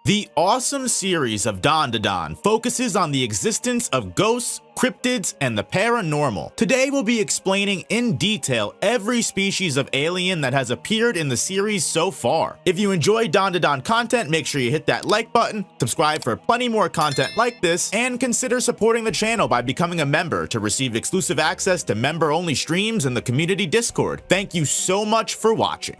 The awesome series of Dandadan focuses on the existence of ghosts, cryptids, and the paranormal. Today we'll be explaining in detail every species of alien that has appeared in the series so far. If you enjoy Dandadan content, make sure you hit that like button, subscribe for plenty more content like this, and consider supporting the channel by becoming a member to receive exclusive access to member-only streams in the community Discord. Thank you so much for watching.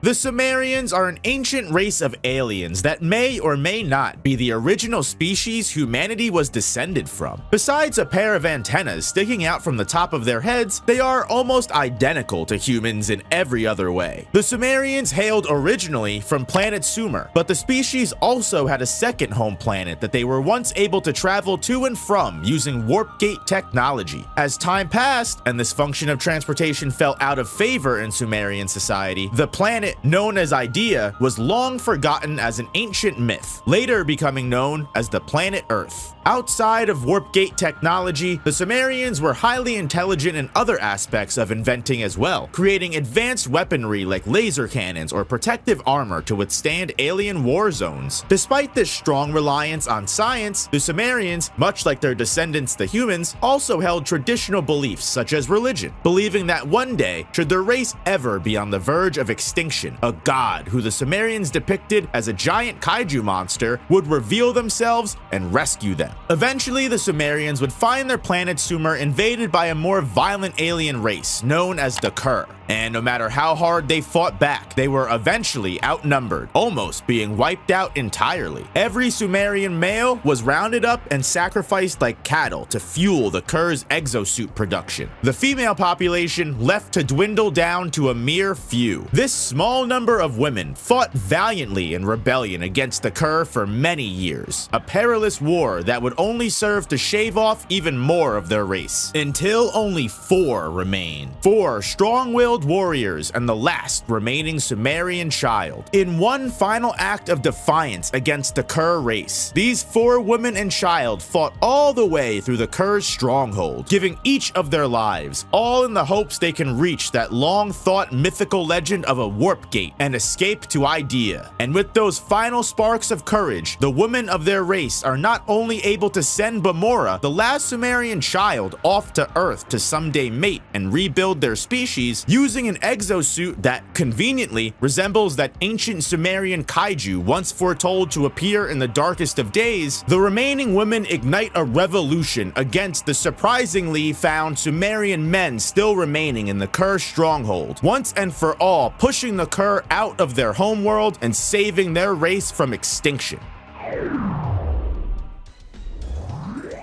The Sumerians are an ancient race of aliens that may or may not be the original species humanity was descended from. Besides a pair of antennas sticking out from the top of their heads, they are almost identical to humans in every other way. The Sumerians hailed originally from planet Sumer, but the species also had a second home planet that they were once able to travel to and from using warp gate technology. As time passed and this function of transportation fell out of favor in Sumerian society, the planet known as Idea was long forgotten as an ancient myth, later becoming known as the planet Earth. Outside of warp gate technology, the Sumerians were highly intelligent in other aspects of inventing as well, creating advanced weaponry like laser cannons or protective armor to withstand alien war zones. Despite this strong reliance on science, the Sumerians, much like their descendants the humans, also held traditional beliefs such as religion, believing that one day, should their race ever be on the verge of extinction, a god who the Sumerians depicted as a giant kaiju monster would reveal themselves and rescue them. Eventually, the Sumerians would find their planet Sumer invaded by a more violent alien race known as the Kurr. And no matter how hard they fought back, they were eventually outnumbered, almost being wiped out entirely. Every Sumerian male was rounded up and sacrificed like cattle to fuel the Kurr's exosuit production. The female population left to dwindle down to a mere few. This small number of women fought valiantly in rebellion against the Kurr for many years, a perilous war that would only serve to shave off even more of their race, until only 4 remained. 4 strong-willed warriors and the last remaining Sumerian child. In one final act of defiance against the Kurr race, these 4 women and child fought all the way through the Kurr's stronghold, giving each of their lives, all in the hopes they can reach that long-thought mythical legend of a warp gate and escape to Idea. And with those final sparks of courage, the women of their race are not only able to send Bamora, the last Sumerian child, off to Earth to someday mate and rebuild their species, using an exosuit that conveniently resembles that ancient Sumerian kaiju once foretold to appear in the darkest of days, the remaining women ignite a revolution against the surprisingly found Sumerian men still remaining in the Kurr stronghold, once and for all pushing the Kurr out of their homeworld and saving their race from extinction.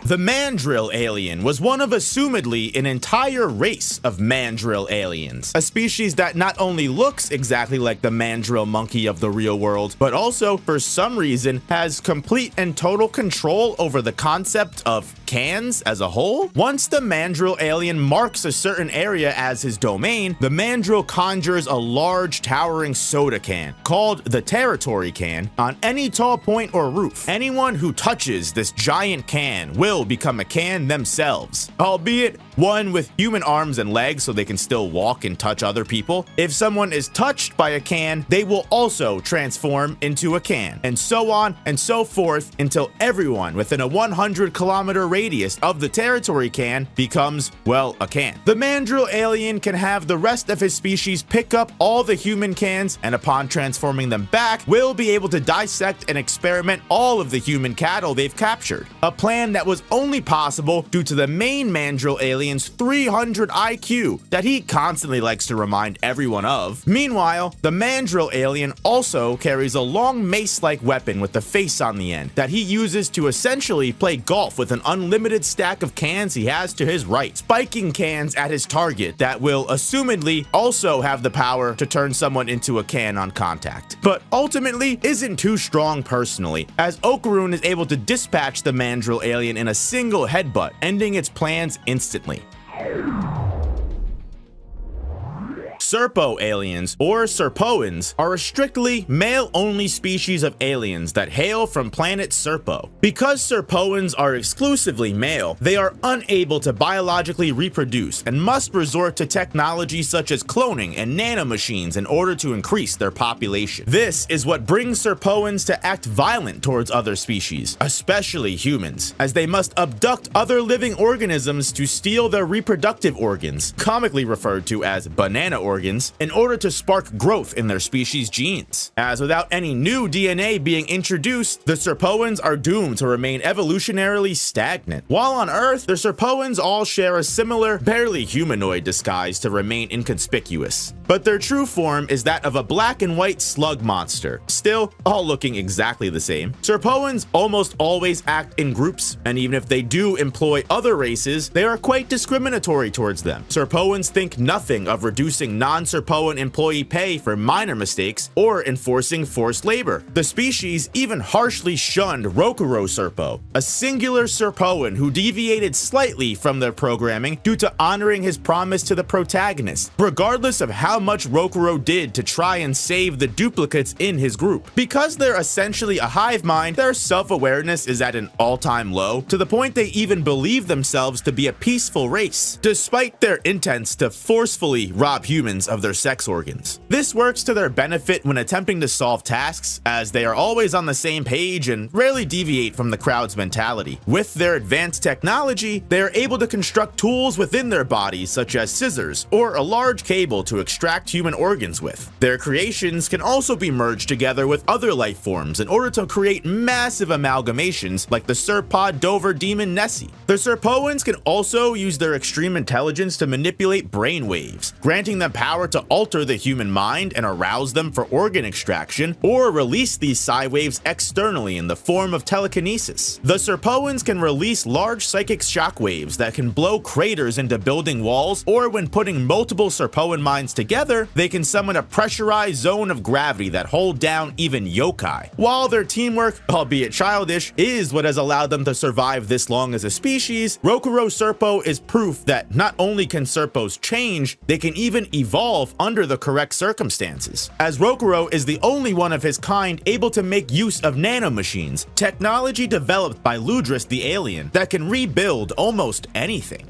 The Mandrill alien was one of assumedly an entire race of Mandrill aliens, a species that not only looks exactly like the Mandrill monkey of the real world, but also, for some reason, has complete and total control over the concept of cans as a whole. Once the Mandrill alien marks a certain area as his domain, the Mandrill conjures a large towering soda can, called the territory can, on any tall point or roof. Anyone who touches this giant can will become a can themselves, albeit one with human arms and legs so they can still walk and touch other people. If someone is touched by a can, they will also transform into a can, and so on and so forth until everyone within a 100-kilometer radius of the territory can becomes, well, a can. The Mandrill alien can have the rest of his species pick up all the human cans, and upon transforming them back, will be able to dissect and experiment all of the human cattle they've captured. A plan that was only possible due to the main Mandrill alien's 300 IQ that he constantly likes to remind everyone of. Meanwhile, the Mandrill alien also carries a long mace-like weapon with the face on the end that he uses to essentially play golf with an unlimited stack of cans he has to his right, spiking cans at his target that will assumedly also have the power to turn someone into a can on contact, but ultimately isn't too strong personally, as Okaroon is able to dispatch the Mandrill alien in a single headbutt, ending its plans instantly. Serpo aliens, or Serpoans, are a strictly male-only species of aliens that hail from planet Serpo. Because Serpoans are exclusively male, they are unable to biologically reproduce and must resort to technology such as cloning and nanomachines in order to increase their population. This is what brings Serpoans to act violent towards other species, especially humans, as they must abduct other living organisms to steal their reproductive organs, comically referred to as banana organs, in order to spark growth in their species' genes. As without any new DNA being introduced, the Serpoans are doomed to remain evolutionarily stagnant. While on Earth, the Serpoans all share a similar, barely humanoid disguise to remain inconspicuous. But their true form is that of a black and white slug monster, still all looking exactly the same. Serpoans almost always act in groups, and even if they do employ other races, they are quite discriminatory towards them. Serpoans think nothing of reducing non-Serpoan employee pay for minor mistakes or enforcing forced labor. The species even harshly shunned Rokuro Serpo, a singular Serpoan who deviated slightly from their programming due to honoring his promise to the protagonist, regardless of how much Rokuro did to try and save the duplicates in his group. Because they're essentially a hive mind, their self-awareness is at an all-time low, to the point they even believe themselves to be a peaceful race, despite their intents to forcefully rob humans of their sex organs. This works to their benefit when attempting to solve tasks, as they are always on the same page and rarely deviate from the crowd's mentality. With their advanced technology, they are able to construct tools within their bodies such as scissors or a large cable to extract human organs with. Their creations can also be merged together with other life forms in order to create massive amalgamations like the Serpod Dover demon Nessie. The Serpoans can also use their extreme intelligence to manipulate brain waves, granting them power to alter the human mind and arouse them for organ extraction, or release these psi waves externally in the form of telekinesis. The Serpoans can release large psychic shock waves that can blow craters into building walls, or when putting multiple Serpoan minds together, they can summon a pressurized zone of gravity that hold down even yokai. While their teamwork, albeit childish, is what has allowed them to survive this long as a species, Rokuro Serpo is proof that not only can Serpos change, they can even evolve under the correct circumstances, as Rokuro is the only one of his kind able to make use of nanomachines, technology developed by Ludrris the alien that can rebuild almost anything.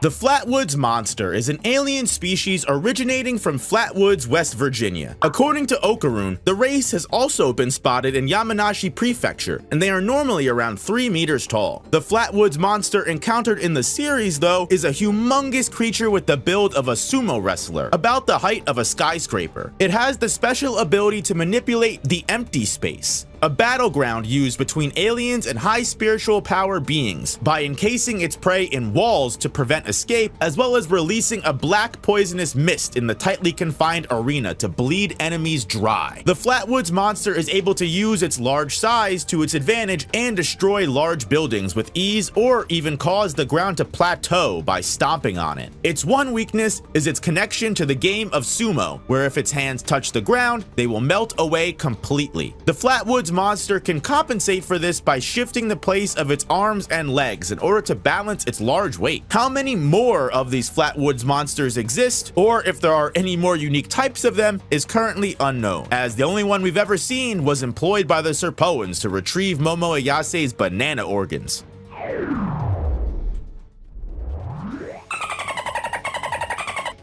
The Flatwoods monster is an alien species originating from Flatwoods, West Virginia. According to Okaroon, the race has also been spotted in Yamanashi Prefecture, and they are normally around 3 meters tall. The Flatwoods monster encountered in the series, though, is a humongous creature with the build of a sumo wrestler, about the height of a skyscraper. It has the special ability to manipulate the empty space, a battleground used between aliens and high spiritual power beings, by encasing its prey in walls to prevent escape, as well as releasing a black poisonous mist in the tightly confined arena to bleed enemies dry. The Flatwoods monster is able to use its large size to its advantage and destroy large buildings with ease, or even cause the ground to plateau by stomping on it. Its one weakness is its connection to the game of sumo, where if its hands touch the ground, they will melt away completely. The Flatwoods monster can compensate for this by shifting the place of its arms and legs in order to balance its large weight. How many more of these Flatwoods monsters exist, or if there are any more unique types of them, is currently unknown, as the only one we've ever seen was employed by the Serpoans to retrieve Momo Ayase's banana organs.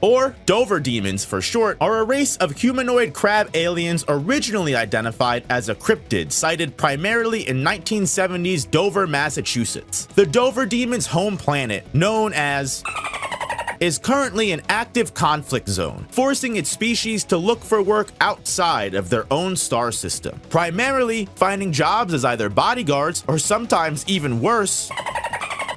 Or Dover demons for short, are a race of humanoid crab aliens originally identified as a cryptid sighted primarily in 1970s Dover, Massachusetts. The Dover demons' home planet, known as is currently an active conflict zone, forcing its species to look for work outside of their own star system, primarily finding jobs as either bodyguards or sometimes even worse,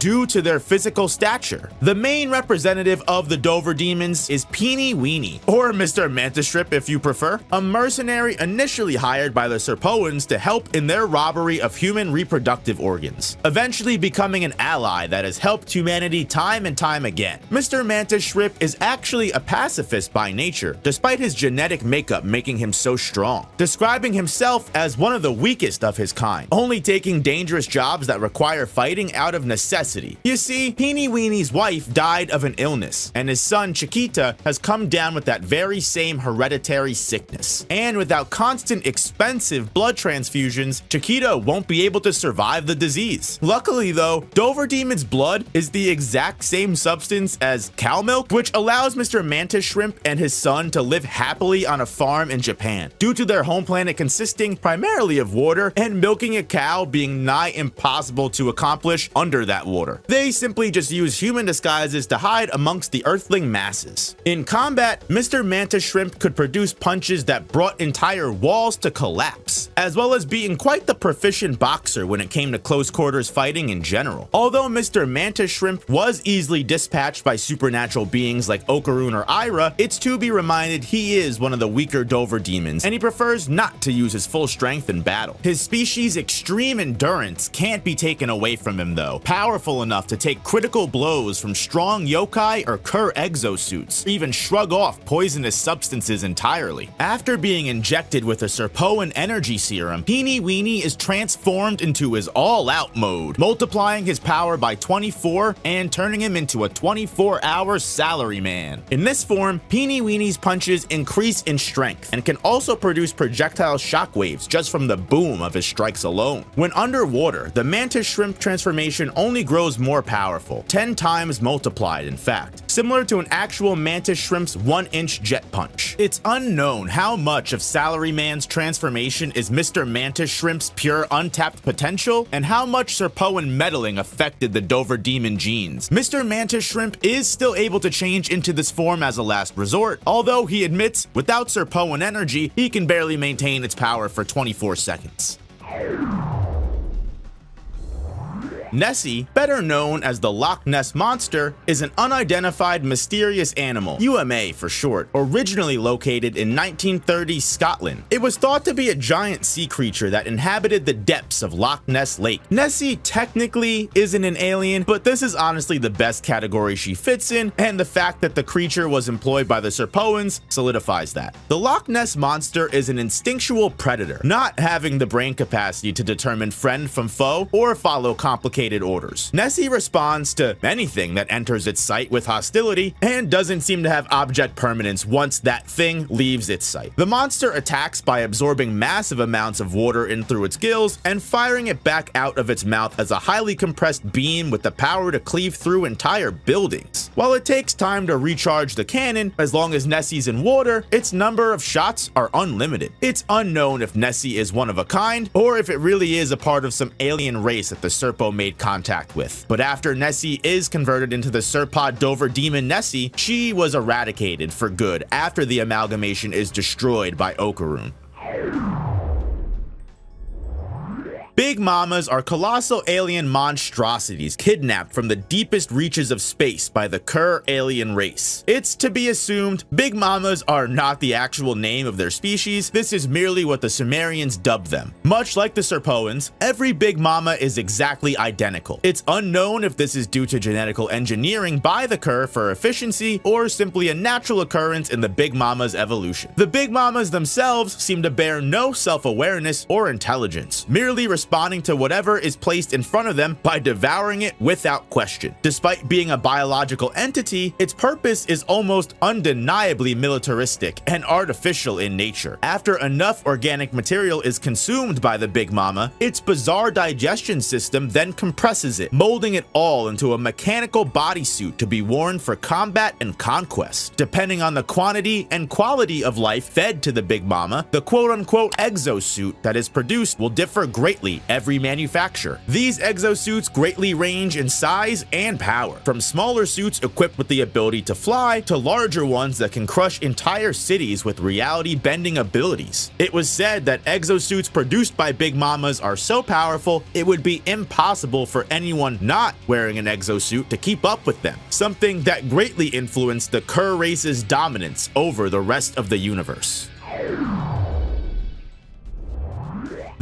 due to their physical stature. The main representative of the Dover demons is Peeny Weenie, or Mr. Mantistrip if you prefer, a mercenary initially hired by the Serpoans to help in their robbery of human reproductive organs, eventually becoming an ally that has helped humanity time and time again. Mr. Mantistrip is actually a pacifist by nature, despite his genetic makeup making him so strong, describing himself as one of the weakest of his kind, only taking dangerous jobs that require fighting out of necessity necessity. You see, Peenie Weenie's wife died of an illness, and his son Chiquita has come down with that very same hereditary sickness. And without constant expensive blood transfusions, Chiquita won't be able to survive the disease. Luckily though, Dover Demon's blood is the exact same substance as cow milk, which allows Mr. Mantis Shrimp and his son to live happily on a farm in Japan, due to their home planet consisting primarily of water and milking a cow being nigh impossible to accomplish under that water. They simply just use human disguises to hide amongst the earthling masses. In combat, Mr. Mantis Shrimp could produce punches that brought entire walls to collapse, as well as being quite the proficient boxer when it came to close quarters fighting in general. Although Mr. Mantis Shrimp was easily dispatched by supernatural beings like Okaroon or Ira, it's to be reminded he is one of the weaker Dover demons, and he prefers not to use his full strength in battle. His species' extreme endurance can't be taken away from him though, powerful enough to take critical blows from strong yokai or Kurr exosuits, or even shrug off poisonous substances entirely. After being injected with a Serpoan energy serum, Peenie Weenie is transformed into his all-out mode, multiplying his power by 24 and turning him into a 24-hour salaryman. In this form, Peenie Weenie's punches increase in strength and can also produce projectile shockwaves just from the boom of his strikes alone. When underwater, the Mantis Shrimp transformation only grows more powerful, 10 times multiplied in fact, similar to an actual Mantis Shrimp's 1-inch jet punch. It's unknown how much of Salaryman's transformation is Mr. Mantis Shrimp's pure untapped potential, and how much Serpoan meddling affected the Dover Demon genes. Mr. Mantis Shrimp is still able to change into this form as a last resort, although he admits without Serpoan energy, he can barely maintain its power for 24 seconds. Nessie, better known as the Loch Ness Monster, is an unidentified mysterious animal, UMA for short, originally located in 1930 Scotland. It was thought to be a giant sea creature that inhabited the depths of Loch Ness Lake. Nessie technically isn't an alien, but this is honestly the best category she fits in, and the fact that the creature was employed by the Serpoans solidifies that. The Loch Ness Monster is an instinctual predator, not having the brain capacity to determine friend from foe or follow complicated orders. Nessie responds to anything that enters its sight with hostility and doesn't seem to have object permanence once that thing leaves its sight. The monster attacks by absorbing massive amounts of water in through its gills and firing it back out of its mouth as a highly compressed beam with the power to cleave through entire buildings. While it takes time to recharge the cannon, as long as Nessie's in water, its number of shots are unlimited. It's unknown if Nessie is one of a kind or if it really is a part of some alien race that the Serpo made contact with. But after Nessie is converted into the Serpod Dover Demon Nessie, she was eradicated for good after the amalgamation is destroyed by Occaroon. Big Mamas are colossal alien monstrosities kidnapped from the deepest reaches of space by the Kurr alien race. It's to be assumed Big Mamas are not the actual name of their species, this is merely what the Sumerians dubbed them. Much like the Serpoans, every Big Mama is exactly identical. It's unknown if this is due to genetical engineering by the Kurr for efficiency or simply a natural occurrence in the Big Mama's evolution. The Big Mamas themselves seem to bear no self-awareness or intelligence, merely responding to whatever is placed in front of them by devouring it without question. Despite being a biological entity, its purpose is almost undeniably militaristic and artificial in nature. After enough organic material is consumed by the Big Mama, its bizarre digestion system then compresses it, molding it all into a mechanical bodysuit to be worn for combat and conquest. Depending on the quantity and quality of life fed to the Big Mama, the quote-unquote exosuit that is produced will differ greatly every manufacturer. These exosuits greatly range in size and power, from smaller suits equipped with the ability to fly to larger ones that can crush entire cities with reality-bending abilities. It was said that exosuits produced by Big Mamas are so powerful it would be impossible for anyone not wearing an exosuit to keep up with them, something that greatly influenced the Kurr race's dominance over the rest of the universe.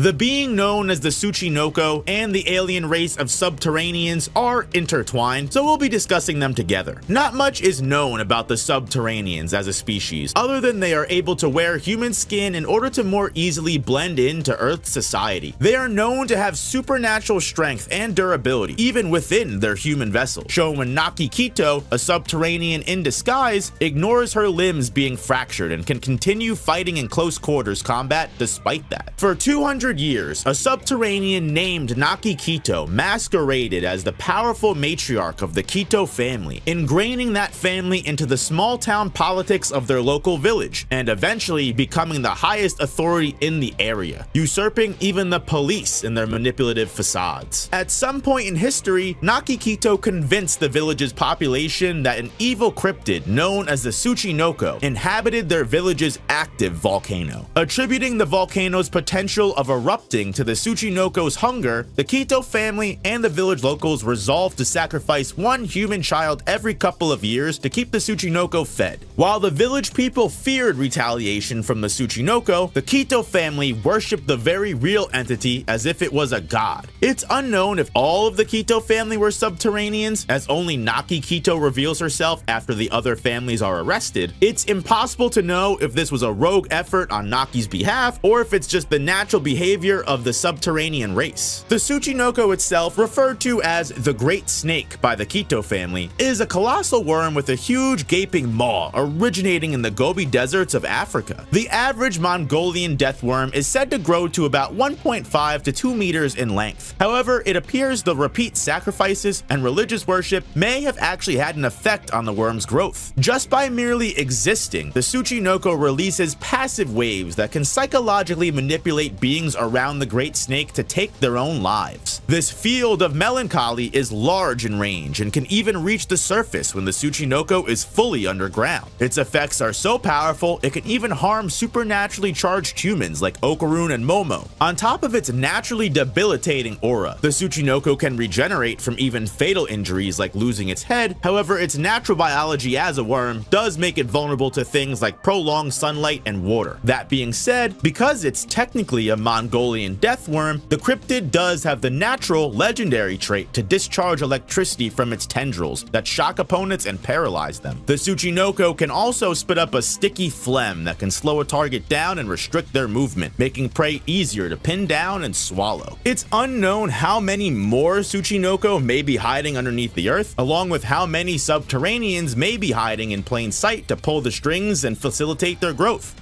The being known as the Suchinoko and the alien race of Subterraneans are intertwined, so we'll be discussing them together. Not much is known about the Subterraneans as a species, other than they are able to wear human skin in order to more easily blend into Earth's society. They are known to have supernatural strength and durability, even within their human vessel, shown when Naki Kito, a subterranean in disguise, ignores her limbs being fractured and can continue fighting in close quarters combat despite that. For 200 years, a subterranean named Naki Kito masqueraded as the powerful matriarch of the Kito family, ingraining that family into the small town politics of their local village, and eventually becoming the highest authority in the area, usurping even the police in their manipulative facades. At some point in history, Naki Kito convinced the village's population that an evil cryptid known as the Suchinoko inhabited their village's active volcano. Attributing the volcano's potential of erupting to the Suchinoko's hunger, the Kito family and the village locals resolved to sacrifice one human child every couple of years to keep the Suchinoko fed. While the village people feared retaliation from the Suchinoko, the Kito family worshipped the very real entity as if it was a god. It's unknown if all of the Kito family were subterraneans, as only Naki Kito reveals herself after the other families are arrested. It's impossible to know if this was a rogue effort on Naki's behalf, or if it's just the natural behavior of the subterranean race. The Suchinoko itself, referred to as the Great Snake by the Kito family, is a colossal worm with a huge gaping maw originating in the Gobi deserts of Africa. The average Mongolian death worm is said to grow to about 1.5 to 2 meters in length. However, it appears the repeat sacrifices and religious worship may have actually had an effect on the worm's growth. Just by merely existing, the Suchinoko releases passive waves that can psychologically manipulate beings around the Great Snake to take their own lives. This field of melancholy is large in range and can even reach the surface when the Suchinoko is fully underground. Its effects are so powerful, it can even harm supernaturally charged humans like Okaroon and Momo. On top of its naturally debilitating aura, the Suchinoko can regenerate from even fatal injuries like losing its head. However, its natural biology as a worm does make it vulnerable to things like prolonged sunlight and water. That being said, because it's technically a Mongolian death worm, the cryptid does have the natural legendary trait to discharge electricity from its tendrils that shock opponents and paralyze them. The Suchinoko can also spit up a sticky phlegm that can slow a target down and restrict their movement, making prey easier to pin down and swallow. It's unknown how many more Suchinoko may be hiding underneath the earth, along with how many subterraneans may be hiding in plain sight to pull the strings and facilitate their growth.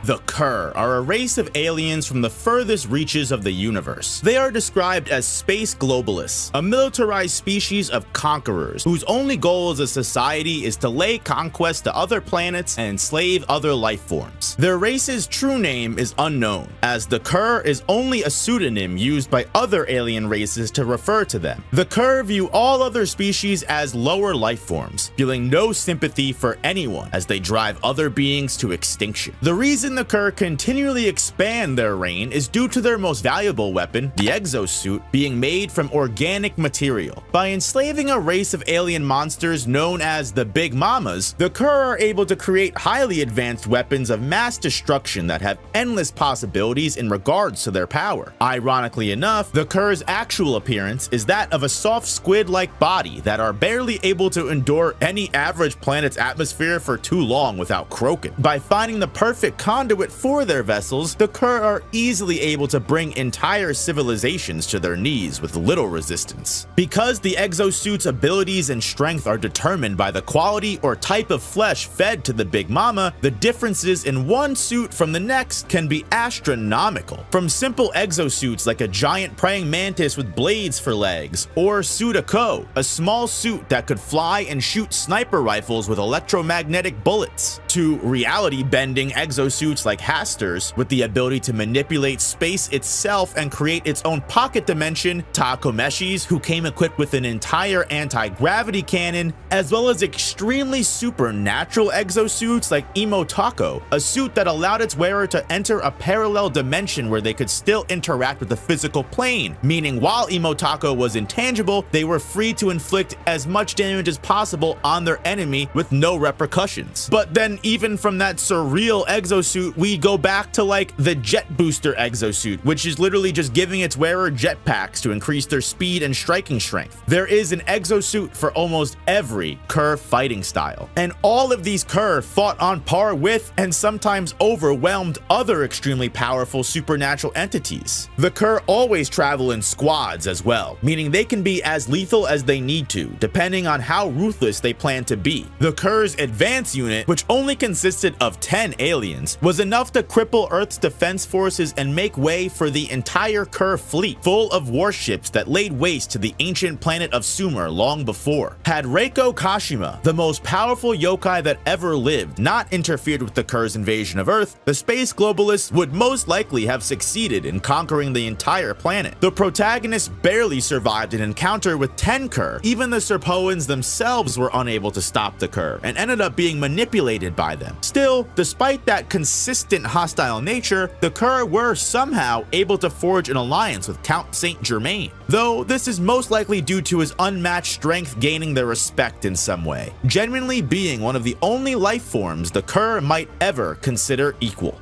The Kurr are a race of aliens from the furthest reaches of the universe. They are described as space globalists, a militarized species of conquerors whose only goal as a society is to lay conquest to other planets and enslave other life forms. Their race's true name is unknown, as the Kurr is only a pseudonym used by other alien races to refer to them. The Kurr view all other species as lower life forms, feeling no sympathy for anyone as they drive other beings to extinction. The reason the Kurr continually expand their reign is due to their most valuable weapon, the exosuit, being made from organic material. By enslaving a race of alien monsters known as the Big Mamas, the Kurr are able to create highly advanced weapons of mass destruction that have endless possibilities in regards to their power. Ironically enough, the Kurr's actual appearance is that of a soft squid-like body that are barely able to endure any average planet's atmosphere for too long without croaking. By finding the perfect conduit for their vessels, the Kurr are easily able to bring entire civilizations to their knees with little resistance. Because the exosuit's abilities and strength are determined by the quality or type of flesh fed to the Big Mama, the differences in one suit from the next can be astronomical. From simple exosuits like a giant praying mantis with blades for legs, or Sudako, a small suit that could fly and shoot sniper rifles with electromagnetic bullets, to reality-bending exosuits like Hasters with the ability to manipulate space itself and create its own pocket dimension, Takomeshis, who came equipped with an entire anti-gravity cannon, as well as extremely supernatural exosuits like Imotako, a suit that allowed its wearer to enter a parallel dimension where they could still interact with the physical plane, meaning while Imotako was intangible, they were free to inflict as much damage as possible on their enemy with no repercussions. But then even from that surreal exosuit exosuit, we go back to like the Jet Booster exosuit, which is literally just giving its wearer jetpacks to increase their speed and striking strength. There is an exosuit for almost every Kurr fighting style, and all of these Kurr fought on par with and sometimes overwhelmed other extremely powerful supernatural entities. The Kurr always travel in squads as well, meaning they can be as lethal as they need to, depending on how ruthless they plan to be. The Kurr's advance unit, which only consisted of 10 aliens, was enough to cripple Earth's defense forces and make way for the entire Kurr fleet, full of warships that laid waste to the ancient planet of Sumer long before. Had Reiko Kashima, the most powerful yokai that ever lived, not interfered with the Kurr's invasion of Earth, the space globalists would most likely have succeeded in conquering the entire planet. The protagonist barely survived an encounter with 10 Kurr. Even the Serpoans themselves were unable to stop the Kurr and ended up being manipulated by them. Still, despite that consistent hostile nature, the Kurr were somehow able to forge an alliance with Count Saint Germaine, though this is most likely due to his unmatched strength gaining their respect in some way, genuinely being one of the only life forms the Kurr might ever consider equal.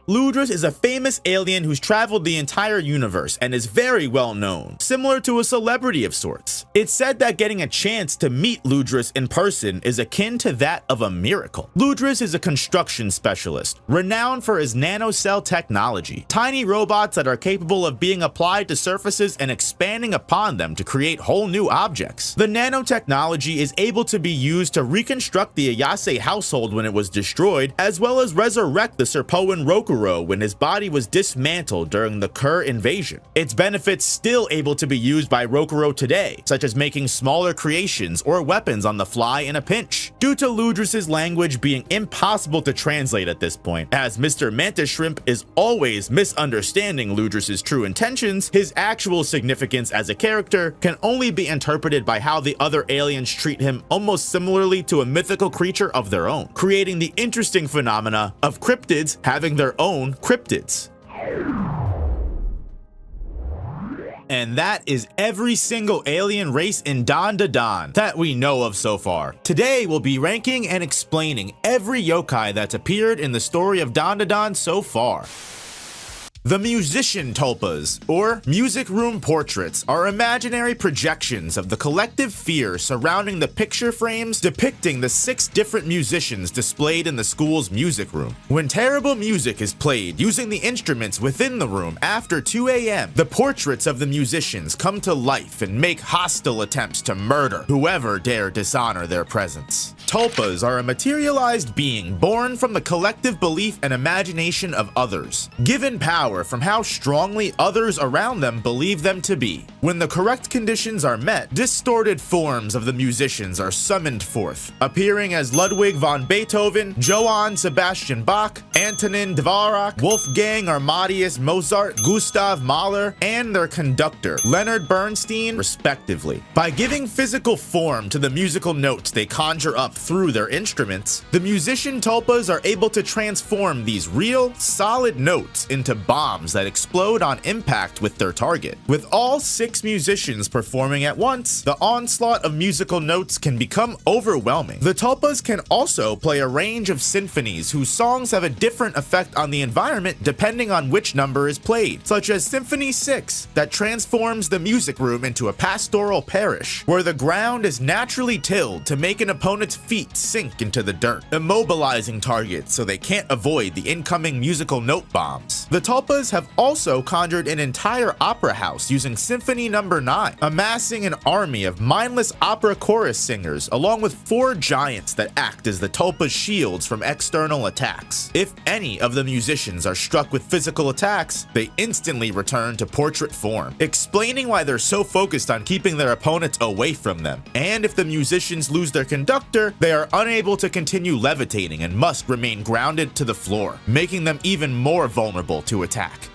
Ludrris is a famous alien who's traveled the entire universe and is very well known, similar to a celebrity of sorts. It's said that getting a chance to meet Ludrris in person is akin to that of a miracle. Ludrris is a construction specialist, renowned for his nanocell technology, tiny robots that are capable of being applied to surfaces and expanding upon them to create whole new objects. The nanotechnology is able to be used to reconstruct the Ayase household when it was destroyed, as well as resurrect the Serpoan Okoroon when his body was dismantled during the Kurr invasion. Its benefits still able to be used by Okoroon today, such as making smaller creations or weapons on the fly in a pinch. Due to Ludriss's language being impossible to translate at this point, as Mr. Mantis Shrimp is always misunderstanding Ludriss's true intentions, his actual significance as a character can only be interpreted by how the other aliens treat him almost similarly to a mythical creature of their own, creating the interesting phenomena of cryptids having their own cryptids. And that is every single alien race in Dandadan that we know of so far. Today we'll be ranking and explaining every yokai that's appeared in the story of Dandadan so far. The musician tulpas, or music room portraits, are imaginary projections of the collective fear surrounding the picture frames depicting the 6 different musicians displayed in the school's music room. When terrible music is played using the instruments within the room after 2 a.m., the portraits of the musicians come to life and make hostile attempts to murder whoever dare dishonor their presence. Tulpas are a materialized being born from the collective belief and imagination of others, given power from how strongly others around them believe them to be. When the correct conditions are met, distorted forms of the musicians are summoned forth, appearing as Ludwig van Beethoven, Johann Sebastian Bach, Antonin Dvorak, Wolfgang Amadeus Mozart, Gustav Mahler, and their conductor, Leonard Bernstein, respectively. By giving physical form to the musical notes they conjure up through their instruments, the musician tulpas are able to transform these real, solid notes into bombs that explode on impact with their target. With all 6 musicians performing at once, the onslaught of musical notes can become overwhelming. The tulpas can also play a range of symphonies whose songs have a different effect on the environment depending on which number is played, such as Symphony 6 that transforms the music room into a pastoral parish, where the ground is naturally tilled to make an opponent's feet sink into the dirt, immobilizing targets so they can't avoid the incoming musical note bombs. The tulpas have also conjured an entire opera house using Symphony No. 9, amassing an army of mindless opera chorus singers along with 4 giants that act as the tulpas' shields from external attacks. If any of the musicians are struck with physical attacks, they instantly return to portrait form, explaining why they're so focused on keeping their opponents away from them. And if the musicians lose their conductor, they are unable to continue levitating and must remain grounded to the floor, making them even more vulnerable to attack.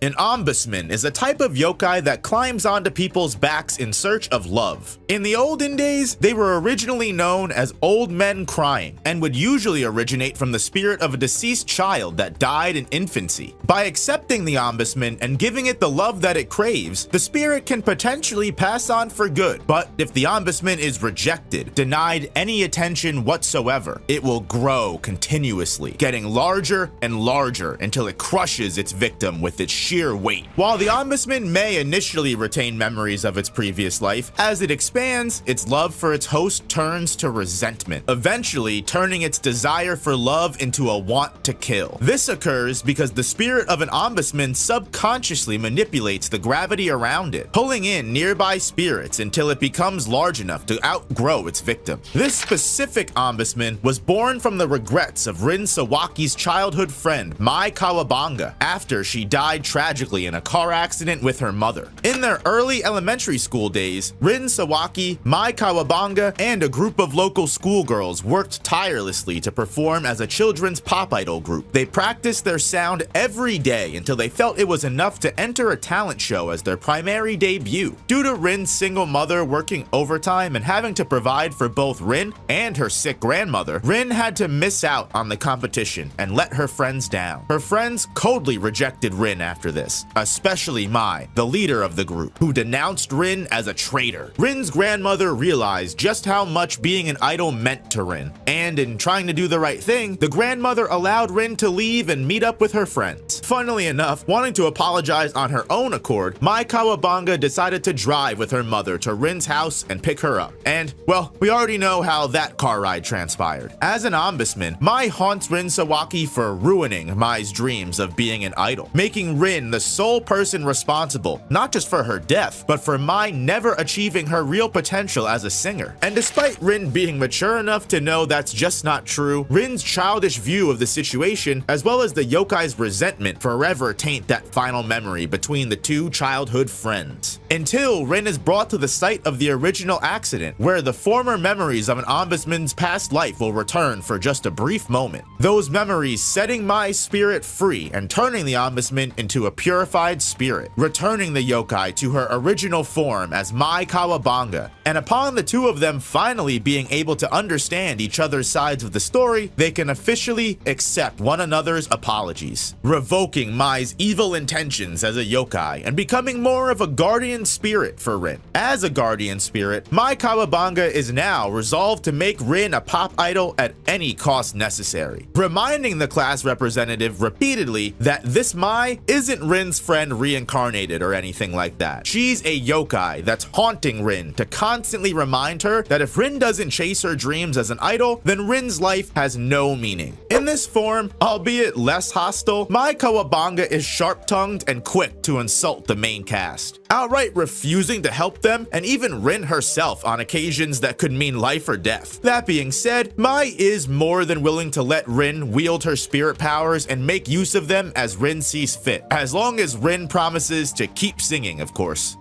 An Ombusman is a type of yokai that climbs onto people's backs in search of love. In the olden days, they were originally known as old men crying, and would usually originate from the spirit of a deceased child that died in infancy. By accepting the Ombusman and giving it the love that it craves, the spirit can potentially pass on for good. But if the Ombusman is rejected, denied any attention whatsoever, it will grow continuously, getting larger and larger until it crushes its victim with its sheer weight. While the Ombusman may initially retain memories of its previous life, as it expands, its love for its host turns to resentment, eventually turning its desire for love into a want to kill. This occurs because the spirit of an Ombusman subconsciously manipulates the gravity around it, pulling in nearby spirits until it becomes large enough to outgrow its victim. This specific Ombusman was born from the regrets of Rin Sawaki's childhood friend, Mai Kawabanga, after she died tragically in a car accident with her mother. In their early elementary school days, Rin Sawaki, Mai Kawabanga, and a group of local schoolgirls worked tirelessly to perform as a children's pop idol group. They practiced their sound every day until they felt it was enough to enter a talent show as their primary debut. Due to Rin's single mother working overtime and having to provide for both Rin and her sick grandmother, Rin had to miss out on the competition and let her friends down. Her friends coldly rejected Rin after this, especially Mai, the leader of the group, who denounced Rin as a traitor. Rin's grandmother realized just how much being an idol meant to Rin, and in trying to do the right thing, the grandmother allowed Rin to leave and meet up with her friends. Funnily enough, wanting to apologize on her own accord, Mai Kawabanga decided to drive with her mother to Rin's house and pick her up. And, well, we already know how that car ride transpired. As an Ombusman, Mai haunts Rin Sawaki for ruining Mai's dreams of being an idol, making Rin the sole person responsible, not just for her death, but for Mai never achieving her real potential as a singer. And despite Rin being mature enough to know that's just not true, Rin's childish view of the situation, as well as the yokai's resentment, forever taint that final memory between the two childhood friends. Until Rin is brought to the site of the original accident, where the former memories of an Ombusman's past life will return for just a brief moment. Those memories setting Mai's spirit free and turning the Ombusman into a purified spirit, returning the yokai to her original form as Mai Kawabanga. And upon the two of them finally being able to understand each other's sides of the story, they can officially accept one another's apologies, revoking Mai's evil intentions as a yokai and becoming more of a guardian spirit for Rin. As a guardian spirit, Mai Kawabanga is now resolved to make Rin a pop idol at any cost necessary, reminding the class representative repeatedly that this Mai isn't Rin's friend reincarnated or anything like that. She's a yokai that's haunting Rin to constantly remind her that if Rin doesn't chase her dreams as an idol, then Rin's life has no meaning. In this form, albeit less hostile, Mai Kawabanga is sharp-tongued and quick to insult the main cast, outright refusing to help them, and even Rin herself on occasions that could mean life or death. That being said, Mai is more than willing to let Rin wield her spirit powers and make use of them as Rin sees fit, as long as Rin promises to keep singing, of course.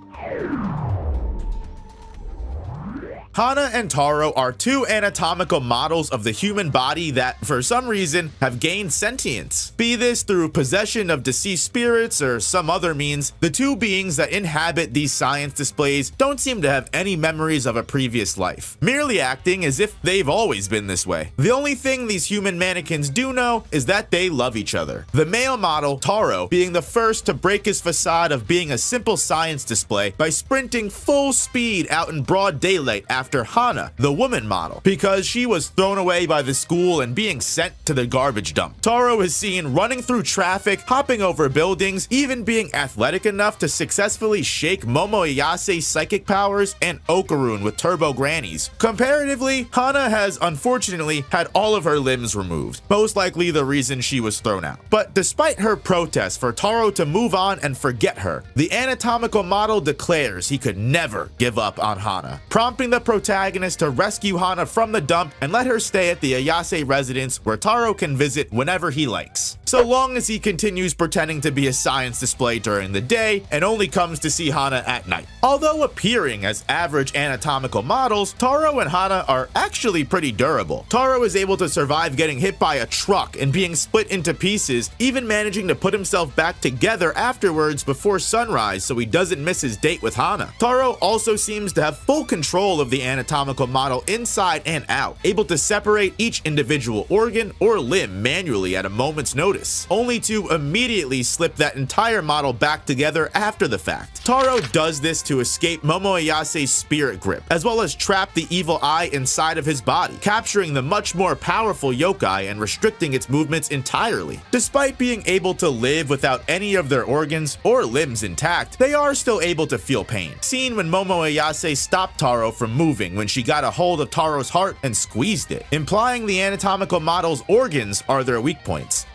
Hana and Taro are two anatomical models of the human body that, for some reason, have gained sentience. Be this through possession of deceased spirits or some other means, the two beings that inhabit these science displays don't seem to have any memories of a previous life, merely acting as if they've always been this way. The only thing these human mannequins do know is that they love each other. The male model, Taro, being the first to break his facade of being a simple science display by sprinting full speed out in broad daylight after Hana, the woman model, because she was thrown away by the school and being sent to the garbage dump. Taro is seen running through traffic, hopping over buildings, even being athletic enough to successfully shake Momo Iyase's psychic powers and Okaroon with turbo grannies. Comparatively, Hana has unfortunately had all of her limbs removed, most likely the reason she was thrown out. But despite her protest for Taro to move on and forget her, the anatomical model declares he could never give up on Hana, prompting the protagonist to rescue Hana from the dump and let her stay at the Ayase residence where Taro can visit whenever he likes. so long as he continues pretending to be a science display during the day and only comes to see Hana at night. Although appearing as average anatomical models, Taro and Hana are actually pretty durable. Taro is able to survive getting hit by a truck and being split into pieces, even managing to put himself back together afterwards before sunrise so he doesn't miss his date with Hana. Taro also seems to have full control of the anatomical model inside and out, able to separate each individual organ or limb manually at a moment's notice, only to immediately slip that entire model back together after the fact. Taro does this to escape Momo Ayase's spirit grip, as well as trap the evil eye inside of his body, capturing the much more powerful yokai and restricting its movements entirely. Despite being able to live without any of their organs or limbs intact, they are still able to feel pain, seen when Momo Ayase stopped Taro from moving when she got a hold of Taro's heart and squeezed it, implying the anatomical model's organs are their weak points.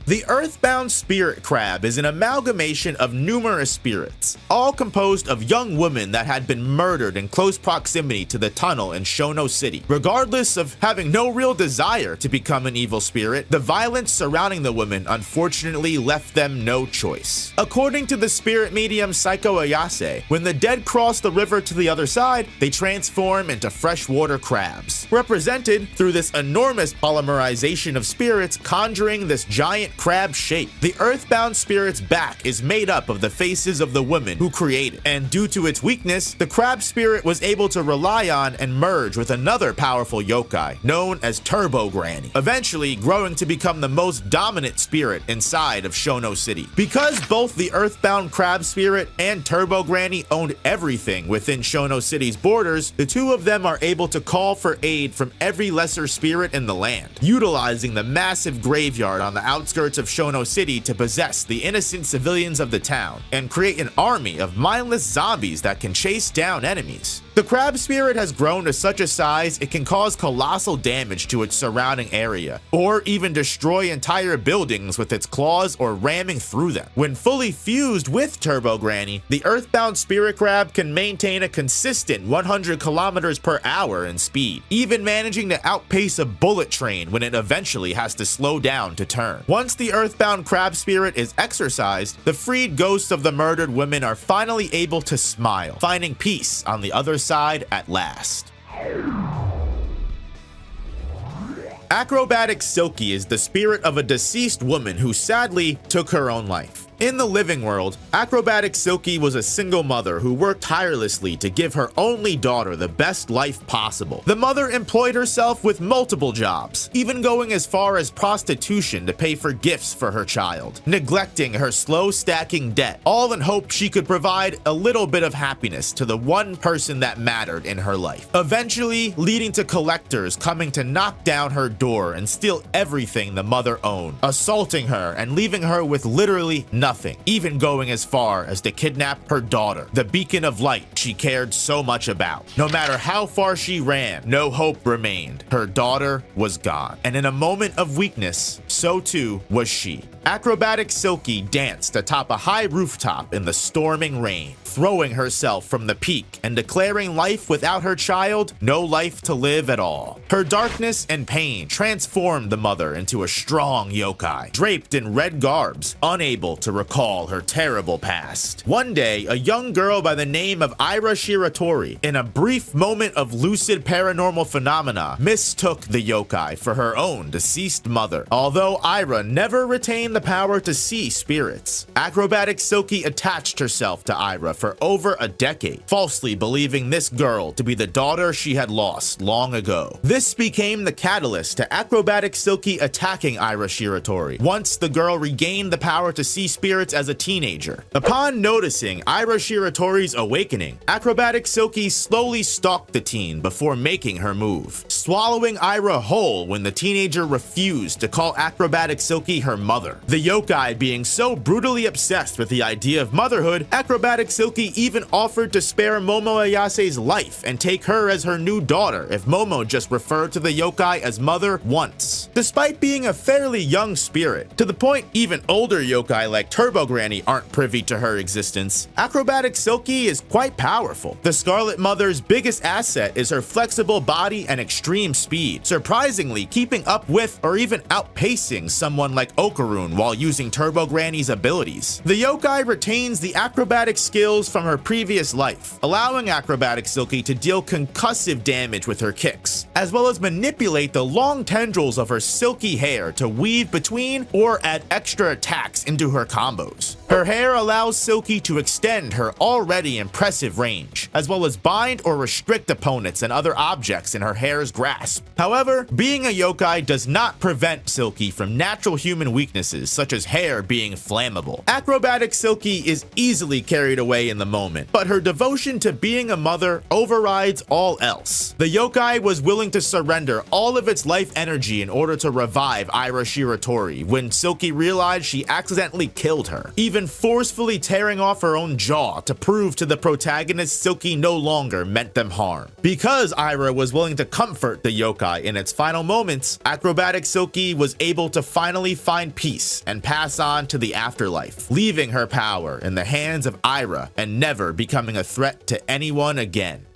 The Earthbound Spirit crab is an amalgamation of numerous spirits, all composed of young women that had been murdered in close proximity to the tunnel in Shono City. Regardless of having no real desire to become an evil spirit, the violence surrounding the women unfortunately left them no choice. According to the spirit medium Seiko Aas, when the dead cross the river to the other side, they transform into freshwater crabs, represented through this enormous polymerization of spirits conjuring this giant crab shape. The Earthbound Spirit's back is made up of the faces of the women who create it, and due to its weakness, the crab spirit was able to rely on and merge with another powerful yokai known as Turbo Granny, eventually growing to become the most dominant spirit inside of Shono City. Because both the Earthbound Crab Spirit and Turbo Granny owned everything within Shono City's borders, the two of them are able to call for aid from every lesser spirit in the land, utilizing the massive graveyard on the outskirts of Shono City to possess the innocent civilians of the town and create an army of mindless zombies that can chase down enemies. The crab spirit has grown to such a size it can cause colossal damage to its surrounding area, or even destroy entire buildings with its claws or ramming through them. When fully fused with Turbo Granny, the Earthbound Spirit Crab can maintain a consistent 100 kilometers per hour in speed, even managing to outpace a bullet train when it eventually has to slow down to turn. Once the Earthbound Crab Spirit is exorcised, the freed ghosts of the murdered women are finally able to smile, finding peace on the other side at last. Acrobatic Silky is the spirit of a deceased woman who sadly took her own life. In the living world, Acrobatic Silky was a single mother who worked tirelessly to give her only daughter the best life possible. The mother employed herself with multiple jobs, even going as far as prostitution to pay for gifts for her child, neglecting her slow stacking debt, all in hope she could provide a little bit of happiness to the one person that mattered in her life, eventually leading to collectors coming to knock down her door and steal everything the mother owned, assaulting her and leaving her with literally nothing, even going as far as to kidnap her daughter, the beacon of light she cared so much about. No matter how far she ran, no hope remained. Her daughter was gone, and in a moment of weakness, so too was she. Acrobatic Silky danced atop a high rooftop in the storming rain, throwing herself from the peak and declaring life without her child no life to live at all. Her darkness and pain transformed the mother into a strong yokai, draped in red garbs, unable to recall her terrible past. One day, a young girl by the name of Ira Shiratori, in a brief moment of lucid paranormal phenomena, mistook the yokai for her own deceased mother. Although Ira never retained the power to see spirits, Acrobatic Silky attached herself to Ira for over a decade, falsely believing this girl to be the daughter she had lost long ago. This became the catalyst to Acrobatic Silky attacking Ira Shiratori once the girl regained the power to see spirits as a teenager. Upon noticing Ira Shiratori's awakening, Acrobatic Silky slowly stalked the teen before making her move, swallowing Ira whole when the teenager refused to call Acrobatic Silky her mother. The yokai being so brutally obsessed with the idea of motherhood, Acrobatic Silky even offered to spare Momo Ayase's life and take her as her new daughter if Momo just referred to the yokai as mother once. Despite being a fairly young spirit, to the point even older yokai like Turbo Granny aren't privy to her existence. Acrobatic Silky is quite powerful. The Scarlet Mother's biggest asset is her flexible body and extreme speed, surprisingly keeping up with or even outpacing someone like Okaroon while using Turbo Granny's abilities. The yokai retains the acrobatic skills from her previous life, allowing Acrobatic Silky to deal concussive damage with her kicks, as well as manipulate the long tendrils of her silky hair to weave between or add extra attacks into her combos. Her hair allows Silky to extend her already impressive range, as well as bind or restrict opponents and other objects in her hair's grasp. However, being a yokai does not prevent Silky from natural human weaknesses such as hair being flammable. Acrobatic Silky is easily carried away in the moment, but her devotion to being a mother overrides all else. The yokai was willing to surrender all of its life energy in order to revive Ira Shiratori when Silky realized she accidentally killed her, even forcefully tearing off her own jaw to prove to the protagonist Silky no longer meant them harm. Because Ira was willing to comfort the yokai in its final moments, Acrobatic Silky was able to finally find peace and pass on to the afterlife, leaving her power in the hands of Ira and never becoming a threat to anyone again.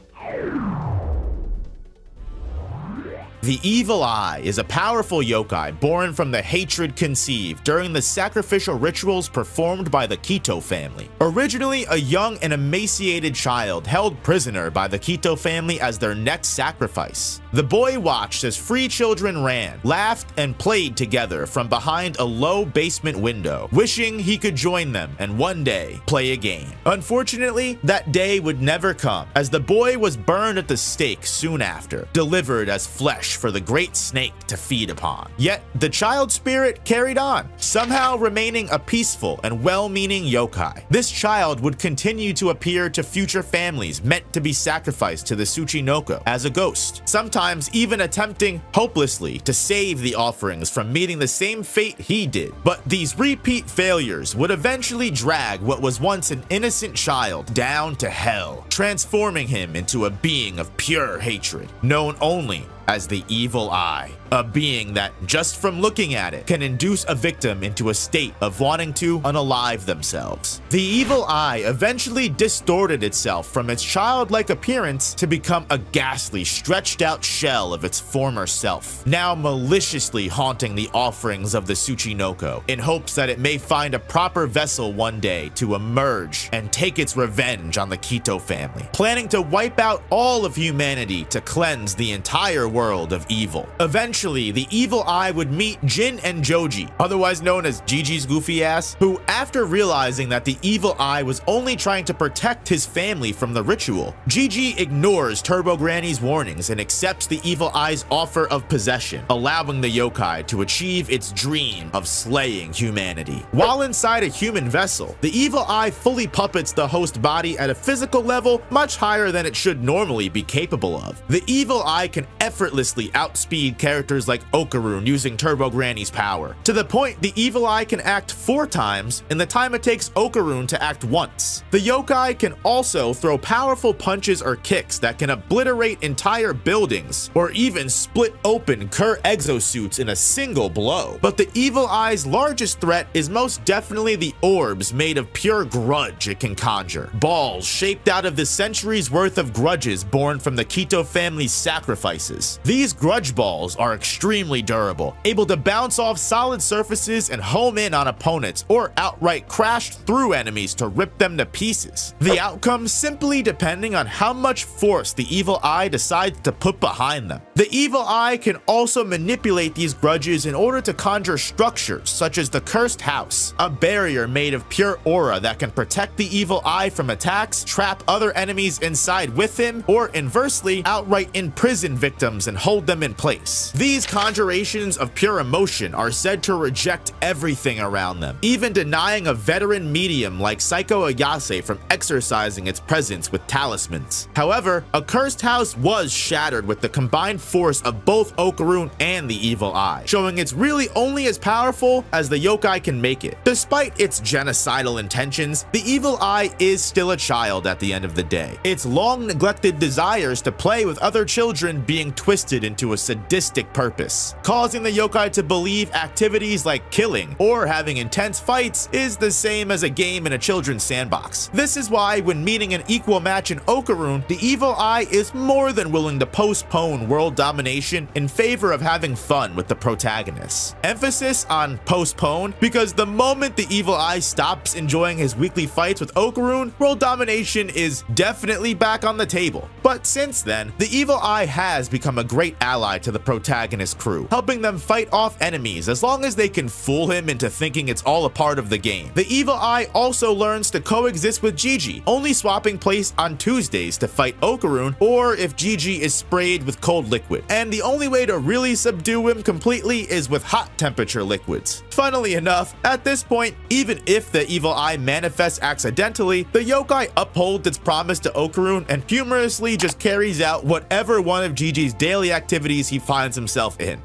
The Evil Eye is a powerful yokai born from the hatred conceived during the sacrificial rituals performed by the Kito family. Originally a young and emaciated child held prisoner by the Kito family as their next sacrifice. The boy watched as free children ran, laughed, and played together from behind a low basement window, wishing he could join them and one day play a game. Unfortunately, that day would never come, as the boy was burned at the stake soon after, delivered as flesh for the great snake to feed upon. Yet, the child spirit carried on, somehow remaining a peaceful and well-meaning yokai. This child would continue to appear to future families meant to be sacrificed to the Tsuchinoko as a ghost, sometimes even attempting hopelessly to save the offerings from meeting the same fate he did. But these repeat failures would eventually drag what was once an innocent child down to hell, transforming him into a being of pure hatred, known only as the Evil Eye, a being that, just from looking at it, can induce a victim into a state of wanting to unalive themselves. The Evil Eye eventually distorted itself from its childlike appearance to become a ghastly, stretched out shell of its former self, now maliciously haunting the offerings of the Tsuchinoko in hopes that it may find a proper vessel one day to emerge and take its revenge on the Kito family, planning to wipe out all of humanity to cleanse the entire world of evil. Eventually, the Evil Eye would meet Jin and Joji, otherwise known as Gigi's goofy ass, who, after realizing that the Evil Eye was only trying to protect his family from the ritual, Gigi ignores Turbo Granny's warnings and accepts the Evil Eye's offer of possession, allowing the yokai to achieve its dream of slaying humanity. While inside a human vessel, the Evil Eye fully puppets the host body at a physical level much higher than it should normally be capable of. The Evil Eye can effortlessly outspeed characters like Occaroon using Turbo Granny's power, to the point the Evil Eye can act 4 times in the time it takes Occaroon to act once. The yokai can also throw powerful punches or kicks that can obliterate entire buildings, or even split open Kurr exosuits in a single blow. But the Evil Eye's largest threat is most definitely the orbs made of pure grudge it can conjure. Balls shaped out of the centuries worth of grudges born from the Kito family's sacrifices. These grudge balls are extremely durable, able to bounce off solid surfaces and home in on opponents, or outright crash through enemies to rip them to pieces. The outcome simply depending on how much force the Evil Eye decides to put behind them. The Evil Eye can also manipulate these grudges in order to conjure structures such as the Cursed House, a barrier made of pure aura that can protect the Evil Eye from attacks, trap other enemies inside with him, or inversely, outright imprison victims and hold them in place. These conjurations of pure emotion are said to reject everything around them, even denying a veteran medium medium like Seiko Aas from exorcising its presence with talismans. However, a cursed house was shattered with the combined force of both Okaroon and the evil eye, showing it's really only as powerful as the yokai can make it. Despite its genocidal intentions, the evil eye is still a child at the end of the day. Its long neglected desires to play with other children being twisted into a sadistic purpose, causing the yokai to believe activities like killing or having intense fights is the same as a game in a children's sandbox. This is why when meeting an equal match in Okaroon, the evil eye is more than willing to postpone world domination in favor of having fun with the protagonists. Emphasis on postpone because the moment the evil eye stops enjoying his weekly fights with Okaroon, world domination is definitely back on the table. But since then, the evil eye has become a great ally to the protagonist crew, helping them fight off enemies as long as they can fool him into thinking it's all a part of the game. The evil eye also learns to coexist with Gigi, only swapping place on Tuesdays to fight Okaroon or if Gigi is sprayed with cold liquid. And the only way to really subdue him completely is with hot temperature liquids. Funnily enough, at this point, even if the evil eye manifests accidentally, the yokai upholds its promise to Okaroon and humorously just carries out whatever one of Gigi's daily activities he finds himself in.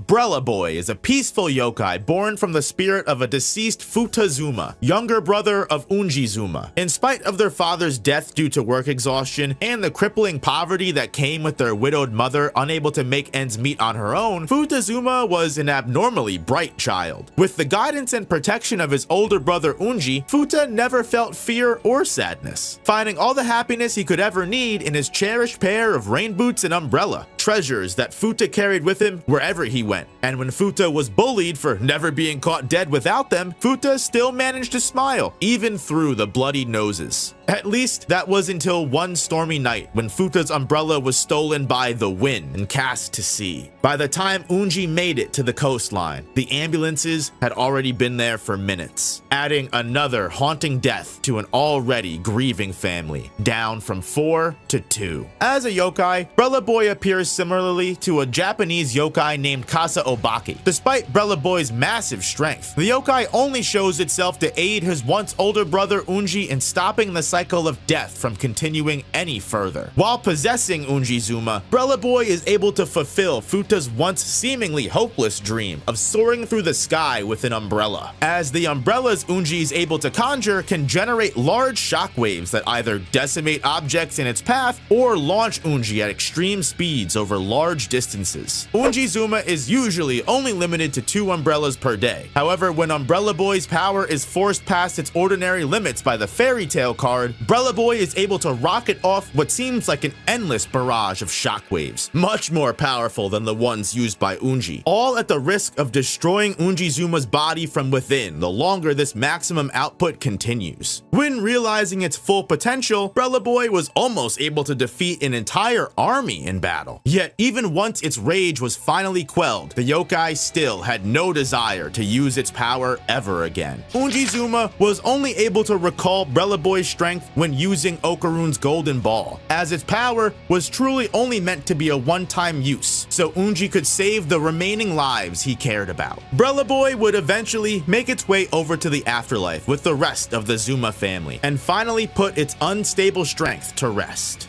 Brella Boy is a peaceful yokai born from the spirit of a deceased Futazuma, younger brother of Unjizuma. In spite of their father's death due to work exhaustion and the crippling poverty that came with their widowed mother unable to make ends meet on her own, Futazuma was an abnormally bright child. With the guidance and protection of his older brother Unji, Futa never felt fear or sadness, finding all the happiness he could ever need in his cherished pair of rain boots and umbrella, treasures that Futa carried with him wherever he went. And when Futa was bullied for never being caught dead without them, Futa still managed to smile, even through the bloodied noses. At least that was until one stormy night when Futa's umbrella was stolen by the wind and cast to sea. By the time Unji made it to the coastline, the ambulances had already been there for minutes, adding another haunting death to an already grieving family, down from 4 to 2. As a yokai, Brella Boy appears similarly to a Japanese yokai named Kasa Obaki. Despite Brella Boy's massive strength, the yokai only shows itself to aid his once older brother Unji in stopping the cycle of death from continuing any further. While possessing Unjizuma, Brella Boy is able to fulfill Futa's once seemingly hopeless dream of soaring through the sky with an umbrella, as the umbrellas Unji is able to conjure can generate large shockwaves that either decimate objects in its path or launch Unji at extreme speeds over large distances. Unjizuma is usually only limited to 2 umbrellas per day. However, when Umbrella Boy's power is forced past its ordinary limits by the fairy tale card, Brella Boy is able to rocket off what seems like an endless barrage of shockwaves, much more powerful than the ones used by Unji, all at the risk of destroying Unjizuma's body from within the longer this maximum output continues. When realizing its full potential, Brella Boy was almost able to defeat an entire army in battle. Yet even once its rage was finally quelled, the yokai still had no desire to use its power ever again. Unjizuma was only able to recall Brella Boy's strength when using Okaroon's golden ball, as its power was truly only meant to be a one-time use, so Unji could save the remaining lives he cared about. Brella Boy would eventually make its way over to the afterlife with the rest of the Zuma family, and finally put its unstable strength to rest.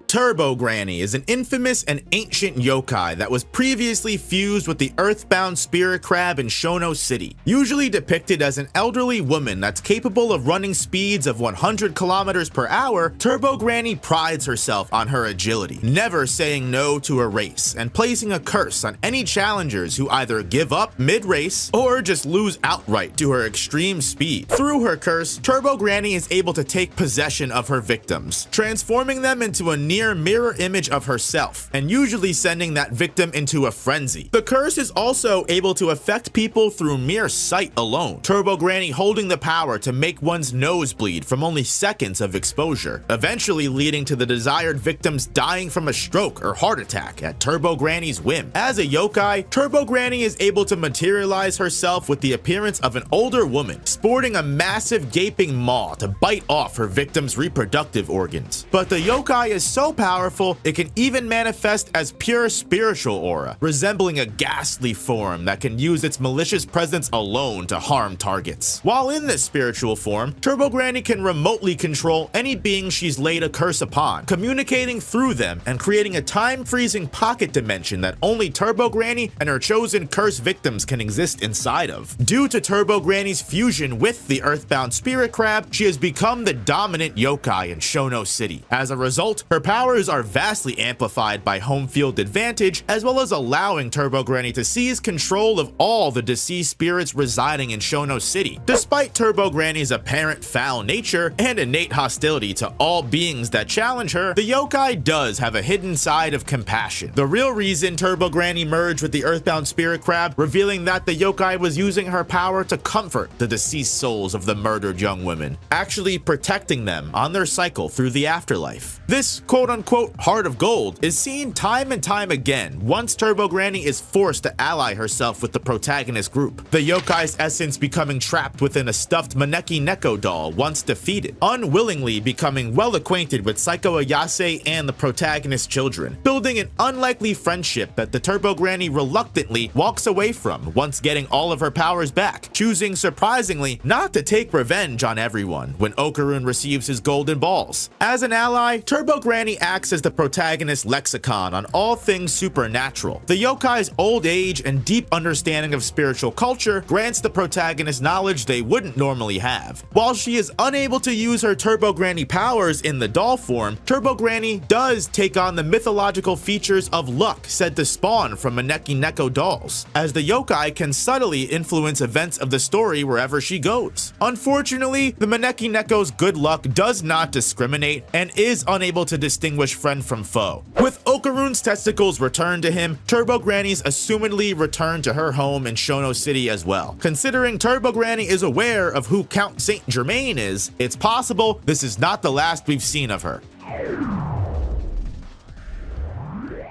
Turbo Granny is an infamous and ancient yokai that was previously fused with the Earthbound Spirit crab in Shono City. Usually depicted as an elderly woman that's capable of running speeds of 100 kilometers per hour, Turbo Granny prides herself on her agility, never saying no to a race, and placing a curse on any challengers who either give up mid-race or just lose outright to her extreme speed. Through her curse, Turbo Granny is able to take possession of her victims, transforming them into a near mirror image of herself, and usually sending that victim into a frenzy. The curse is also able to affect people through mere sight alone, Turbo Granny holding the power to make one's nose bleed from only seconds of exposure, eventually leading to the desired victims dying from a stroke or heart attack at Turbo Granny's whim. As a yokai, Turbo Granny is able to materialize herself with the appearance of an older woman, sporting a massive gaping maw to bite off her victim's reproductive organs. But the yokai is so so powerful it can even manifest as pure spiritual aura, resembling a ghastly form that can use its malicious presence alone to harm targets. While in this spiritual form, Turbo Granny can remotely control any being she's laid a curse upon, communicating through them and creating a time-freezing pocket dimension that only Turbo Granny and her chosen curse victims can exist inside of. Due to Turbo Granny's fusion with the Earthbound Spirit Crab, she has become the dominant yokai in Shono City. As a result, her powers are vastly amplified by home field advantage, as well as allowing Turbo Granny to seize control of all the deceased spirits residing in Shono City. Despite Turbo Granny's apparent foul nature and innate hostility to all beings that challenge her, the yokai does have a hidden side of compassion. The real reason Turbo Granny merged with the Earthbound Spirit Crab, revealing that the yokai was using her power to comfort the deceased souls of the murdered young women, actually protecting them on their cycle through the afterlife. This quote-unquote heart of gold is seen time and time again once Turbo Granny is forced to ally herself with the protagonist group, the yokai's essence becoming trapped within a stuffed Maneki Neko doll once defeated, unwillingly becoming well acquainted with Seiko Aas and the protagonist's children, building an unlikely friendship that the Turbo Granny reluctantly walks away from once getting all of her powers back, choosing surprisingly not to take revenge on everyone when Okaroon receives his golden balls. As an ally, Turbo Granny acts as the protagonist's lexicon on all things supernatural. The yokai's old age and deep understanding of spiritual culture grants the protagonist knowledge they wouldn't normally have. While she is unable to use her Turbo Granny powers in the doll form, Turbo Granny does take on the mythological features of luck said to spawn from Maneki Neko dolls, as the yokai can subtly influence events of the story wherever she goes. Unfortunately, the Maneki Neko's good luck does not discriminate and is unable to distinguish friend from foe. With Okaroon's testicles returned to him, Turbo Granny's assumedly returned to her home in Shono City as well. Considering Turbo Granny is aware of who Count Saint Germaine is, it's possible this is not the last we've seen of her.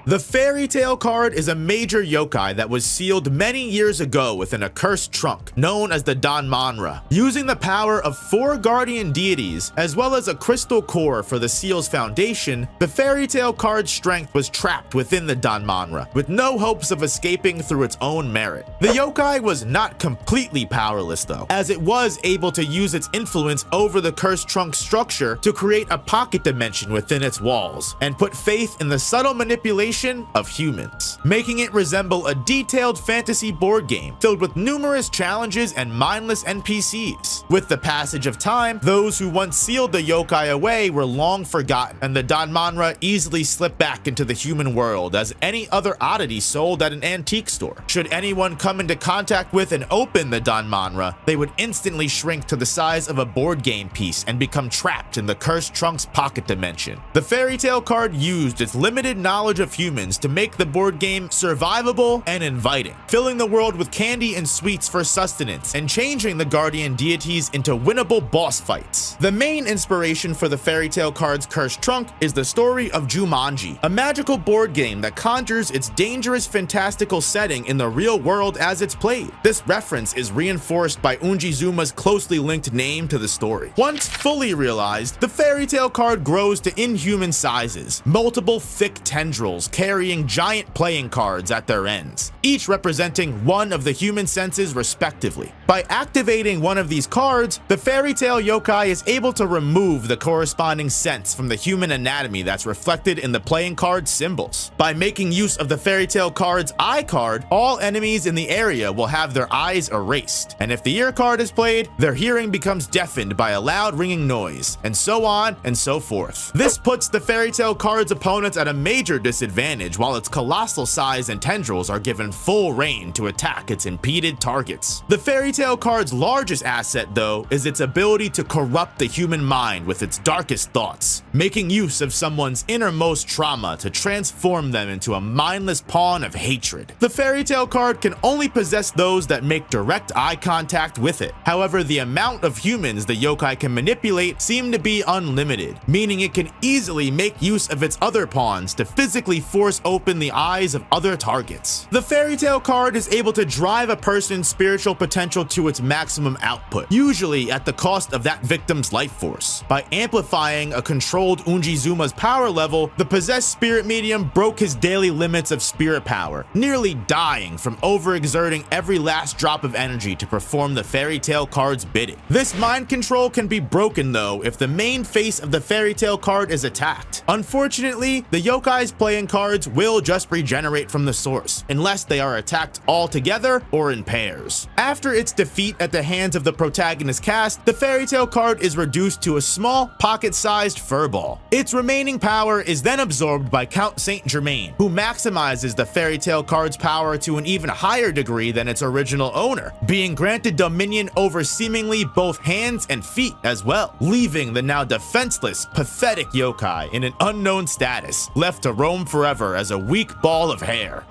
The Fairy Tale card is a major yokai that was sealed many years ago within a cursed trunk known as the Danmanra. Using the power of 4 guardian deities as well as a crystal core for the seal's foundation, the Fairy Tale card's strength was trapped within the Danmanra, with no hopes of escaping through its own merit. The yokai was not completely powerless though, as it was able to use its influence over the cursed trunk structure to create a pocket dimension within its walls, and put faith in the subtle manipulation of humans, making it resemble a detailed fantasy board game filled with numerous challenges and mindless NPCs. With the passage of time, those who once sealed the yokai away were long forgotten, and the Danmanra easily slipped back into the human world as any other oddity sold at an antique store. Should anyone come into contact with and open the Danmanra, they would instantly shrink to the size of a board game piece and become trapped in the cursed trunk's pocket dimension. The Fairy Tale card used its limited knowledge of humans to make the board game survivable and inviting, filling the world with candy and sweets for sustenance, and changing the guardian deities into winnable boss fights. The main inspiration for the Fairy Tale card's cursed trunk is the story of Jumanji, a magical board game that conjures its dangerous fantastical setting in the real world as it's played. This reference is reinforced by Unjizuma's closely linked name to the story. Once fully realized, the Fairy Tale card grows to inhuman sizes, multiple thick tendrils carrying giant playing cards at their ends, each representing one of the human senses respectively. By activating one of these cards, the Fairy Tale yokai is able to remove the corresponding sense from the human anatomy that's reflected in the playing card symbols. By making use of the Fairy Tale card's eye card, all enemies in the area will have their eyes erased, and if the ear card is played, their hearing becomes deafened by a loud ringing noise, and so on and so forth. This puts the Fairy Tale card's opponents at a major disadvantage, while its colossal size and tendrils are given full reign to attack its impeded targets. The Fairy Tale card's largest asset, though, is its ability to corrupt the human mind with its darkest thoughts, making use of someone's innermost trauma to transform them into a mindless pawn of hatred. The Fairy Tale card can only possess those that make direct eye contact with it. However, the amount of humans the yokai can manipulate seem to be unlimited, meaning it can easily make use of its other pawns to physically force open the eyes of other targets. The fairy tale card is able to drive a person's spiritual potential to its maximum output, usually at the cost of that victim's life force. By amplifying a controlled Unjizuma's power level, the possessed spirit medium broke his daily limits of spirit power, nearly dying from overexerting every last drop of energy to perform the fairy tale card's bidding. This mind control can be broken though if the main face of the fairy tale card is attacked. Unfortunately, the yokai's playing cards will just regenerate from the source, unless they are attacked all together or in pairs. After its defeat at the hands of the protagonist cast, the fairy tale card is reduced to a small, pocket-sized furball. Its remaining power is then absorbed by Count Saint Germaine, who maximizes the fairy tale card's power to an even higher degree than its original owner, being granted dominion over seemingly both hands and feet as well, leaving the now defenseless, pathetic yokai in an unknown status, left to roam forever as a weak ball of hair.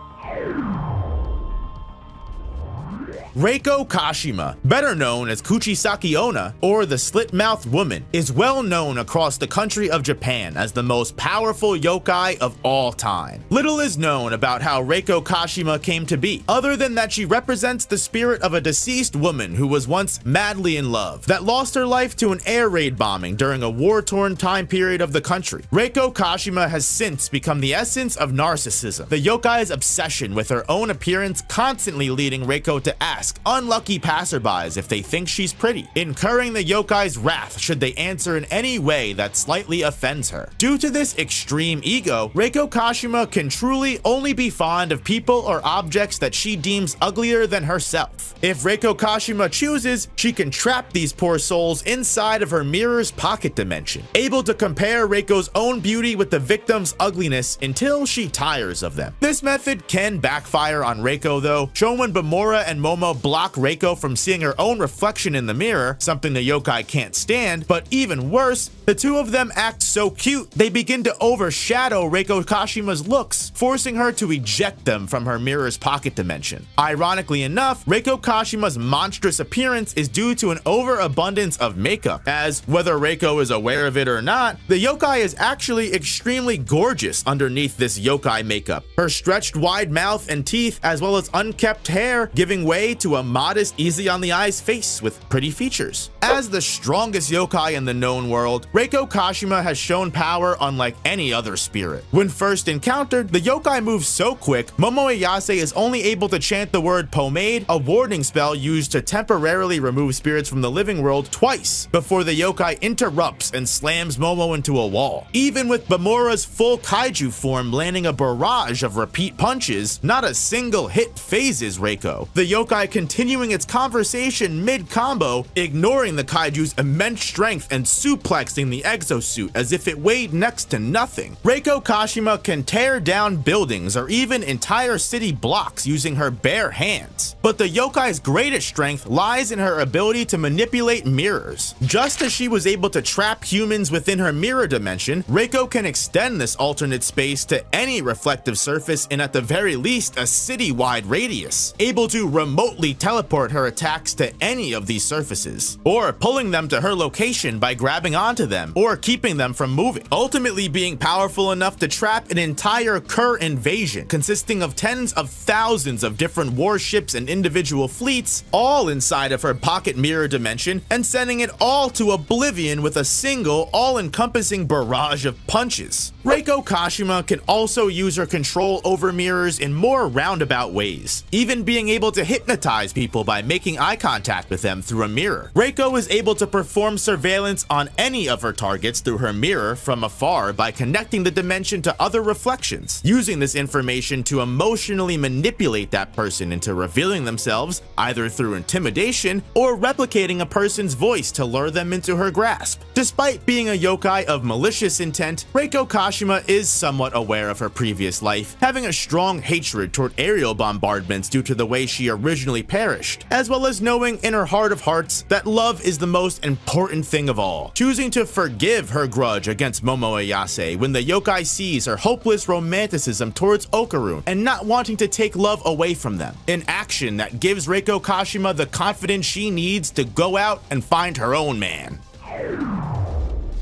Reiko Kashima, better known as Kuchisaki Onna, or the Slit-Mouthed Woman, is well known across the country of Japan as the most powerful yokai of all time. Little is known about how Reiko Kashima came to be, other than that she represents the spirit of a deceased woman who was once madly in love, that lost her life to an air raid bombing during a war-torn time period of the country. Reiko Kashima has since become the essence of narcissism, the yokai's obsession with her own appearance constantly leading Reiko to ask unlucky passerbys if they think she's pretty, incurring the yokai's wrath should they answer in any way that slightly offends her. Due to this extreme ego, Reiko Kashima can truly only be fond of people or objects that she deems uglier than herself. If Reiko Kashima chooses, she can trap these poor souls inside of her mirror's pocket dimension, able to compare Reiko's own beauty with the victim's ugliness until she tires of them. This method can backfire on Reiko though, shown when Bamora and Momo block Reiko from seeing her own reflection in the mirror, something the yokai can't stand, but even worse, the two of them act so cute they begin to overshadow Reiko Kashima's looks, forcing her to eject them from her mirror's pocket dimension. Ironically enough, Reiko Kashima's monstrous appearance is due to an overabundance of makeup, as whether Reiko is aware of it or not, the yokai is actually extremely gorgeous underneath this yokai makeup, her stretched wide mouth and teeth as well as unkept hair giving way to a modest, easy on the eyes face with pretty features. As the strongest yokai in the known world, Reiko Kashima has shown power unlike any other spirit. When first encountered, the yokai moves so quick, Momoyase is only able to chant the word pomade, a warding spell used to temporarily remove spirits from the living world, twice before the yokai interrupts and slams Momo into a wall. Even with Bamora's full kaiju form landing a barrage of repeat punches, not a single hit phases Reiko, the yokai continuing its conversation mid-combo, ignoring the kaiju's immense strength and suplexing the exosuit as if it weighed next to nothing. Reiko Kashima can tear down buildings or even entire city blocks using her bare hands. But the yokai's greatest strength lies in her ability to manipulate mirrors. Just as she was able to trap humans within her mirror dimension, Reiko can extend this alternate space to any reflective surface in at the very least a city-wide radius, able to remotely teleport her attacks to any of these surfaces, or pulling them to her location by grabbing onto them or keeping them from moving, ultimately being powerful enough to trap an entire Kurr invasion consisting of tens of thousands of different warships and individual fleets all inside of her pocket mirror dimension and sending it all to oblivion with a single all-encompassing barrage of punches. Reiko Kashima can also use her control over mirrors in more roundabout ways, even being able to hypnotize people by making eye contact with them through a mirror. Reiko is able to perform surveillance on any of her targets through her mirror from afar by connecting the dimension to other reflections, using this information to emotionally manipulate that person into revealing themselves either through intimidation or replicating a person's voice to lure them into her grasp. Despite being a yokai of malicious intent, Reiko Kashima is somewhat aware of her previous life, having a strong hatred toward aerial bombardments due to the way she originally perished, as well as knowing in her heart of hearts that love is the most important thing of all, choosing to forgive her grudge against Momoyase when the yokai sees her hopeless romanticism towards Okaroon and not wanting to take love away from them, an action that gives Reiko Kashima the confidence she needs to go out and find her own man.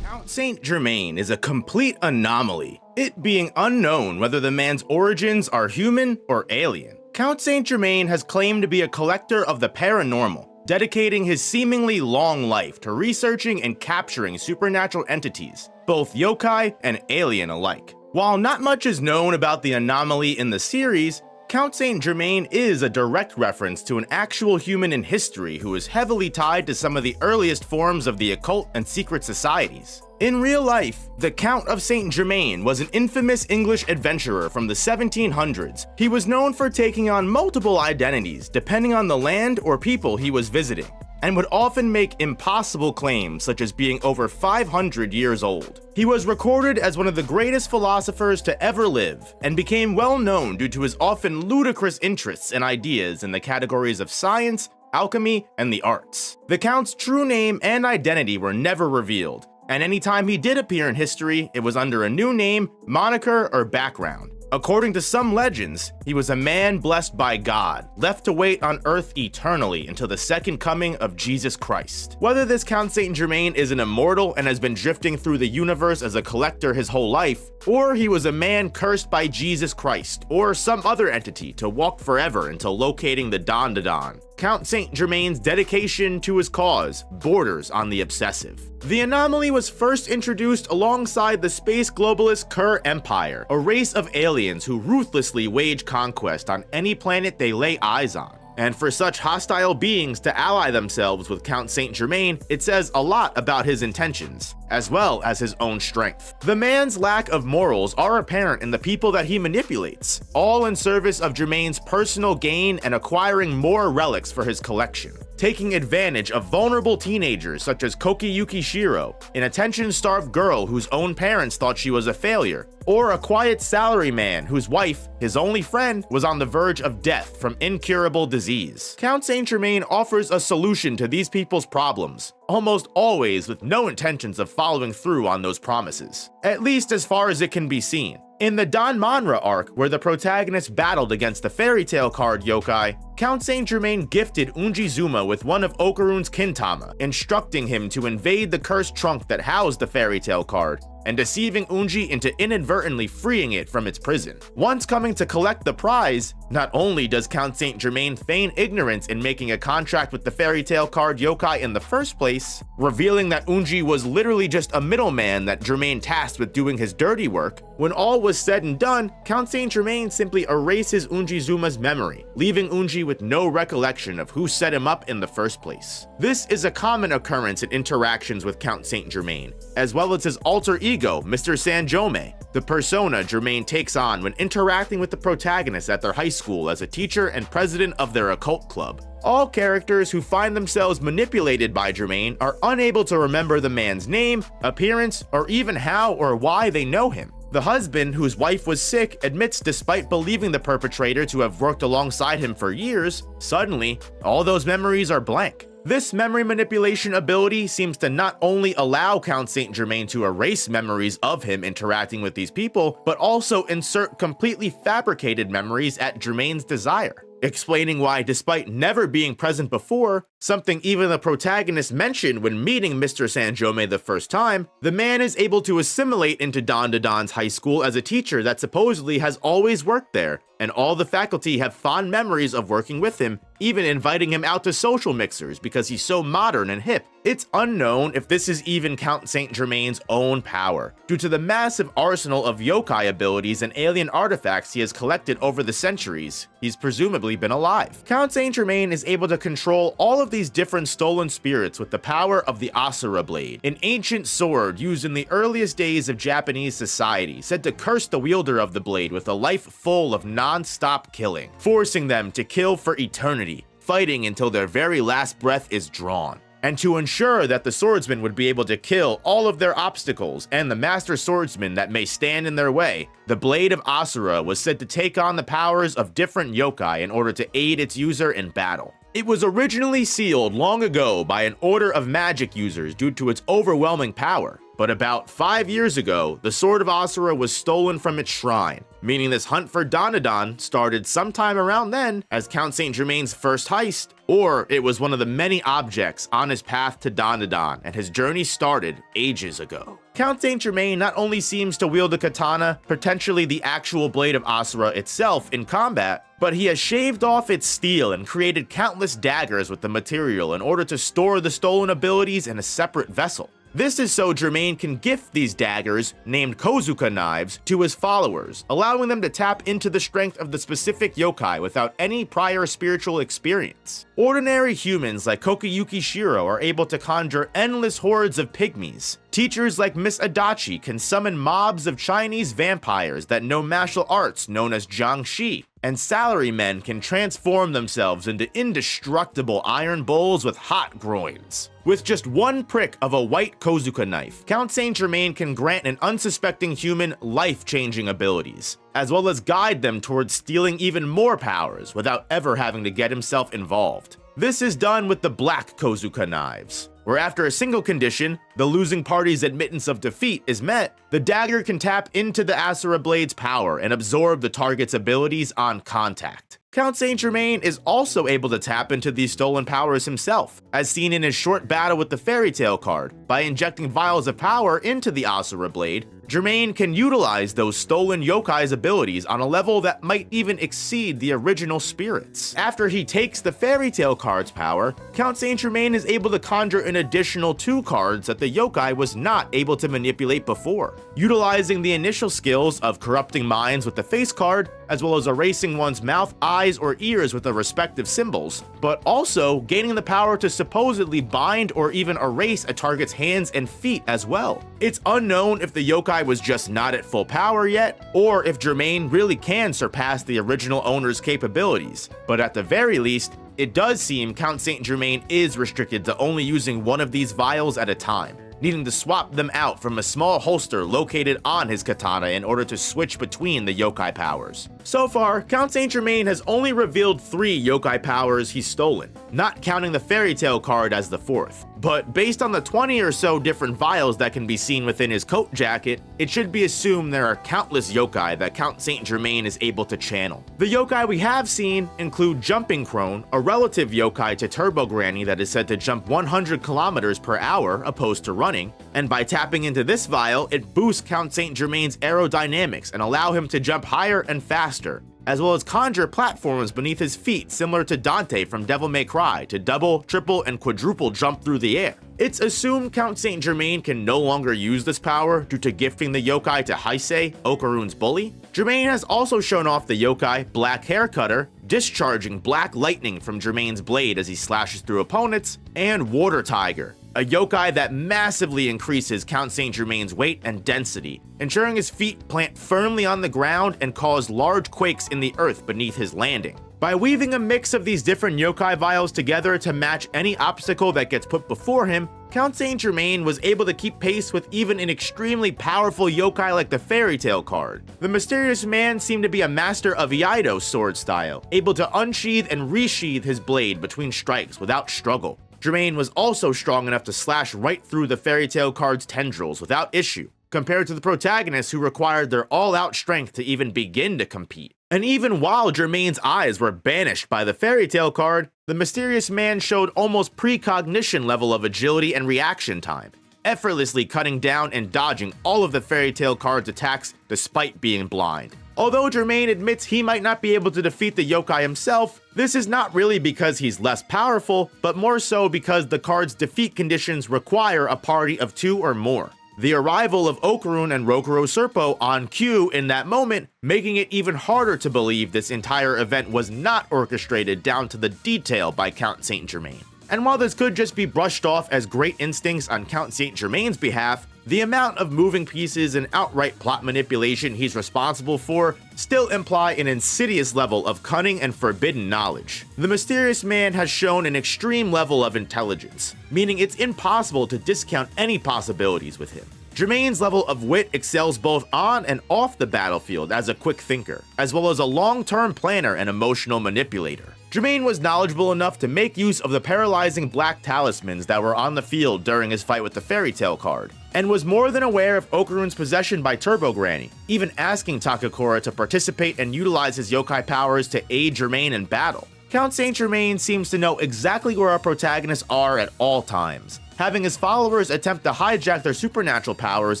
Count Saint Germaine is a complete anomaly. it being unknown whether the man's origins are human or alien. Count Saint Germain has claimed to be a collector of the paranormal, dedicating his seemingly long life to researching and capturing supernatural entities, both yokai and alien alike. While not much is known about the anomaly in the series, Count Saint Germain is a direct reference to an actual human in history who is heavily tied to some of the earliest forms of the occult and secret societies. In real life, the Count of Saint Germain was an infamous English adventurer from the 1700s. He was known for taking on multiple identities depending on the land or people he was visiting, and would often make impossible claims such as being over 500 years old. He was recorded as one of the greatest philosophers to ever live, and became well known due to his often ludicrous interests and ideas in the categories of science, alchemy, and the arts. The Count's true name and identity were never revealed, and anytime he did appear in history, it was under a new name, moniker, or background. According to some legends, he was a man blessed by God, left to wait on earth eternally until the second coming of Jesus Christ. Whether this Count Saint Germain is an immortal and has been drifting through the universe as a collector his whole life, or he was a man cursed by Jesus Christ, or some other entity to walk forever until locating the Dandadan, Count Saint Germain's dedication to his cause borders on the obsessive. The anomaly was first introduced alongside the space globalist Kurr Empire, a race of aliens who ruthlessly wage conquest on any planet they lay eyes on. And for such hostile beings to ally themselves with Count Saint Germain, it says a lot about his intentions, as well as his own strength. The man's lack of morals are apparent in the people that he manipulates, all in service of Germain's personal gain and acquiring more relics for his collection, taking advantage of vulnerable teenagers such as Kokiyuki Shiro, an attention-starved girl whose own parents thought she was a failure, or a quiet salaryman whose wife, his only friend, was on the verge of death from incurable disease. Count Saint Germain offers a solution to these people's problems, almost always with no intentions of following through on those promises, at least as far as it can be seen. In the Danmanra arc, where the protagonist battled against the fairy tale card yokai, Count Saint Germain gifted Unjizuma with one of Okaroon's kintama, instructing him to invade the cursed trunk that housed the fairy tale card, and deceiving Unji into inadvertently freeing it from its prison. Once coming to collect the prize, not only does Count Saint Germain feign ignorance in making a contract with the fairy tale card yokai in the first place, revealing that Unji was literally just a middleman that Germain tasked with doing his dirty work. When all was said and done, Count Saint Germain simply erases Unjizuma's memory, leaving Unji with no recollection of who set him up in the first place. This is a common occurrence in interactions with Count Saint Germain, as well as his alter ego, Mr. Sanjome, the persona Germain takes on when interacting with the protagonist at their high school as a teacher and president of their occult club. All characters who find themselves manipulated by Germain are unable to remember the man's name, appearance, or even how or why they know him. The husband, whose wife was sick, admits despite believing the perpetrator to have worked alongside him for years, suddenly, all those memories are blank. This memory manipulation ability seems to not only allow Count Saint Germain to erase memories of him interacting with these people, but also insert completely fabricated memories at Germain's desire, explaining why, despite never being present before, something even the protagonist mentioned when meeting Mr. Sanjome the first time, the man is able to assimilate into Dandadan's high school as a teacher that supposedly has always worked there, and all the faculty have fond memories of working with him, even inviting him out to social mixers because he's so modern and hip. It's unknown if this is even Count Saint Germain's own power, due to the massive arsenal of yokai abilities and alien artifacts he has collected over the centuries he's presumably been alive. Count Saint Germain is able to control all of these different stolen spirits with the power of the Asura Blade, an ancient sword used in the earliest days of Japanese society, said to curse the wielder of the blade with a life full of non-stop killing, forcing them to kill for eternity, fighting until their very last breath is drawn. And to ensure that the swordsman would be able to kill all of their obstacles and the master swordsman that may stand in their way, the Blade of Asura was said to take on the powers of different yokai in order to aid its user in battle. It was originally sealed long ago by an order of magic users due to its overwhelming power, But about 5 years ago, the Sword of Asura was stolen from its shrine, meaning this hunt for Dandadan started sometime around then as Count Saint Germaine's first heist, or it was one of the many objects on his path to Dandadan, and his journey started ages ago. Count Saint Germaine not only seems to wield a katana, potentially the actual blade of Asura itself, in combat, but he has shaved off its steel and created countless daggers with the material in order to store the stolen abilities in a separate vessel. This is so Germaine can gift these daggers, named Kozuka knives, to his followers, allowing them to tap into the strength of the specific yokai without any prior spiritual experience. Ordinary humans like Kokiyuki Shiro are able to conjure endless hordes of pygmies. Teachers like Miss Adachi can summon mobs of Chinese vampires that know martial arts known as Jiangshi, and salarymen can transform themselves into indestructible iron bowls with hot groins. With just one prick of a white Kozuka knife, Count Saint Germaine can grant an unsuspecting human life-changing abilities, as well as guide them towards stealing even more powers without ever having to get himself involved. This is done with the black Kozuka knives, where after a single condition, the losing party's admittance of defeat is met, the dagger can tap into the Asura Blade's power and absorb the target's abilities on contact. Count Saint Germaine is also able to tap into these stolen powers himself, as seen in his short battle with the Fairy Tale card. By injecting vials of power into the Asura Blade, Germaine can utilize those stolen yokai's abilities on a level that might even exceed the original spirits. After he takes the Fairy Tale card's power, Count Saint Germaine is able to conjure an additional 2 cards that the yokai was not able to manipulate before, utilizing the initial skills of corrupting minds with the face card, as well as erasing one's mouth, eyes, or ears with the respective symbols, but also gaining the power to supposedly bind or even erase a target's hands and feet as well. It's unknown if the yokai was just not at full power yet, or if Germaine really can surpass the original owner's capabilities, but at the very least, it does seem Count Saint Germaine is restricted to only using one of these vials at a time, needing to swap them out from a small holster located on his katana in order to switch between the yokai powers. So far, Count Saint Germaine has only revealed 3 yokai powers he's stolen, not counting the Fairy Tale card as the 4th. But based on the 20 or so different vials that can be seen within his coat jacket, it should be assumed there are countless yokai that Count Saint Germaine is able to channel. The yokai we have seen include Jumping Crone, a relative yokai to Turbo Granny that is said to jump 100 kilometers per hour opposed to running, and by tapping into this vial, it boosts Count Saint Germaine's aerodynamics and allow him to jump higher and faster, as well as conjure platforms beneath his feet similar to Dante from Devil May Cry to double, triple, and quadruple jump through the air. It's assumed Count Saint Germaine can no longer use this power due to gifting the yokai to Heisei, Okaroon's bully. Germaine has also shown off the yokai Black Hair Cutter, discharging black lightning from Germaine's blade as he slashes through opponents, and Water Tiger, a yokai that massively increases Count Saint Germaine's weight and density, ensuring his feet plant firmly on the ground and cause large quakes in the earth beneath his landing. By weaving a mix of these different yokai vials together to match any obstacle that gets put before him, Count Saint Germaine was able to keep pace with even an extremely powerful yokai like the Fairy Tale card. The mysterious man seemed to be a master of Iaido sword style, able to unsheath and resheath his blade between strikes without struggle. Germaine was also strong enough to slash right through the Fairy Tale card's tendrils without issue, compared to the protagonists who required their all-out strength to even begin to compete. And even while Germaine's eyes were banished by the Fairy Tale card, the mysterious man showed almost precognition level of agility and reaction time, effortlessly cutting down and dodging all of the Fairy Tale card's attacks despite being blind. Although Germaine admits he might not be able to defeat the yokai himself, this is not really because he's less powerful, but more so because the card's defeat conditions require a party of 2 or more. The arrival of Occaroon and Rokuro Serpo on cue in that moment, making it even harder to believe this entire event was not orchestrated down to the detail by Count Saint Germaine. And while this could just be brushed off as great instincts on Count Saint Germaine's behalf, the amount of moving pieces and outright plot manipulation he's responsible for still imply an insidious level of cunning and forbidden knowledge. The mysterious man has shown an extreme level of intelligence, meaning it's impossible to discount any possibilities with him. Germaine's level of wit excels both on and off the battlefield as a quick thinker, as well as a long-term planner and emotional manipulator. Germaine was knowledgeable enough to make use of the paralyzing black talismans that were on the field during his fight with the Fairy Tale card, and was more than aware of Okaroon's possession by Turbo Granny, even asking Takakura to participate and utilize his yokai powers to aid Germaine in battle. Count Saint Germain seems to know exactly where our protagonists are at all times, having his followers attempt to hijack their supernatural powers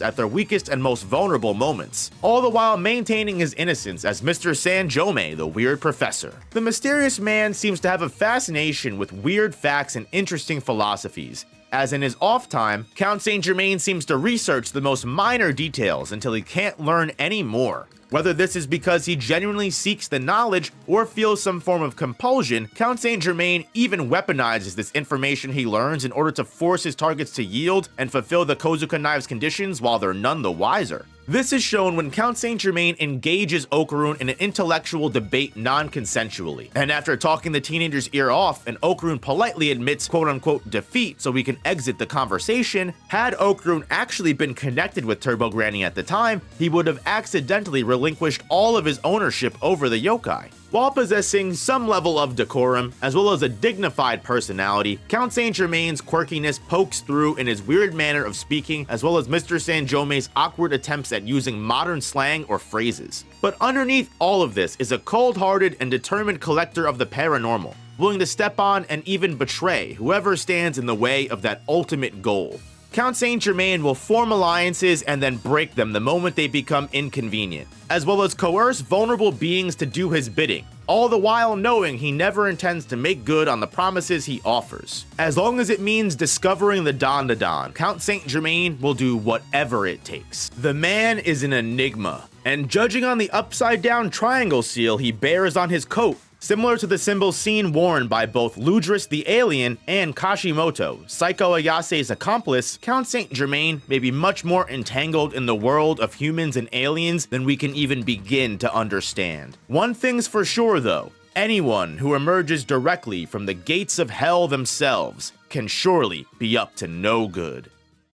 at their weakest and most vulnerable moments, all the while maintaining his innocence as Mr. Sanjome, the weird professor. The mysterious man seems to have a fascination with weird facts and interesting philosophies, as in his off time, Count Saint Germain seems to research the most minor details until he can't learn any more. Whether this is because he genuinely seeks the knowledge or feels some form of compulsion, Count Saint Germain even weaponizes this information he learns in order to force his targets to yield and fulfill the Kozuka Knives conditions while they're none the wiser. This is shown when Count Saint Germain engages Okaroon in an intellectual debate non-consensually, and after talking the teenager's ear off and Okaroon politely admits quote-unquote defeat so we can exit the conversation, had Okaroon actually been connected with Turbo Granny at the time, he would have accidentally relinquished all of his ownership over the yokai. While possessing some level of decorum, as well as a dignified personality, Count Saint Germain's quirkiness pokes through in his weird manner of speaking, as well as Mr. Sanjome's awkward attempts at using modern slang or phrases. But underneath all of this is a cold-hearted and determined collector of the paranormal, willing to step on and even betray whoever stands in the way of that ultimate goal. Count Saint Germain will form alliances and then break them the moment they become inconvenient, as well as coerce vulnerable beings to do his bidding, all the while knowing he never intends to make good on the promises he offers. As long as it means discovering the Dandadan, Count Saint Germain will do whatever it takes. The man is an enigma, and judging on the upside-down triangle seal he bears on his coat, similar to the symbol seen worn by both Ludrris the alien and Kashimoto, Seiko Aase's accomplice, Count Saint Germain may be much more entangled in the world of humans and aliens than we can even begin to understand. One thing's for sure though, anyone who emerges directly from the gates of hell themselves can surely be up to no good.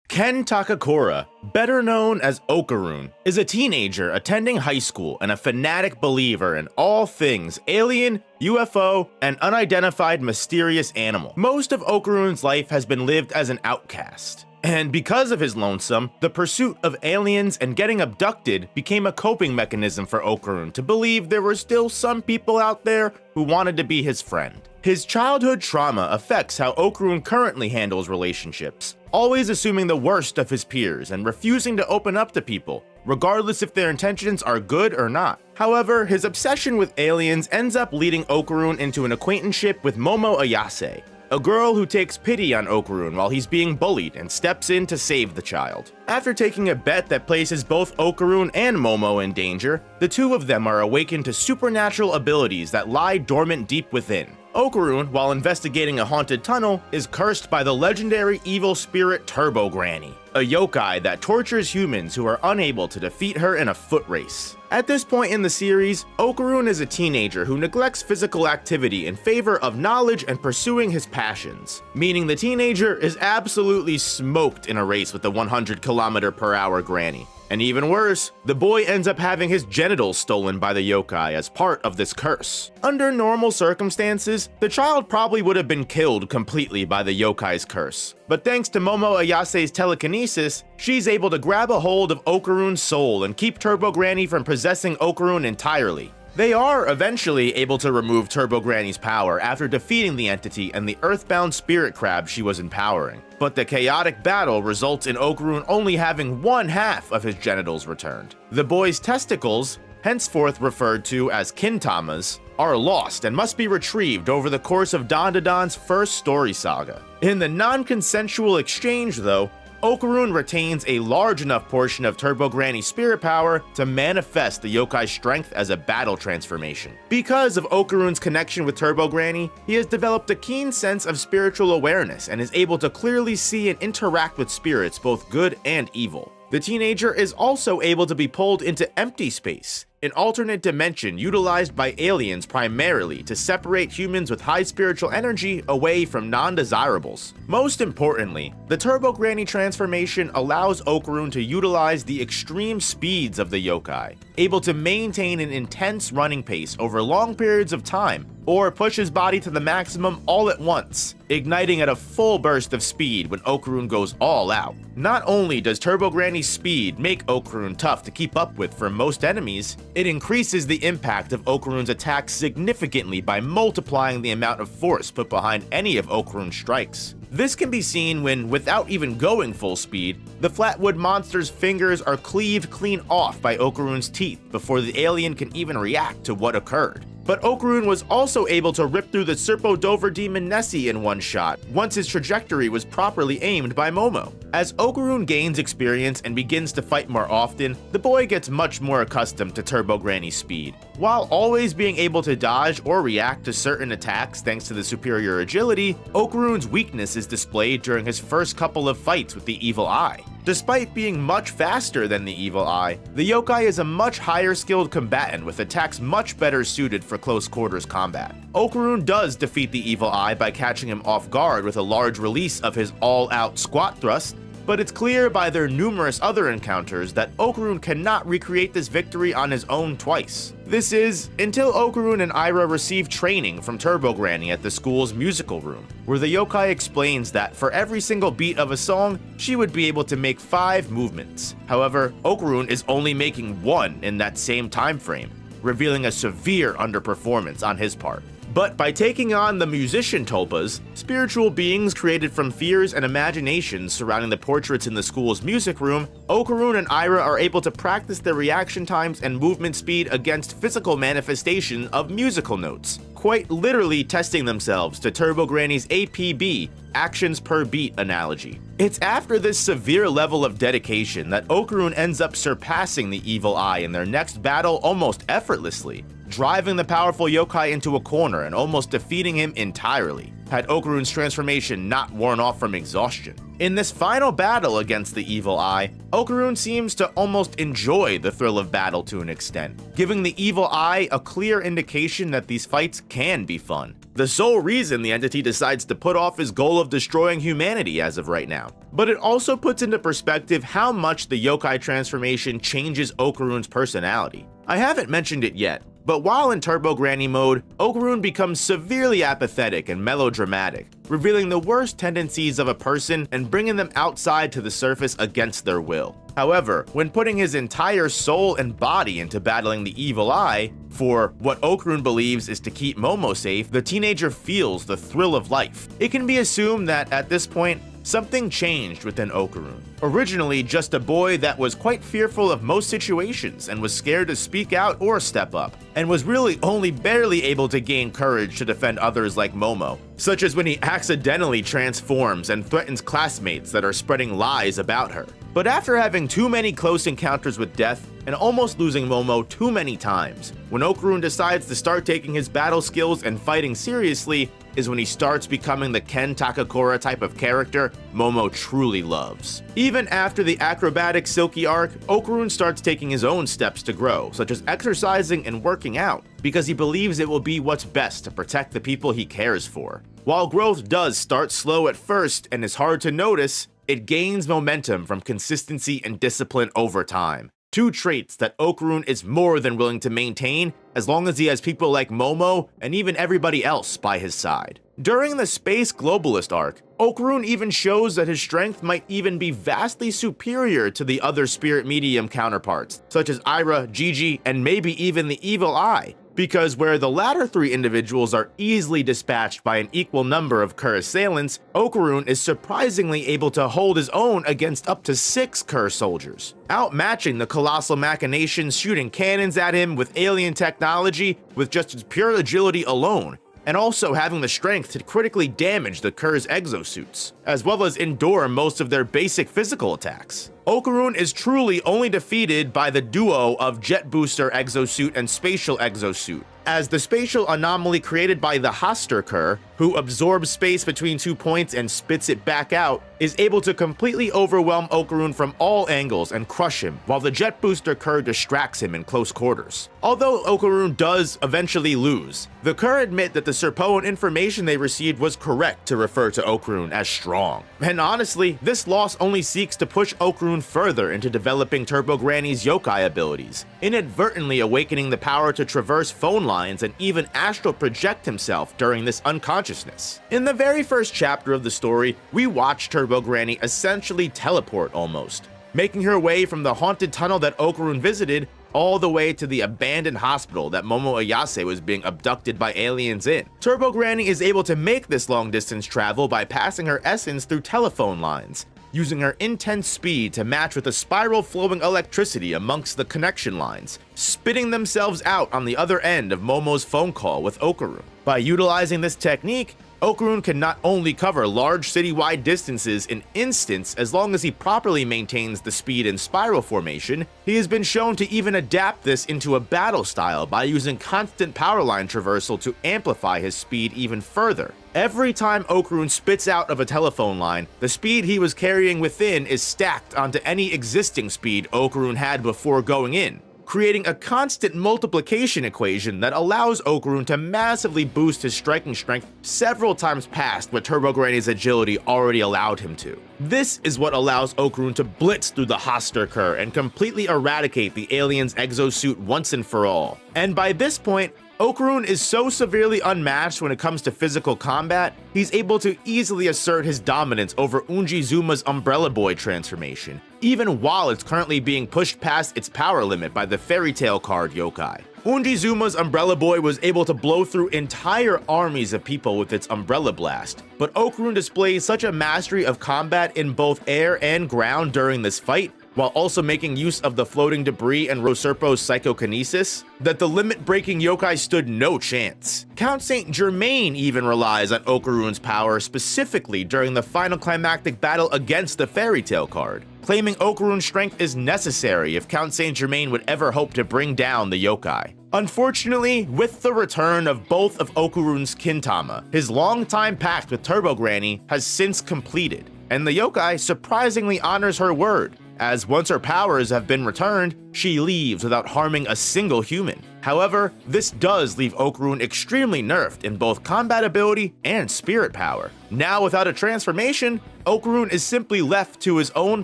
Ken Takakura, better known as Occaroon, is a teenager attending high school and a fanatic believer in all things alien, UFO, and unidentified mysterious animal. Most of Occaroon's life has been lived as an outcast. And because of his lonesome, the pursuit of aliens and getting abducted became a coping mechanism for Occaroon to believe there were still some people out there who wanted to be his friend. His childhood trauma affects how Occaroon currently handles relationships, always assuming the worst of his peers and refusing to open up to people, regardless if their intentions are good or not. However, his obsession with aliens ends up leading Occaroon into an acquaintanceship with Momo Ayase, a girl who takes pity on Occaroon while he's being bullied and steps in to save the child. After taking a bet that places both Occaroon and Momo in danger, the two of them are awakened to supernatural abilities that lie dormant deep within. Occaroon, while investigating a haunted tunnel, is cursed by the legendary evil spirit Turbo Granny, a yokai that tortures humans who are unable to defeat her in a foot race. At this point in the series, Occaroon is a teenager who neglects physical activity in favor of knowledge and pursuing his passions, meaning the teenager is absolutely smoked in a race with the 100km/h granny. And even worse, the boy ends up having his genitals stolen by the yokai as part of this curse. Under normal circumstances, the child probably would have been killed completely by the yokai's curse. But thanks to Momo Ayase's telekinesis, she's able to grab a hold of Occaroon's soul and keep Turbo Granny from possessing Occaroon entirely. They are eventually able to remove Turbo Granny's power after defeating the entity and the Earthbound Spirit crab she was empowering. But the chaotic battle results in Occaroon only having one half of his genitals returned. The boy's testicles, henceforth referred to as kintamas, are lost and must be retrieved over the course of Dandadan's first story saga. In the non-consensual exchange though, Occaroon retains a large enough portion of Turbo Granny's spirit power to manifest the yokai's strength as a battle transformation. Because of Occaroon's connection with Turbo Granny, he has developed a keen sense of spiritual awareness and is able to clearly see and interact with spirits both good and evil. The teenager is also able to be pulled into empty space, an alternate dimension utilized by aliens primarily to separate humans with high spiritual energy away from non-desirables. Most importantly, the Turbo Granny transformation allows Occaroon to utilize the extreme speeds of the yokai, able to maintain an intense running pace over long periods of time, or push his body to the maximum all at once, igniting at a full burst of speed when Okaroon goes all out. Not only does Turbo Granny's speed make Okaroon tough to keep up with for most enemies, it increases the impact of Okaroon's attacks significantly by multiplying the amount of force put behind any of Okaroon's strikes. This can be seen when, without even going full speed, the Flatwood monster's fingers are cleaved clean off by Okaroon's teeth before the alien can even react to what occurred. But Okaroon was also able to rip through the Serpo Dover demon Nessie in one shot, once his trajectory was properly aimed by Momo. As Okaroon gains experience and begins to fight more often, the boy gets much more accustomed to Turbo Granny's speed. While always being able to dodge or react to certain attacks thanks to the superior agility, Okaroon's weakness is displayed during his first couple of fights with the Evil Eye. Despite being much faster than the Evil Eye, the yokai is a much higher skilled combatant with attacks much better suited for close quarters combat. Okaroon does defeat the Evil Eye by catching him off guard with a large release of his all-out squat thrust, but it's clear by their numerous other encounters that Okaroon cannot recreate this victory on his own twice. This is until Okaroon and Ira receive training from Turbo Granny at the school's musical room, where the yokai explains that for every single beat of a song, she would be able to make 5 movements. However, Okaroon is only making 1 in that same time frame, revealing a severe underperformance on his part. But by taking on the musician tulpas, spiritual beings created from fears and imaginations surrounding the portraits in the school's music room, Okaroon and Ira are able to practice their reaction times and movement speed against physical manifestation of musical notes, quite literally testing themselves to Turbo Granny's APB, actions per beat analogy. It's after this severe level of dedication that Okaroon ends up surpassing the Evil Eye in their next battle almost effortlessly, driving the powerful yokai into a corner and almost defeating him entirely, had Okaroon's transformation not worn off from exhaustion. In this final battle against the Evil Eye, Okaroon seems to almost enjoy the thrill of battle to an extent, giving the Evil Eye a clear indication that these fights can be fun. The sole reason the entity decides to put off his goal of destroying humanity as of right now. But it also puts into perspective how much the yokai transformation changes Okaroon's personality. I haven't mentioned it yet, but while in Turbo Granny mode, Okaroon becomes severely apathetic and melodramatic, revealing the worst tendencies of a person and bringing them outside to the surface against their will. However, when putting his entire soul and body into battling the Evil Eye, for what Okaroon believes is to keep Momo safe, the teenager feels the thrill of life. It can be assumed that at this point, something changed within Okaroon. Originally just a boy that was quite fearful of most situations and was scared to speak out or step up, and was really only barely able to gain courage to defend others like Momo, such as when he accidentally transforms and threatens classmates that are spreading lies about her. But after having too many close encounters with death and almost losing Momo too many times, when Okaroon decides to start taking his battle skills and fighting seriously, is when he starts becoming the Ken Takakura type of character Momo truly loves. Even after the Acrobatic Silky arc, Okaroon starts taking his own steps to grow, such as exercising and working out, because he believes it will be what's best to protect the people he cares for. While growth does start slow at first and is hard to notice, it gains momentum from consistency and discipline over time. 2 traits that Okaroon is more than willing to maintain as long as he has people like Momo and even everybody else by his side. During the Space Globalist arc, Okaroon even shows that his strength might even be vastly superior to the other spirit medium counterparts, such as Ira, Gigi, and maybe even the Evil Eye, because where the latter 3 individuals are easily dispatched by an equal number of Kurr assailants, Okaroon is surprisingly able to hold his own against up to 6 Kurr soldiers, outmatching the colossal machinations shooting cannons at him with alien technology with just his pure agility alone, and also having the strength to critically damage the Kurr's exosuits, as well as endure most of their basic physical attacks. Okaroon is truly only defeated by the duo of Jet Booster Exosuit and Spatial Exosuit, as the spatial anomaly created by the Hoster Kurr, who absorbs space between 2 points and spits it back out, is able to completely overwhelm Okaroon from all angles and crush him, while the Jet Booster Kurr distracts him in close quarters. Although Okaroon does eventually lose, the Kurr admit that the Serpoan information they received was correct to refer to Okaroon as strong. And honestly, this loss only seeks to push Okaroon further into developing Turbo Granny's yokai abilities, inadvertently awakening the power to traverse phone lines lines and even astral project himself during this unconsciousness. In the very first chapter of the story, we watch Turbo Granny essentially teleport almost, making her way from the haunted tunnel that Okaroon visited all the way to the abandoned hospital that Momo Ayase was being abducted by aliens in. Turbo Granny is able to make this long distance travel by passing her essence through telephone lines, using her intense speed to match with the spiral flowing electricity amongst the connection lines, spitting themselves out on the other end of Momo's phone call with Okaroon. By utilizing this technique, Okaroon can not only cover large citywide distances in instants as long as he properly maintains the speed and spiral formation, he has been shown to even adapt this into a battle style by using constant power line traversal to amplify his speed even further. Every time Okaroon spits out of a telephone line, the speed he was carrying within is stacked onto any existing speed Okaroon had before going in, creating a constant multiplication equation that allows Okaroon to massively boost his striking strength several times past what Turbo Granny's agility already allowed him to. This is what allows Okaroon to blitz through the Hoster Kurr and completely eradicate the alien's exosuit once and for all. And by this point, Okaroon is so severely unmatched when it comes to physical combat, he's able to easily assert his dominance over Unjizuma's Umbrella Boy transformation, even while it's currently being pushed past its power limit by the Fairy Tale card yokai. Unjizuma's Umbrella Boy was able to blow through entire armies of people with its Umbrella Blast, but Okaroon displays such a mastery of combat in both air and ground during this fight, while also making use of the floating debris and Serpo's psychokinesis, that the limit-breaking yokai stood no chance. Count Saint Germaine even relies on Okaroon's power specifically during the final climactic battle against the Fairy Tale card, claiming Okaroon's strength is necessary if Count Saint Germaine would ever hope to bring down the yokai. Unfortunately, with the return of both of Okaroon's Kintama, his longtime pact with Turbo Granny has since completed, and the yokai surprisingly honors her word, as once her powers have been returned, she leaves without harming a single human. However, this does leave Okaroon extremely nerfed in both combat ability and spirit power. Now without a transformation, Okaroon is simply left to his own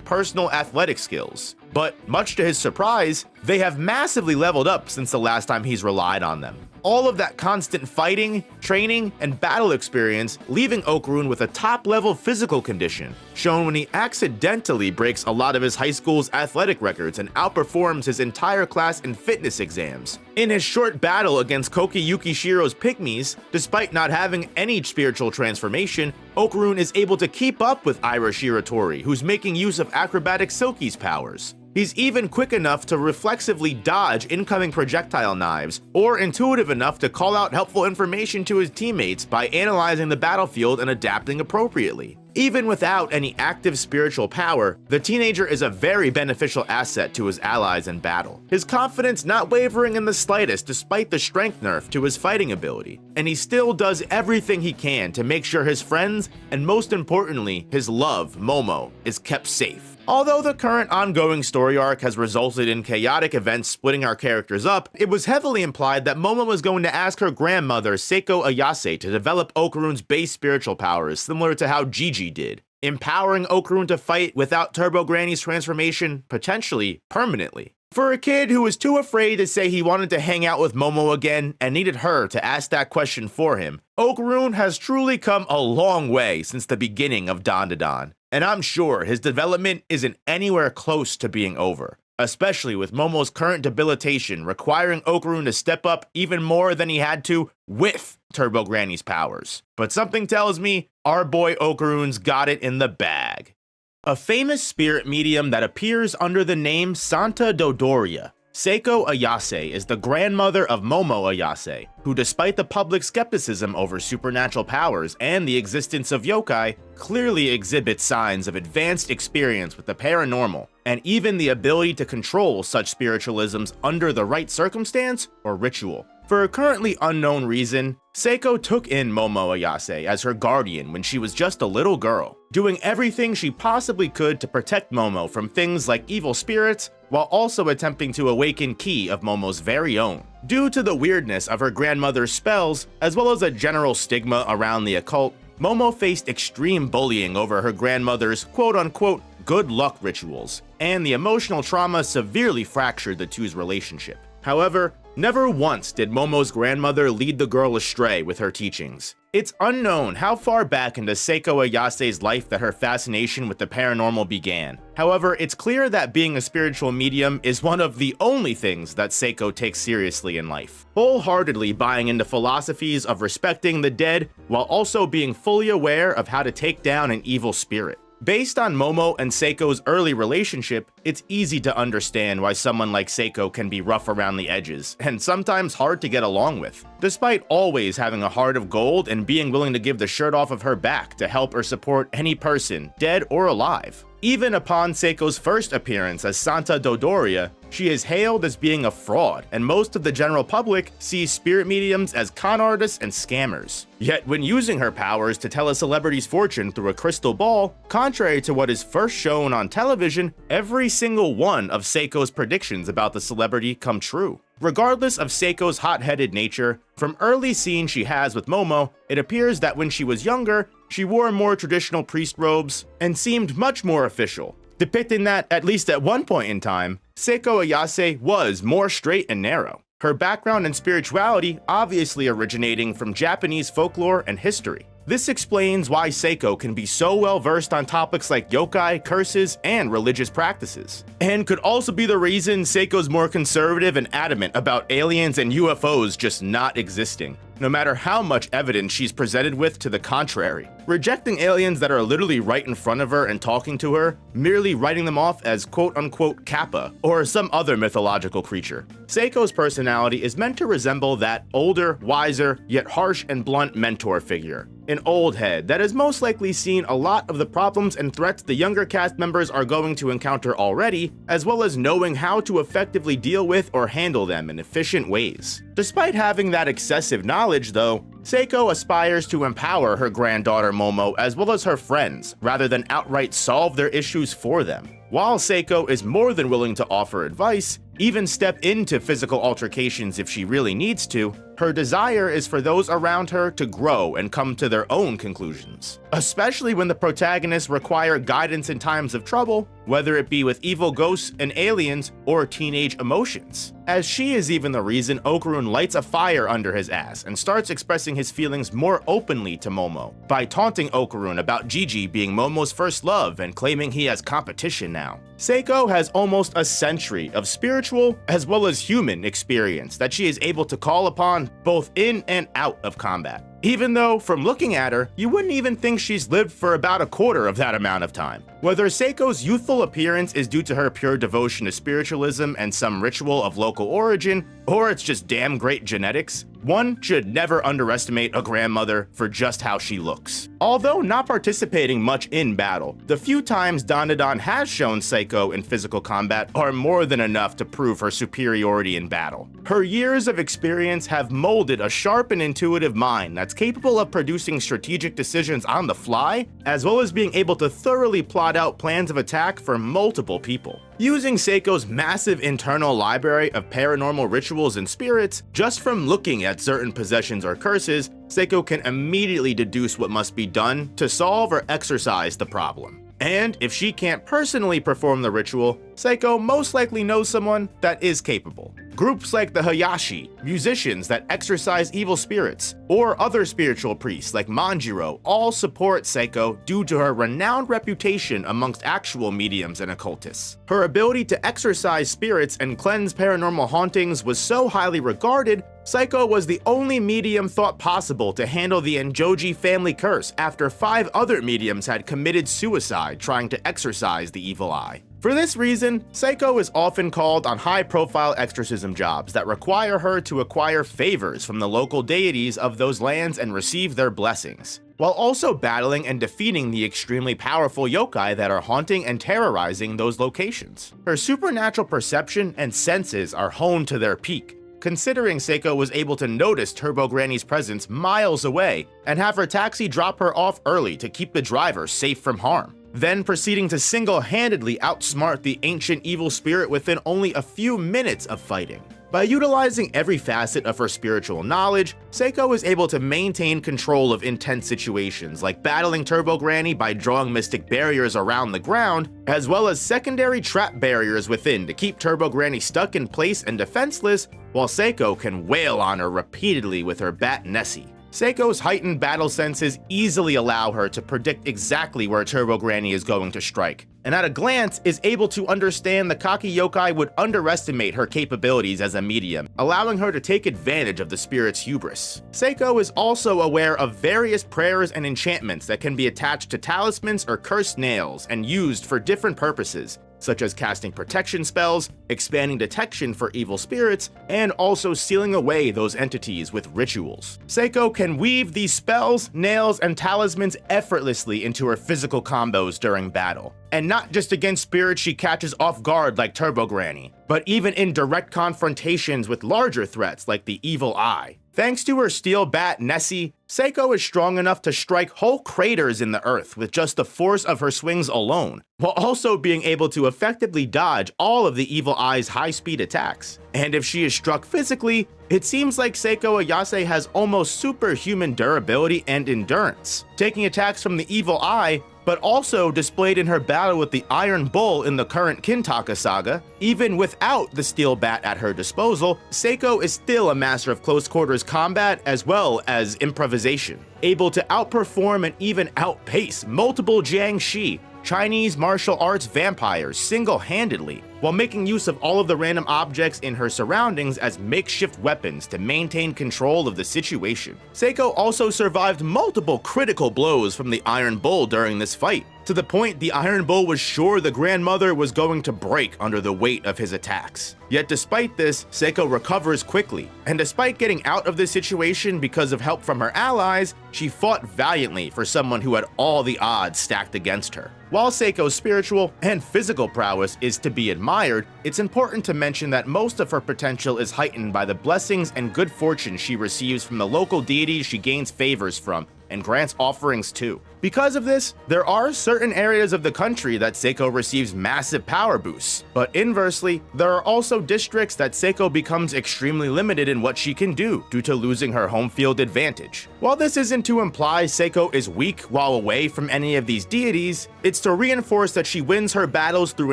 personal athletic skills. But much to his surprise, they have massively leveled up since the last time he's relied on them. All of that constant fighting, training, and battle experience leaving Okaroon with a top-level physical condition, shown when he accidentally breaks a lot of his high school's athletic records and outperforms his entire class in fitness exams. In his short battle against Koki Yukishiro's Pygmies, despite not having any spiritual transformation, Okaroon is able to keep up with Ira Shiratori, who's making use of Acrobatic Silky's powers. He's even quick enough to reflexively dodge incoming projectile knives, or intuitive enough to call out helpful information to his teammates by analyzing the battlefield and adapting appropriately. Even without any active spiritual power, the teenager is a very beneficial asset to his allies in battle, his confidence not wavering in the slightest despite the strength nerf to his fighting ability, and he still does everything he can to make sure his friends, and most importantly, his love, Momo, is kept safe. Although the current ongoing story arc has resulted in chaotic events splitting our characters up, it was heavily implied that Momo was going to ask her grandmother, Seiko Aas, to develop Okaroon's base spiritual powers similar to how Gigi did, empowering Okaroon to fight without Turbo Granny's transformation, potentially permanently. For a kid who was too afraid to say he wanted to hang out with Momo again and needed her to ask that question for him, Okaroon has truly come a long way since the beginning of Dandadan, and I'm sure his development isn't anywhere close to being over, especially with Momo's current debilitation requiring Okaroon to step up even more than he had to with Turbo Granny's powers. But something tells me our boy Okaroon's got it in the bag. A famous spirit medium that appears under the name Santa Dodoria, Seiko Aas is the grandmother of Momo Ayase, who despite the public skepticism over supernatural powers and the existence of yokai, clearly exhibits signs of advanced experience with the paranormal, and even the ability to control such spiritualisms under the right circumstance or ritual. For a currently unknown reason, Seiko took in Momo Ayase as her guardian when she was just a little girl, doing everything she possibly could to protect Momo from things like evil spirits, while also attempting to awaken ki of Momo's very own. Due to the weirdness of her grandmother's spells, as well as a general stigma around the occult, Momo faced extreme bullying over her grandmother's quote-unquote good luck rituals, and the emotional trauma severely fractured the two's relationship. However, Never once did Momo's grandmother lead the girl astray with her teachings. It's unknown how far back into Seiko Aase's life that her fascination with the paranormal began. However, it's clear that being a spiritual medium is one of the only things that Seiko takes seriously in life, wholeheartedly buying into philosophies of respecting the dead while also being fully aware of how to take down an evil spirit. Based on Momo and Seiko's early relationship, it's easy to understand why someone like Seiko can be rough around the edges, and sometimes hard to get along with, despite always having a heart of gold and being willing to give the shirt off of her back to help or support any person, dead or alive. Even upon Seiko's first appearance as Santa Dodoria, she is hailed as being a fraud, and most of the general public sees spirit mediums as con artists and scammers. Yet when using her powers to tell a celebrity's fortune through a crystal ball, contrary to what is first shown on television, every single one of Seiko's predictions about the celebrity come true. Regardless of Seiko's hot-headed nature, from early scenes she has with Momo, it appears that when she was younger, she wore more traditional priest robes and seemed much more official, depicting that, at least at one point in time, Seiko Aas was more straight and narrow. Her background in spirituality obviously originating from Japanese folklore and history. This explains why Seiko can be so well versed on topics like yokai, curses, and religious practices. And could also be the reason Seiko's more conservative and adamant about aliens and UFOs just not existing, no matter how much evidence she's presented with to the contrary. Rejecting aliens that are literally right in front of her and talking to her, merely writing them off as quote-unquote Kappa or some other mythological creature. Seiko's personality is meant to resemble that older, wiser, yet harsh and blunt mentor figure. An old head that has most likely seen a lot of the problems and threats the younger cast members are going to encounter already, as well as knowing how to effectively deal with or handle them in efficient ways. Despite having that excessive knowledge though, Seiko aspires to empower her granddaughter Momo as well as her friends, rather than outright solve their issues for them. While Seiko is more than willing to offer advice, even step into physical altercations if she really needs to, her desire is for those around her to grow and come to their own conclusions. Especially when the protagonists require guidance in times of trouble, whether it be with evil ghosts and aliens or teenage emotions. As she is even the reason Okaroon lights a fire under his ass and starts expressing his feelings more openly to Momo, by taunting Okaroon about Gigi being Momo's first love and claiming he has competition now. Seiko has almost a century of spiritual as well as human experience that she is able to call upon both in and out of combat. Even though, from looking at her, you wouldn't even think she's lived for about a quarter of that amount of time. Whether Seiko's youthful appearance is due to her pure devotion to spiritualism and some ritual of local origin, or it's just damn great genetics, one should never underestimate a grandmother for just how she looks. Although not participating much in battle, the few times Dandadan has shown Seiko in physical combat are more than enough to prove her superiority in battle. Her years of experience have molded a sharp and intuitive mind that's capable of producing strategic decisions on the fly, as well as being able to thoroughly plot out plans of attack for multiple people. Using Seiko's massive internal library of paranormal rituals and spirits, just from looking at certain possessions or curses, Seiko can immediately deduce what must be done to solve or exorcise the problem. And if she can't personally perform the ritual, Seiko most likely knows someone that is capable. Groups like the Hayashi, musicians that exorcise evil spirits, or other spiritual priests like Mandrill all support Seiko due to her renowned reputation amongst actual mediums and occultists. Her ability to exorcise spirits and cleanse paranormal hauntings was so highly regarded, Seiko was the only medium thought possible to handle the Enjoji family curse after 5 other mediums had committed suicide trying to exorcise the evil eye. For this reason, Seiko is often called on high-profile exorcism jobs that require her to acquire favors from the local deities of those lands and receive their blessings, while also battling and defeating the extremely powerful yokai that are haunting and terrorizing those locations. Her supernatural perception and senses are honed to their peak, considering Seiko was able to notice Turbo Granny's presence miles away and have her taxi drop her off early to keep the driver safe from harm, then proceeding to single-handedly outsmart the ancient evil spirit within only a few minutes of fighting. By utilizing every facet of her spiritual knowledge, Seiko is able to maintain control of intense situations like battling Turbo Granny by drawing mystic barriers around the ground, as well as secondary trap barriers within to keep Turbo Granny stuck in place and defenseless, while Seiko can wail on her repeatedly with her bat Nessie. Seiko's heightened battle senses easily allow her to predict exactly where Turbo Granny is going to strike, and at a glance is able to understand the cocky yokai would underestimate her capabilities as a medium, allowing her to take advantage of the spirit's hubris. Seiko is also aware of various prayers and enchantments that can be attached to talismans or cursed nails and used for different purposes, such as casting protection spells, expanding detection for evil spirits, and also sealing away those entities with rituals. Seiko can weave these spells, nails, and talismans effortlessly into her physical combos during battle. And not just against spirits she catches off guard like Turbo Granny, but even in direct confrontations with larger threats like the Evil Eye. Thanks to her steel bat Nessie, Seiko is strong enough to strike whole craters in the earth with just the force of her swings alone, while also being able to effectively dodge all of the Evil Eye's high-speed attacks. And if she is struck physically, it seems like Seiko Aas has almost superhuman durability and endurance, taking attacks from the Evil Eye, but also displayed in her battle with the Iron Bull in the current Kintaka saga. Even without the steel bat at her disposal, Seiko is still a master of close quarters combat as well as improvisation, able to outperform and even outpace multiple Jiangshi, Chinese martial arts vampires single-handedly, while making use of all of the random objects in her surroundings as makeshift weapons to maintain control of the situation. Seiko also survived multiple critical blows from the Iron Bull during this fight, to the point the Iron Bull was sure the grandmother was going to break under the weight of his attacks. Yet despite this, Seiko recovers quickly, and despite getting out of the situation because of help from her allies, she fought valiantly for someone who had all the odds stacked against her. While Seiko's spiritual and physical prowess is to be admired, it's important to mention that most of her potential is heightened by the blessings and good fortune she receives from the local deities she gains favors from and grants offerings to. Because of this, there are certain areas of the country that Seiko receives massive power boosts, but inversely, there are also districts that Seiko becomes extremely limited in what she can do due to losing her home field advantage. While this isn't to imply Seiko is weak while away from any of these deities, it's to reinforce that she wins her battles through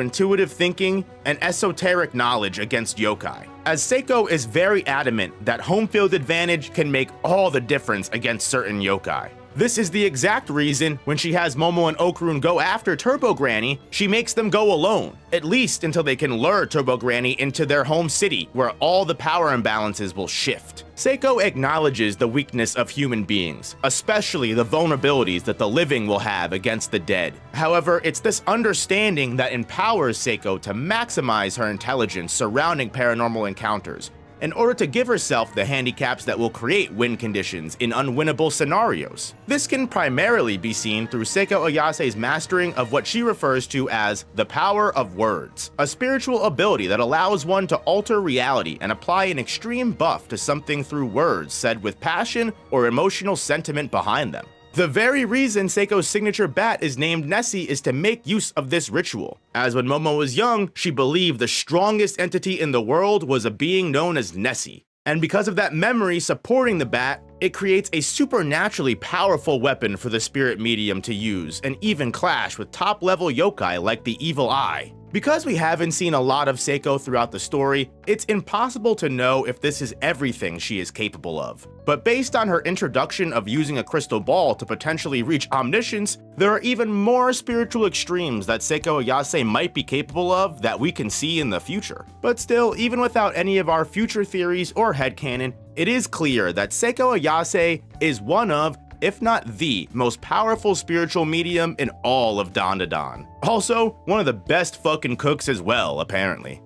intuitive thinking and esoteric knowledge against yokai, as Seiko is very adamant that home field advantage can make all the difference against certain yokai. This is the exact reason when she has Momo and Okaroon go after Turbo Granny, she makes them go alone, at least until they can lure Turbo Granny into their home city where all the power imbalances will shift. Seiko acknowledges the weakness of human beings, especially the vulnerabilities that the living will have against the dead. However, it's this understanding that empowers Seiko to maximize her intelligence surrounding paranormal encounters, in order to give herself the handicaps that will create win conditions in unwinnable scenarios. This can primarily be seen through Seiko Aas's mastering of what she refers to as the power of words, a spiritual ability that allows one to alter reality and apply an extreme buff to something through words said with passion or emotional sentiment behind them. The very reason Seiko's signature bat is named Nessie is to make use of this ritual, as when Momo was young, she believed the strongest entity in the world was a being known as Nessie. And because of that memory supporting the bat, it creates a supernaturally powerful weapon for the spirit medium to use and even clash with top-level yokai like the Evil Eye. Because we haven't seen a lot of Seiko throughout the story, it's impossible to know if this is everything she is capable of. But based on her introduction of using a crystal ball to potentially reach omniscience, there are even more spiritual extremes that Seiko Aas might be capable of that we can see in the future. But still, even without any of our future theories or headcanon, it is clear that Seiko Aas is one of, if not the most powerful spiritual medium in all of Dandadan. Also, one of the best fucking cooks as well, apparently.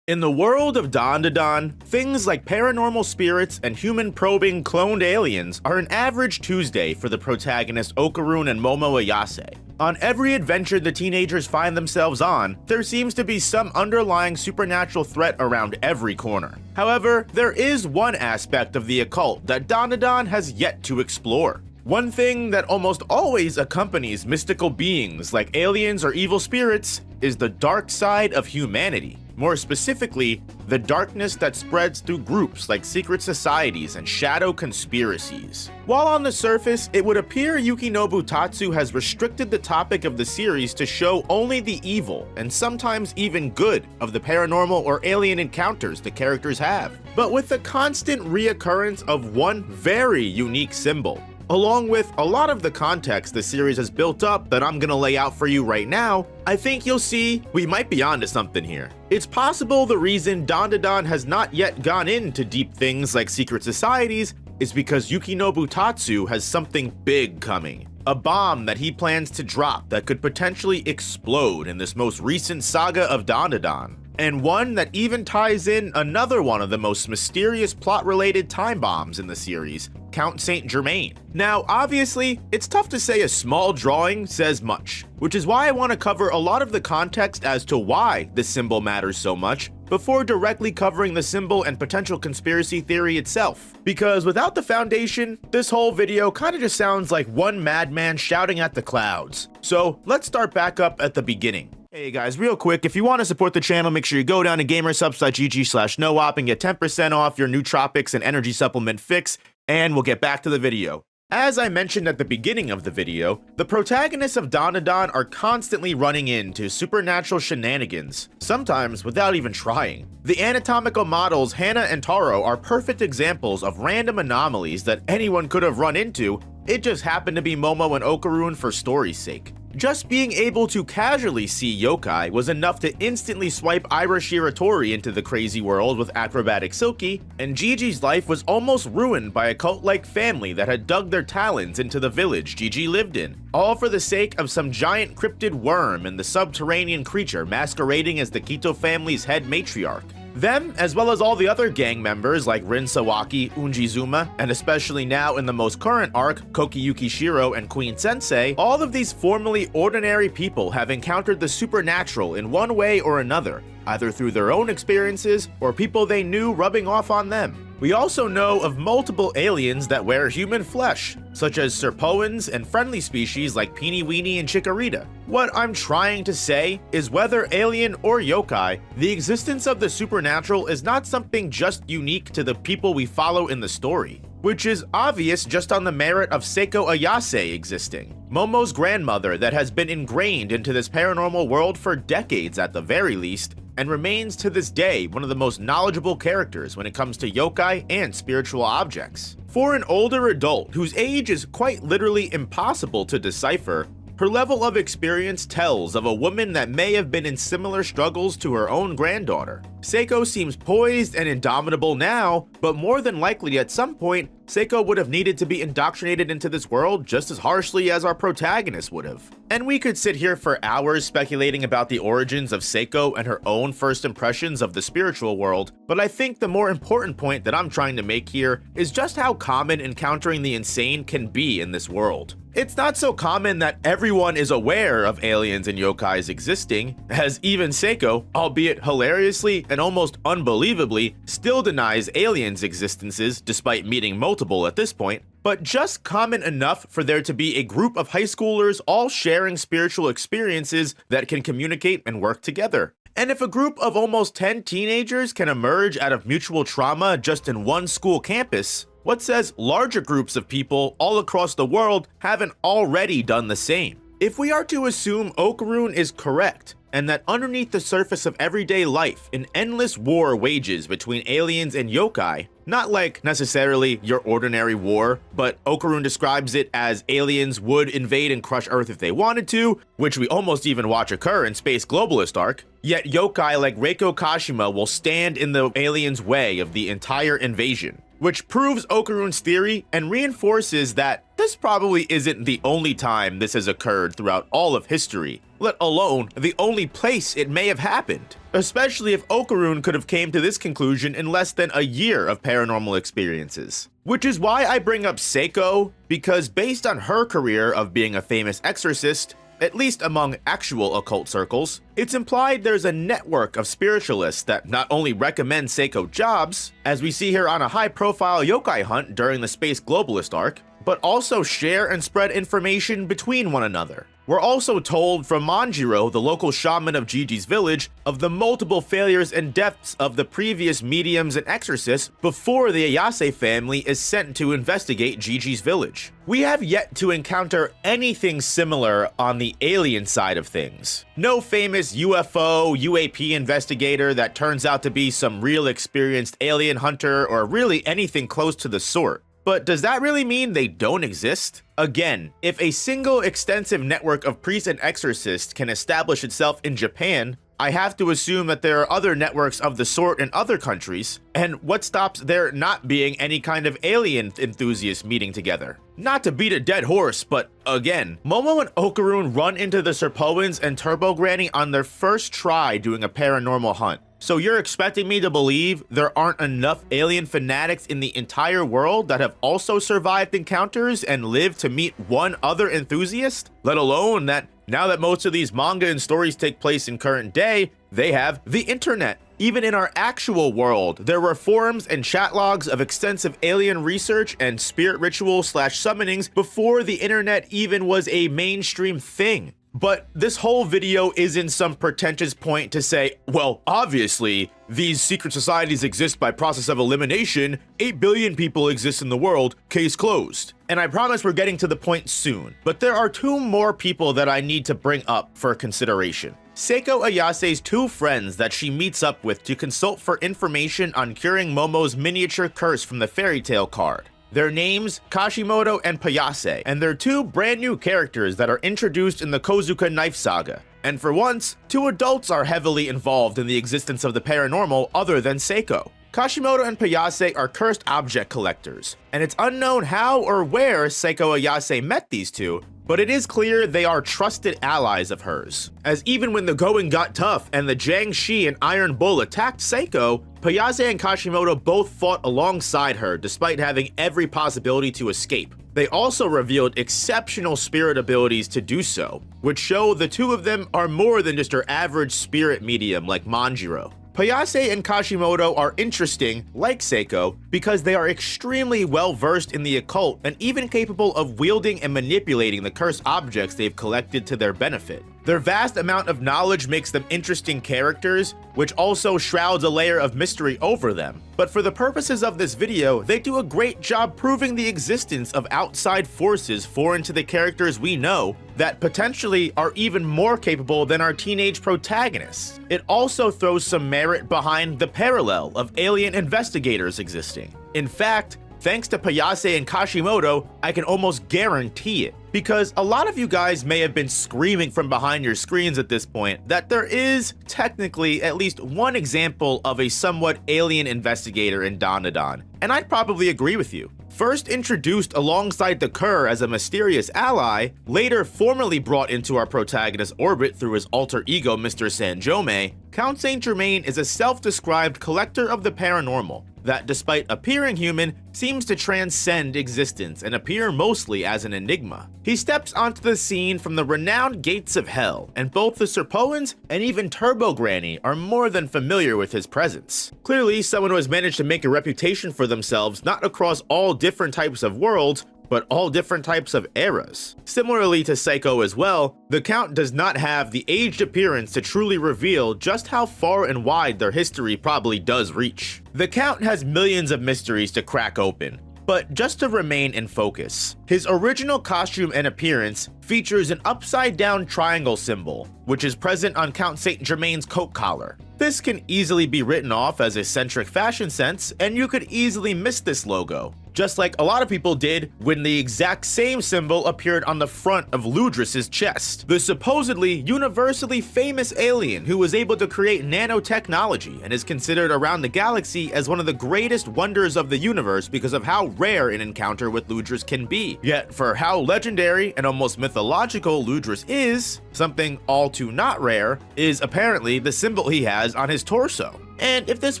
In the world of Dandadan, things like paranormal spirits and human-probing cloned aliens are an average Tuesday for the protagonist Okaroon and Momo Aas. On every adventure the teenagers find themselves on, there seems to be some underlying supernatural threat around every corner. However, there is one aspect of the occult that Dandadan has yet to explore. One thing that almost always accompanies mystical beings like aliens or evil spirits is the dark side of humanity. more specifically, the darkness that spreads through groups like secret societies and shadow conspiracies. While on the surface, it would appear Yukinobu Tatsu has restricted the topic of the series to show only the evil, and sometimes even good, of the paranormal or alien encounters the characters have, but with the constant reoccurrence of one very unique symbol. Along with a lot of the context the series has built up that I'm gonna lay out for you right now, I think you'll see we might be onto something here. It's possible the reason Dandadan has not yet gone into deep things like secret societies is because Yukinobu Tatsu has something big coming. A bomb that he plans to drop that could potentially explode in this most recent saga of Dandadan. And one that even ties in another one of the most mysterious plot-related time bombs in the series, Count Saint Germaine. Now, obviously, it's tough to say a small drawing says much, which is why I want to cover a lot of the context as to why this symbol matters so much, before directly covering the symbol and potential conspiracy theory itself. Because without the foundation, this whole video kind of just sounds like one madman shouting at the clouds. So let's start back up at the beginning. Hey guys, real quick, if you want to support the channel, make sure you go down to gamersubs.gg/noop and get 10% off your nootropics and energy supplement fix, and we'll get back to the video. As I mentioned at the beginning of the video, the protagonists of Dandadan are constantly running into supernatural shenanigans, sometimes without even trying. The anatomical models Hana and Taro are perfect examples of random anomalies that anyone could have run into, it just happened to be Momo and Okaroon for story's sake. Just being able to casually see yokai was enough to instantly swipe Ira Shiratori into the crazy world with Acrobatic Silky, and Gigi's life was almost ruined by a cult-like family that had dug their talons into the village Gigi lived in, all for the sake of some giant cryptid worm and the subterranean creature masquerading as the Kito family's head matriarch. Them, as well as all the other gang members like Rin Sawaki, Unjizuma, and especially now in the most current arc, Kokiyuki Shiro and Queen Sensei, all of these formerly ordinary people have encountered the supernatural in one way or another, either through their own experiences or people they knew rubbing off on them. We also know of multiple aliens that wear human flesh, such as Serpoans and friendly species like Peeny Weenie and Chikorita. What I'm trying to say is whether alien or yokai, the existence of the supernatural is not something just unique to the people we follow in the story, which is obvious just on the merit of Seiko Aas existing, Momo's grandmother that has been ingrained into this paranormal world for decades at the very least, and remains to this day one of the most knowledgeable characters when it comes to yokai and spiritual objects. For an older adult whose age is quite literally impossible to decipher, her level of experience tells of a woman that may have been in similar struggles to her own granddaughter. Seiko seems poised and indomitable now, but more than likely at some point, Seiko would have needed to be indoctrinated into this world just as harshly as our protagonist would have. And we could sit here for hours speculating about the origins of Seiko and her own first impressions of the spiritual world, but I think the more important point that I'm trying to make here is just how common encountering the insane can be in this world. It's not so common that everyone is aware of aliens and yokais existing, as even Seiko, albeit hilariously and almost unbelievably, still denies aliens' existences despite meeting multiple at this point, but just common enough for there to be a group of high schoolers all sharing spiritual experiences that can communicate and work together. And if a group of almost 10 teenagers can emerge out of mutual trauma just in one school campus, what says larger groups of people all across the world haven't already done the same? If we are to assume Occaroon is correct, and that underneath the surface of everyday life, an endless war wages between aliens and yokai, not like necessarily your ordinary war, but Occaroon describes it as aliens would invade and crush Earth if they wanted to, which we almost even watch occur in Space Globalist arc, yet yokai like Reiko Kashima will stand in the aliens' way of the entire invasion, which proves Occaroon's theory and reinforces that this probably isn't the only time this has occurred throughout all of history, let alone the only place it may have happened. Especially if Occaroon could have came to this conclusion in less than a year of paranormal experiences. Which is why I bring up Seiko, because based on her career of being a famous exorcist, at least among actual occult circles, it's implied there's a network of spiritualists that not only recommend Seiko jobs, as we see here on a high-profile yokai hunt during the Space Globalist arc, but also share and spread information between one another. We're also told from Mandrill, the local shaman of Gigi's village, of the multiple failures and deaths of the previous mediums and exorcists before the Aas family is sent to investigate Gigi's village. We have yet to encounter anything similar on the alien side of things. No famous UFO, UAP investigator that turns out to be some real experienced alien hunter or really anything close to the sort. But does that really mean they don't exist? Again, if a single extensive network of priests and exorcists can establish itself in Japan, I have to assume that there are other networks of the sort in other countries, and what stops there not being any kind of alien enthusiasts meeting together? Not to beat a dead horse, but again, Momo and Okaroon run into the Serpoans and Turbo Granny on their first try doing a paranormal hunt. So you're expecting me to believe there aren't enough alien fanatics in the entire world that have also survived encounters and lived to meet one other enthusiast? Let alone that now that most of these manga and stories take place in current day, they have the internet. Even in our actual world, there were forums and chat logs of extensive alien research and spirit ritual/summonings before the internet even was a mainstream thing. But this whole video isn't some pretentious point to say, well, obviously, these secret societies exist by process of elimination, 8 billion people exist in the world, case closed. And I promise we're getting to the point soon, but there are 2 more people that I need to bring up for consideration. Seiko Aase's 2 friends that she meets up with to consult for information on curing Momo's miniature curse from the fairy tale card. Their names, Kashimoto and Payase, and they're 2 brand new characters that are introduced in the Kozuka Knife Saga. And for once, 2 adults are heavily involved in the existence of the paranormal other than Seiko. Kashimoto and Payase are cursed object collectors, and it's unknown how or where Seiko Aas met these 2, but it is clear they are trusted allies of hers. As even when the going got tough and the Jiangshi and Iron Bull attacked Seiko, Payase and Kashimoto both fought alongside her despite having every possibility to escape. They also revealed exceptional spirit abilities to do so, which show the 2 of them are more than just your average spirit medium like Manjiro. Payase and Kashimoto are interesting, like Seiko, because they are extremely well versed in the occult and even capable of wielding and manipulating the cursed objects they've collected to their benefit. Their vast amount of knowledge makes them interesting characters, which also shrouds a layer of mystery over them. But for the purposes of this video, they do a great job proving the existence of outside forces foreign to the characters we know that potentially are even more capable than our teenage protagonists. It also throws some merit behind the parallel of alien investigators existing. In fact, thanks to Payase and Kashimoto, I can almost guarantee it. Because a lot of you guys may have been screaming from behind your screens at this point that there is technically at least one example of a somewhat alien investigator in Dandadan, and I'd probably agree with you. First introduced alongside the Kurr as a mysterious ally, later formally brought into our protagonist's orbit through his alter ego Mr. Sanjome, Count Saint Germaine is a self-described collector of the paranormal that, despite appearing human, seems to transcend existence and appear mostly as an enigma. He steps onto the scene from the renowned gates of hell, and both the Serpoans and even Turbo Granny are more than familiar with his presence. Clearly, someone who has managed to make a reputation for themselves not across all different types of worlds, but all different types of eras. Similarly to Seiko as well, the Count does not have the aged appearance to truly reveal just how far and wide their history probably does reach. The Count has millions of mysteries to crack open, but just to remain in focus, his original costume and appearance features an upside-down triangle symbol, which is present on Count Saint Germaine's coat collar. This can easily be written off as eccentric fashion sense, and you could easily miss this logo, just like a lot of people did when the exact same symbol appeared on the front of Ludrris' chest, the supposedly universally famous alien who was able to create nanotechnology and is considered around the galaxy as one of the greatest wonders of the universe because of how rare an encounter with Ludrris can be. Yet for how legendary and almost mythological Ludrris is, something all too not rare is apparently the symbol he has on his torso. And if this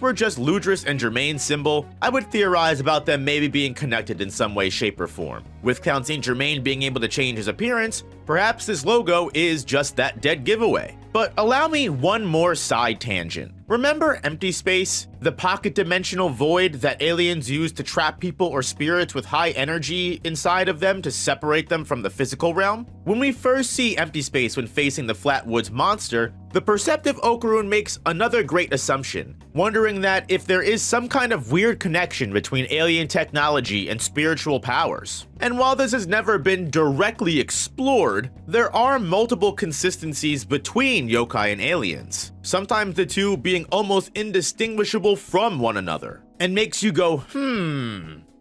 were just Ludrris and Germaine's symbol, I would theorize about them maybe being connected in some way, shape, or form. With Count Saint Germaine being able to change his appearance, perhaps this logo is just that dead giveaway. But allow me one more side tangent. Remember empty space? The pocket dimensional void that aliens use to trap people or spirits with high energy inside of them to separate them from the physical realm? When we first see empty space when facing the Flatwoods monster, the perceptive Okaroon makes another great assumption, wondering that if there is some kind of weird connection between alien technology and spiritual powers. And while this has never been directly explored, there are multiple consistencies between yokai and aliens, sometimes the two being almost indistinguishable from one another, and makes you go,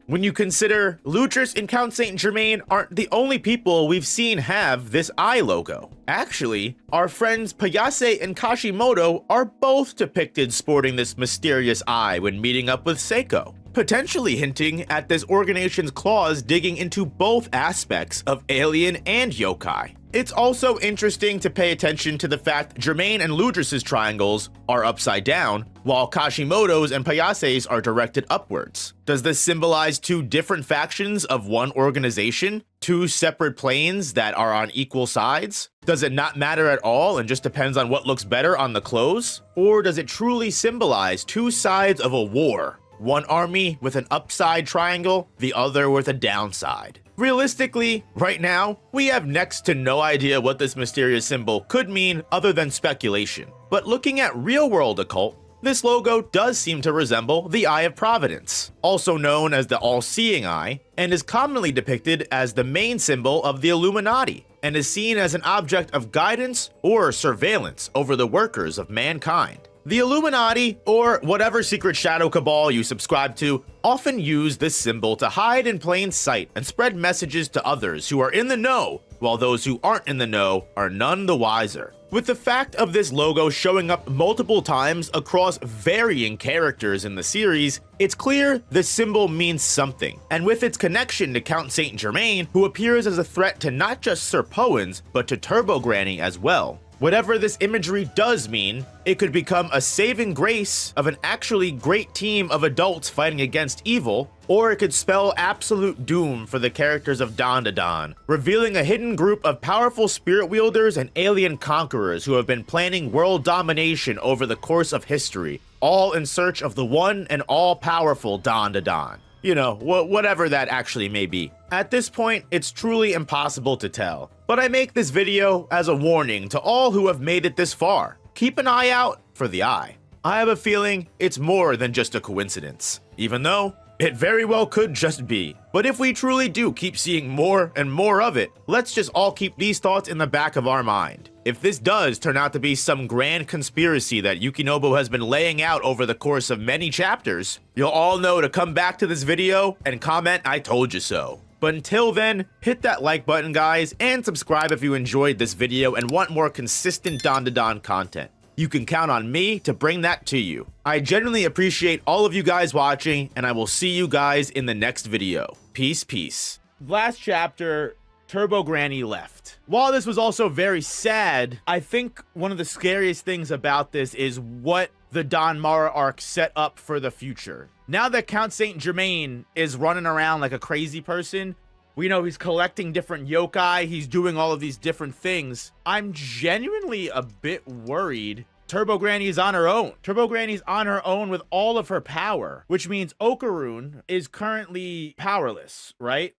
when you consider Ludrris and Count Saint Germaine aren't the only people we've seen have this eye logo. Actually, our friends Payase and Kashimoto are both depicted sporting this mysterious eye when meeting up with Seiko, potentially hinting at this organization's claws digging into both aspects of alien and yokai. It's also interesting to pay attention to the fact Germaine and Ludrris' triangles are upside down, while Kashimoto's and Payase's are directed upwards. Does this symbolize two different factions of one organization? Two separate planes that are on equal sides? Does it not matter at all and just depends on what looks better on the clothes? Or does it truly symbolize two sides of a war? One army with an upside triangle, the other with a downside. Realistically, right now, we have next to no idea what this mysterious symbol could mean other than speculation. But looking at real-world occult, this logo does seem to resemble the Eye of Providence, also known as the All-Seeing Eye, and is commonly depicted as the main symbol of the Illuminati, and is seen as an object of guidance or surveillance over the workers of mankind. The Illuminati, or whatever secret shadow cabal you subscribe to, often use this symbol to hide in plain sight and spread messages to others who are in the know, while those who aren't in the know are none the wiser. With the fact of this logo showing up multiple times across varying characters in the series, it's clear this symbol means something, and with its connection to Count Saint Germaine, who appears as a threat to not just Serpoans, but to Turbo Granny as well. Whatever this imagery does mean, it could become a saving grace of an actually great team of adults fighting against evil, or it could spell absolute doom for the characters of Dandadan, revealing a hidden group of powerful spirit wielders and alien conquerors who have been planning world domination over the course of history, all in search of the one and all-powerful Dandadan. You know, whatever that actually may be. At this point, it's truly impossible to tell. But I make this video as a warning to all who have made it this far. Keep an eye out for the eye. I have a feeling it's more than just a coincidence, even though it very well could just be. But if we truly do keep seeing more and more of it, let's just all keep these thoughts in the back of our mind. If this does turn out to be some grand conspiracy that Yukinobu has been laying out over the course of many chapters, you'll all know to come back to this video and comment "I told you so." But until then, hit that like button guys, and subscribe if you enjoyed this video and want more consistent Dandadan content. You can count on me to bring that to you. I genuinely appreciate all of you guys watching, and I will see you guys in the next video. Peace, peace. Last chapter, Turbo Granny left. While this was also very sad, I think one of the scariest things about this is what the Don Mara arc set up for the future. Now that Count Saint Germaine is running around like a crazy person, we know he's collecting different yokai, he's doing all of these different things. I'm genuinely a bit worried Turbo Granny is on her own. Turbo Granny's on her own with all of her power, which means Okaroon is currently powerless, right?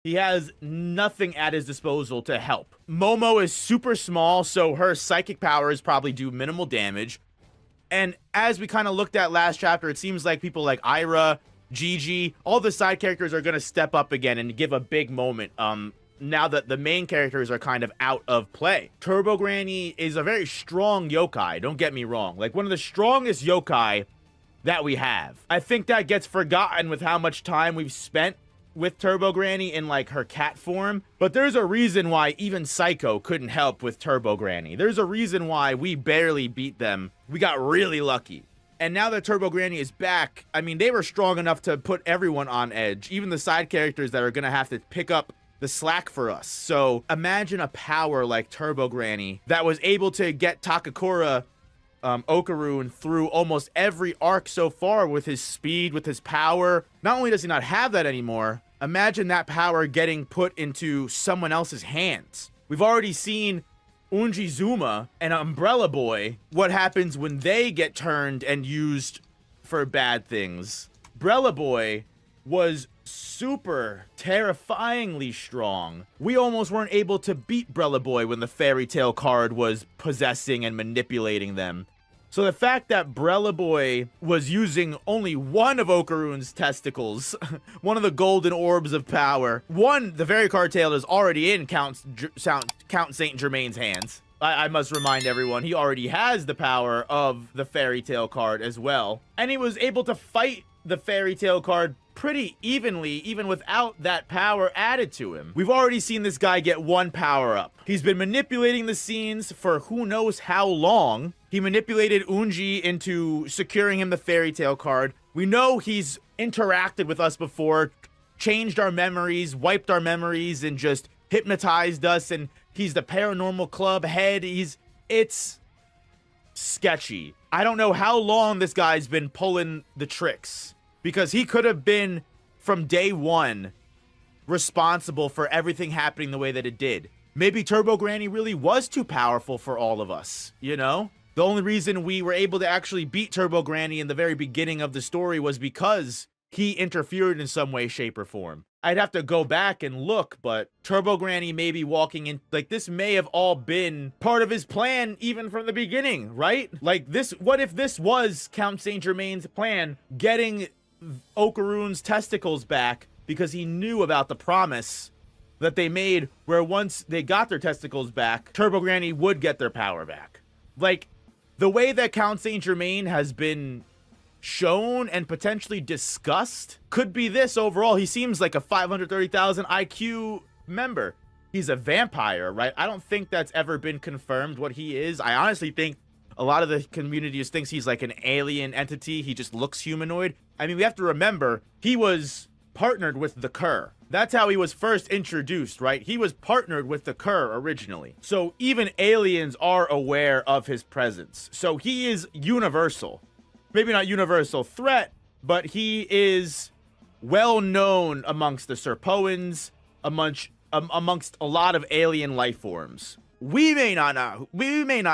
He has nothing at his disposal to help. Momo is super small, so her psychic powers probably do minimal damage. And as we kind of looked at last chapter, it seems like people like Ira, Gigi, all the side characters are going to step up again and give a big moment now that the main characters are kind of out of play. Turbo Granny is a very strong yokai, don't get me wrong. Like one of the strongest yokai that we have. I think that gets forgotten with how much time we've spent with Turbo Granny in like her cat form, but there's a reason why even Seiko couldn't help with Turbo Granny. There's a reason why we barely beat them. We got really lucky. And now that Turbo Granny is back, I mean, they were strong enough to put everyone on edge, even the side characters that are gonna have to pick up the slack for us. So imagine a power like Turbo Granny that was able to get Takakura Okaroon through almost every arc so far with his speed, with his power. Not only does he not have that anymore, imagine that power getting put into someone else's hands. We've already seen Unjizuma and Umbrella Boy, what happens when they get turned and used for bad things. Umbrella Boy was super terrifyingly strong. We almost weren't able to beat Umbrella Boy when the fairy tale card was possessing and manipulating them. So the fact that Umbrella Boy was using only one of Okaroon's testicles, one of the golden orbs of power, the fairy card tail is already in Count Saint Germaine's hands. I must remind everyone, he already has the power of the fairy tale card as well. And he was able to fight the fairy tale card pretty evenly, even without that power added to him. We've already seen this guy get one power up. He's been manipulating the scenes for who knows how long. He manipulated Unji into securing him the fairy tale card. We know he's interacted with us before, changed our memories, wiped our memories, and just hypnotized us, and he's the paranormal club head. It's sketchy. I don't know how long this guy's been pulling the tricks, because he could have been, from day one, responsible for everything happening the way that it did. Maybe Turbo Granny really was too powerful for all of us, you know? The only reason we were able to actually beat Turbo Granny in the very beginning of the story was because he interfered in some way, shape, or form. I'd have to go back and look, but Turbo Granny may be walking in, like, this may have all been part of his plan even from the beginning, right? Like, this, what if this was Count Saint Germaine's plan, getting Okaroon's testicles back because he knew about the promise that they made where once they got their testicles back, Turbo Granny would get their power back. Like, the way that Count Saint Germaine has been shown and potentially discussed could be this overall. He seems like a 530,000 IQ member. He's a vampire, right? I don't think that's ever been confirmed what he is. I honestly think a lot of the community just thinks he's like an alien entity. He just looks humanoid. I mean, we have to remember, he was partnered with the Kurr. That's how he was first introduced, right? He was partnered with the Kurr originally. So even aliens are aware of his presence. So he is universal. Maybe not universal threat, but he is well known amongst the Serpoans, amongst a lot of alien life forms. We may not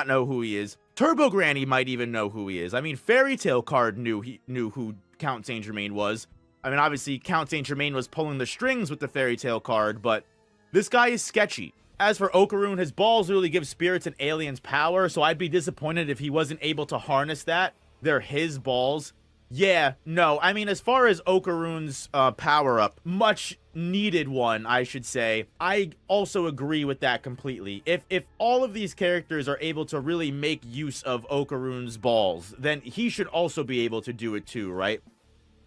know who he is. Turbo Granny might even know who he is. I mean, Fairy Tale Card knew who Count Saint Germaine was. I mean, obviously, Count Saint Germaine was pulling the strings with the Fairy Tale Card, but this guy is sketchy. As for Okaroon, his balls really give spirits and aliens power, so I'd be disappointed if he wasn't able to harness that. They're his balls. Yeah, no, I mean, as far as Okaroon's power-up, much needed one, I should say, I also agree with that completely. If all of these characters are able to really make use of Okaroon's balls, then he should also be able to do it too, right?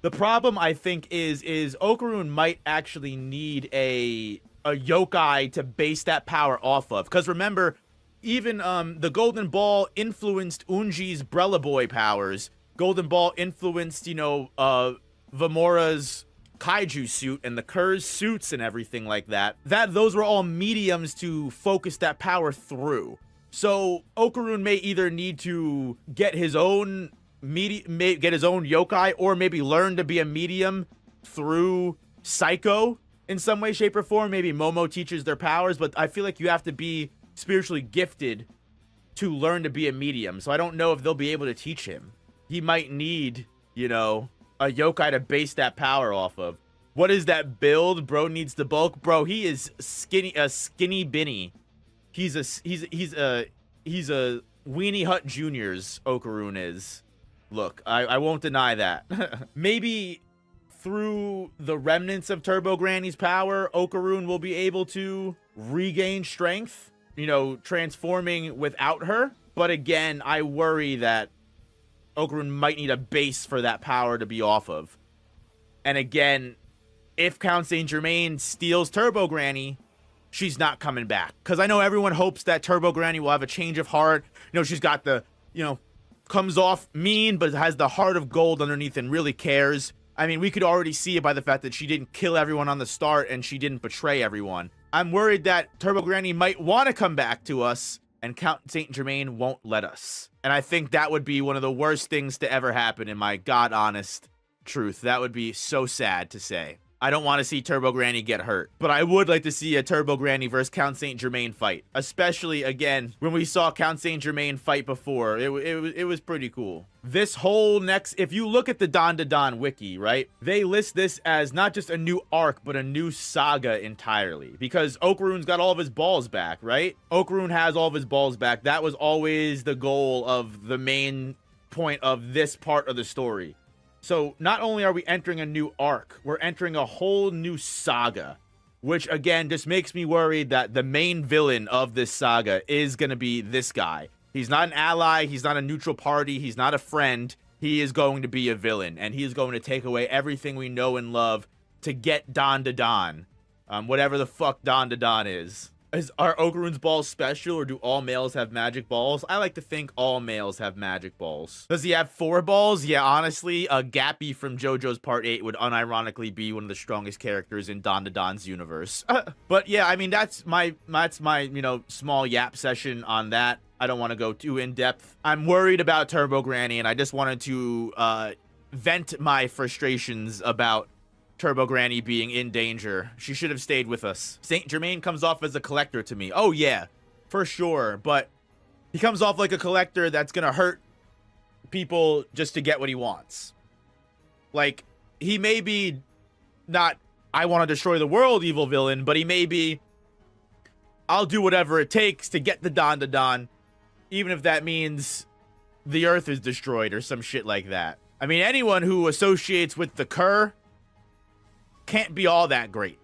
The problem, I think, is Okaroon might actually need a yokai to base that power off of. Because remember, even the Golden Ball influenced Unji's Umbrella Boy powers. Golden Ball influenced, you know, Vamora's kaiju suit and the Kurr's suits and everything like that. Those were all mediums to focus that power through. So Okaroon may either need to get his own yokai, or maybe learn to be a medium through Seiko in some way, shape, or form. Maybe Momo teaches their powers, but I feel like you have to be spiritually gifted to learn to be a medium. So I don't know if they'll be able to teach him. He might need, you know, a yokai to base that power off of. What is that build? Bro needs the bulk. Bro, he is skinny Binny. He's a Weenie Hut Junior's Okaroon is. Look, I won't deny that. Maybe through the remnants of Turbo Granny's power, Okaroon will be able to regain strength, you know, transforming without her. But again, I worry that Okaroon might need a base for that power to be off of. And again, if Count Saint Germaine steals Turbo Granny, she's not coming back. Because I know everyone hopes that Turbo Granny will have a change of heart. You know, she's got the, you know, comes off mean, but has the heart of gold underneath and really cares. I mean, we could already see it by the fact that she didn't kill everyone on the start and she didn't betray everyone. I'm worried that Turbo Granny might want to come back to us and Count Saint Germaine won't let us. And I think that would be one of the worst things to ever happen, in my god honest truth. That would be so sad to say. I don't want to see Turbo Granny get hurt, but I would like to see a Turbo Granny versus Count Saint Germain fight, especially again when we saw Count Saint Germain fight before. It was pretty cool. This whole next, if you look at the Dandadan wiki, right, they list this as not just a new arc but a new saga entirely, because Okaroon's got all of his balls back, right? Okaroon has all of his balls back. That was always the goal of the main point of this part of the story. So not only are we entering a new arc, we're entering a whole new saga, which again just makes me worried that the main villain of this saga is going to be this guy. He's not an ally, he's not a neutral party, he's not a friend. He is going to be a villain, and he is going to take away everything we know and love to get Dandadan. Whatever the fuck Dandadan is. Are Okaroon's balls special, or do all males have magic balls? I like to think all males have magic balls. Does he have 4 balls? Yeah, honestly, Gappy from JoJo's Part 8 would unironically be one of the strongest characters in Dandadan's universe. But yeah, I mean, that's my you know, small yap session on that. I don't want to go too in depth. I'm worried about Turbo Granny, and I just wanted to vent my frustrations about Turbo Granny being in danger. She should have stayed with us. Saint Germain comes off as a collector to me. Oh yeah, for sure. But he comes off like a collector that's gonna hurt people just to get what he wants. Like, he may be not, I want to destroy the world evil villain, but he may be, I'll do whatever it takes to get the Dandadan, even if that means the earth is destroyed or some shit like that. I mean, anyone who associates with the Kurr can't be all that great.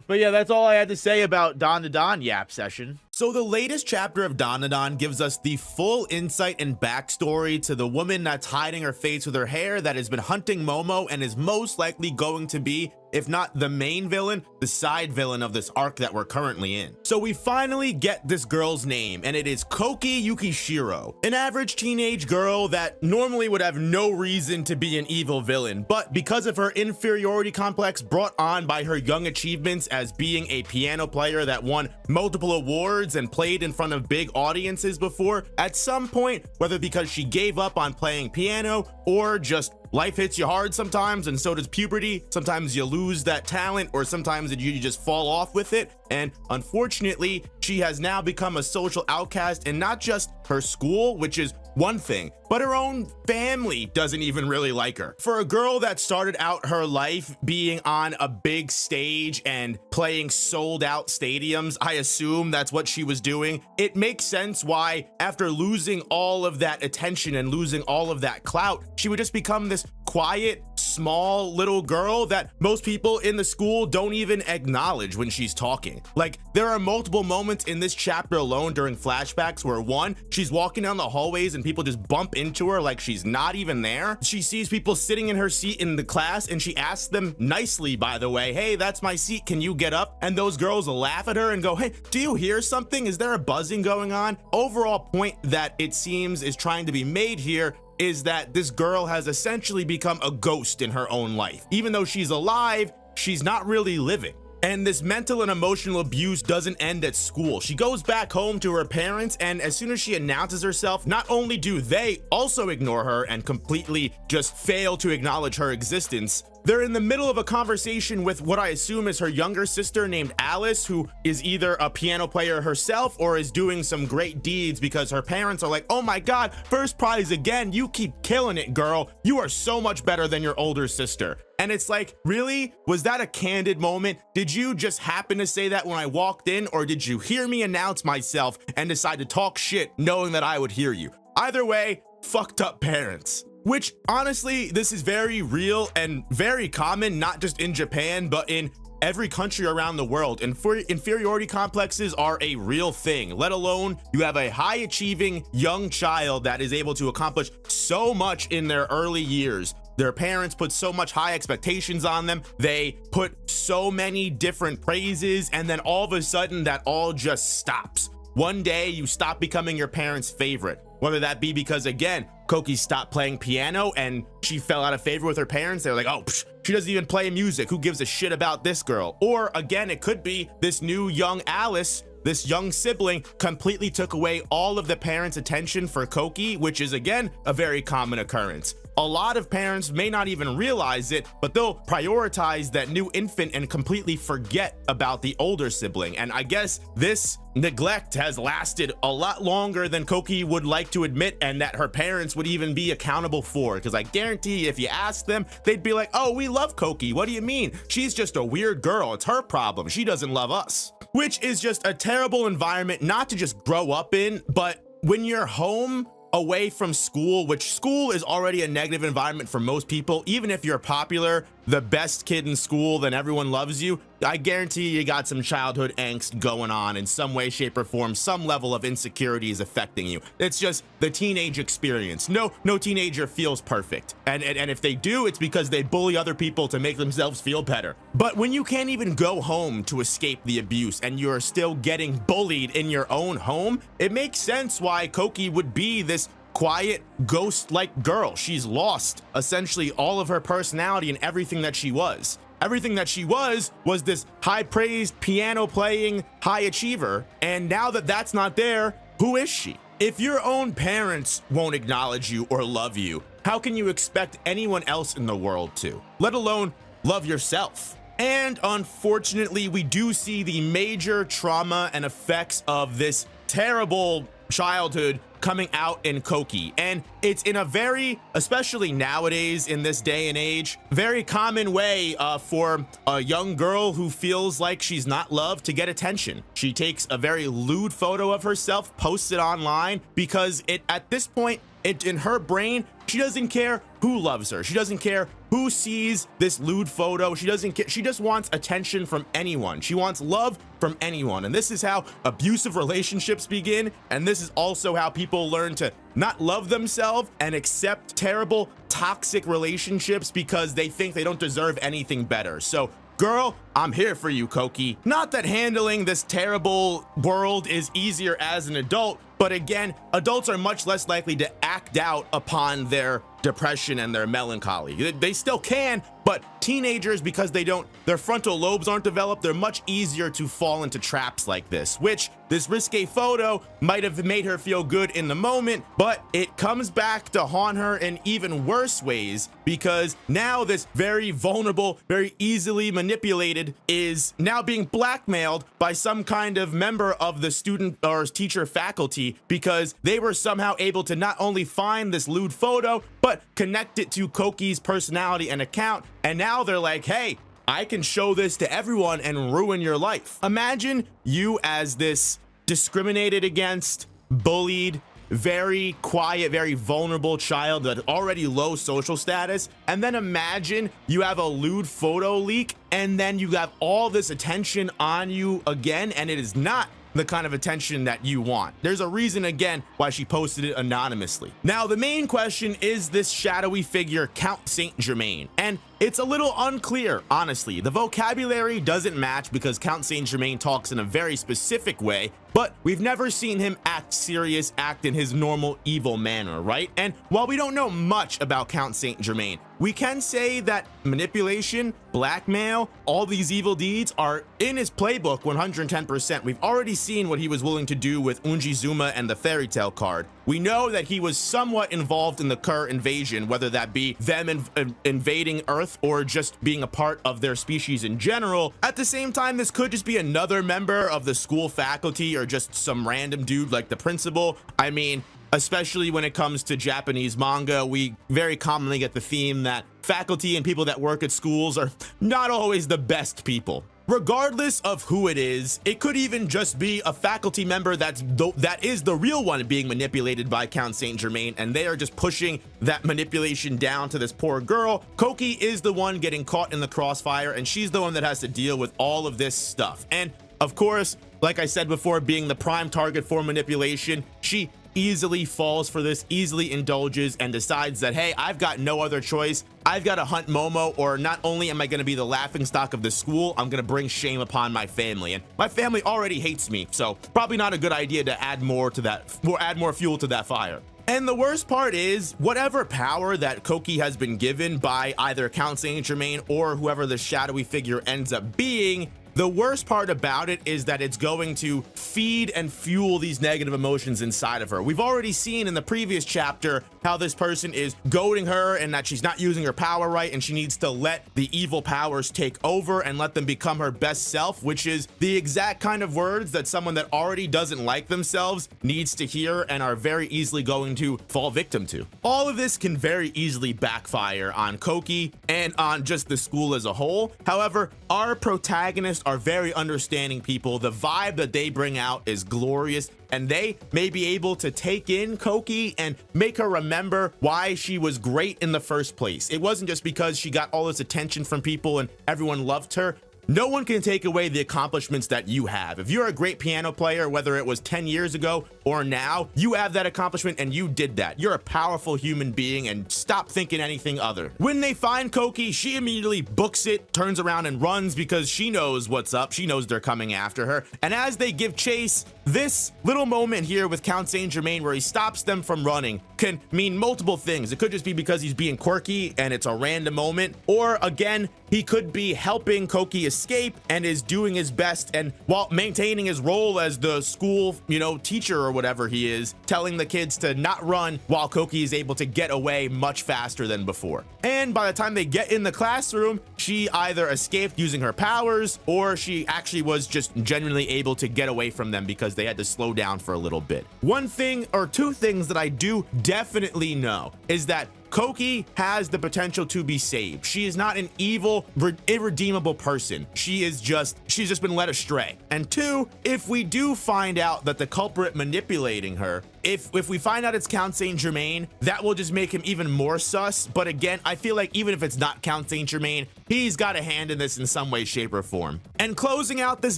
But yeah, that's all I had to say about Dandadan yap session. So the latest chapter of Dandadan gives us the full insight and backstory to the woman that's hiding her face with her hair, that has been hunting Momo and is most likely going to be, if not the main villain, the side villain of this arc that we're currently in. So we finally get this girl's name, and it is Koki Yukishiro, an average teenage girl that normally would have no reason to be an evil villain, but because of her inferiority complex brought on by her young achievements as being a piano player that won multiple awards and played in front of big audiences before, at some point, whether because she gave up on playing piano or just life hits you hard sometimes, and so does puberty. Sometimes you lose that talent, or sometimes you just fall off with it. And unfortunately, she has now become a social outcast, and not just her school, which is one thing, but her own family doesn't even really like her. For a girl that started out her life being on a big stage and playing sold out stadiums, I assume that's what she was doing. It makes sense why, after losing all of that attention and losing all of that clout, she would just become this quiet, small little girl that most people in the school don't even acknowledge when she's talking. Like, there are multiple moments in this chapter alone during flashbacks where, one, she's walking down the hallways and people just bump into her like she's not even there. She sees people sitting in her seat in the class, and she asks them nicely, by the way, hey, that's my seat, can you get up? And those girls laugh at her and go, hey, do you hear something? Is there a buzzing going on? Overall point that it seems is trying to be made here is that this girl has essentially become a ghost in her own life. Even though she's alive, she's not really living. And this mental and emotional abuse doesn't end at school. She goes back home to her parents, and as soon as she announces herself, not only do they also ignore her and completely just fail to acknowledge her existence, they're in the middle of a conversation with what I assume is her younger sister named Alice, who is either a piano player herself or is doing some great deeds because her parents are like, oh my god, first prize again, you keep killing it, girl. You are so much better than your older sister. And it's like, really? Was that a candid moment? Did you just happen to say that when I walked in, or did you hear me announce myself and decide to talk shit knowing that I would hear you? Either way, fucked up parents. Which, honestly, this is very real and very common, not just in Japan, but in every country around the world. And inferiority complexes are a real thing, let alone you have a high-achieving young child that is able to accomplish so much in their early years. Their parents put so much high expectations on them. They put so many different praises, and then all of a sudden that all just stops. One day you stop becoming your parents' favorite, whether that be because, again, Koki stopped playing piano and she fell out of favor with her parents. They're like, oh, she doesn't even play music. Who gives a shit about this girl? Or again, it could be this new young Alice, this young sibling, completely took away all of the parents' attention for Koki, which is, again, a very common occurrence. a lot of parents may not even realize it, but they'll prioritize that new infant and completely forget about the older sibling. And I guess this neglect has lasted a lot longer than Koki would like to admit, and that her parents would even be accountable for, because I guarantee if you ask them, they'd be like, oh, we love Koki. What do you mean? She's just a weird girl. It's her problem. She doesn't love us. Which is just a terrible environment not to just grow up in, but when you're home away from school, which school is already a negative environment for most people, even if you're popular, the best kid in school, then everyone loves you, I guarantee you got some childhood angst going on in some way, shape, or form. Some level of insecurity is affecting you. It's just the teenage experience. No teenager feels perfect. And if they do, it's because they bully other people to make themselves feel better. But when you can't even go home to escape the abuse and you're still getting bullied in your own home, it makes sense why Koki would be this quiet, ghost-like girl. She's lost essentially all of her personality and everything that she was. Everything that she was this high-praised, piano-playing high achiever, and now that that's not there, who is she? If your own parents won't acknowledge you or love you, how can you expect anyone else in the world to? Let alone love yourself. And unfortunately, we do see the major trauma and effects of this terrible childhood coming out in Koki, and it's in a very, especially nowadays in this day and age, very common way for a young girl who feels like she's not loved to get attention. She takes a very lewd photo of herself, posts it online, because at this point, in her brain, she doesn't care who loves her. She doesn't care who sees this lewd photo. She doesn't care. She just wants attention from anyone. She wants love from anyone. And this is how abusive relationships begin. And this is also how people learn to not love themselves and accept terrible, toxic relationships because they think they don't deserve anything better. So, girl, I'm here for you, Koki. Not that handling this terrible world is easier as an adult, but again, adults are much less likely to act out upon their depression and their melancholy. They still can, but teenagers, because their frontal lobes aren't developed, they're much easier to fall into traps like this, which this risque photo might have made her feel good in the moment, but it comes back to haunt her in even worse ways, because now this very vulnerable, very easily manipulated is now being blackmailed by some kind of member of the student or teacher faculty, because they were somehow able to not only find this lewd photo, but connect it to Koki's personality and account. And now they're like, hey, I can show this to everyone and ruin your life. Imagine you as this discriminated against, bullied, very quiet, very vulnerable child that already low social status, and then imagine you have a lewd photo leak and then you have all this attention on you again, and it is not the kind of attention that you want. There's a reason, again, why she posted it anonymously. Now, the main question is this shadowy figure, Count Saint Germaine, and it's a little unclear, honestly. The vocabulary doesn't match because Count Saint Germaine talks in a very specific way, but we've never seen him act serious, act in his normal evil manner, right? And while we don't know much about Count Saint Germaine, we can say that manipulation, blackmail, all these evil deeds are in his playbook 110%. We've already seen what he was willing to do with Unjizuma and the fairy tale card. We know that he was somewhat involved in the Kurr invasion, whether that be them invading Earth or just being a part of their species in general. At the same time, this could just be another member of the school faculty or just some random dude like the principal. I mean, especially when it comes to Japanese manga, we very commonly get the theme that faculty and people that work at schools are not always the best people. Regardless of who it is, it could even just be a faculty member that is the real one being manipulated by Count Saint Germaine, and they are just pushing that manipulation down to this poor girl. Koki is the one getting caught in the crossfire, and she's the one that has to deal with all of this stuff. And of course, like I said before, being the prime target for manipulation, she easily falls for this, easily indulges, and decides that, hey, I've got no other choice. I've got to hunt Momo, or not only am I going to be the laughingstock of the school, I'm going to bring shame upon my family. And my family already hates me, so probably not a good idea to add more to that, or add more fuel to that fire. And the worst part is, whatever power that Koki has been given by either Count Saint Germaine or whoever the shadowy figure ends up being, The worst part about it is that it's going to feed and fuel these negative emotions inside of her. We've already seen in the previous chapter how this person is goading her and that she's not using her power right, and she needs to let the evil powers take over and let them become her best self, which is the exact kind of words that someone that already doesn't like themselves needs to hear and are very easily going to fall victim to. All of this can very easily backfire on Koki and on just the school as a whole. However, our protagonists are very understanding people. The vibe that they bring out is glorious, and they may be able to take in Koki and make her remember why she was great in the first place. It wasn't just because she got all this attention from people and everyone loved her. No one can take away the accomplishments that you have. If you're a great piano player, whether it was 10 years ago or now, you have that accomplishment and you did that. You're a powerful human being, and stop thinking anything other. When they find Koki, she immediately books it, turns around and runs because she knows what's up. She knows they're coming after her. And as they give chase, this little moment here with Count Saint Germain where he stops them from running can mean multiple things. It could just be because he's being quirky and it's a random moment, or again, he could be helping Koki escape and is doing his best, and while maintaining his role as the school, teacher or whatever he is, telling the kids to not run while Koki is able to get away much faster than before. And by the time they get in the classroom, she either escaped using her powers, or she actually was just genuinely able to get away from them because they had to slow down for a little bit. One thing or two things that I do definitely know is that Koki has the potential to be saved. She is not an evil, irredeemable person. She's just been led astray. And two, if we do find out that the culprit manipulating her, if we find out it's Count Saint Germain, that will just make him even more sus. But again, I feel like even if it's not Count Saint Germain, he's got a hand in this in some way, shape, or form. And closing out this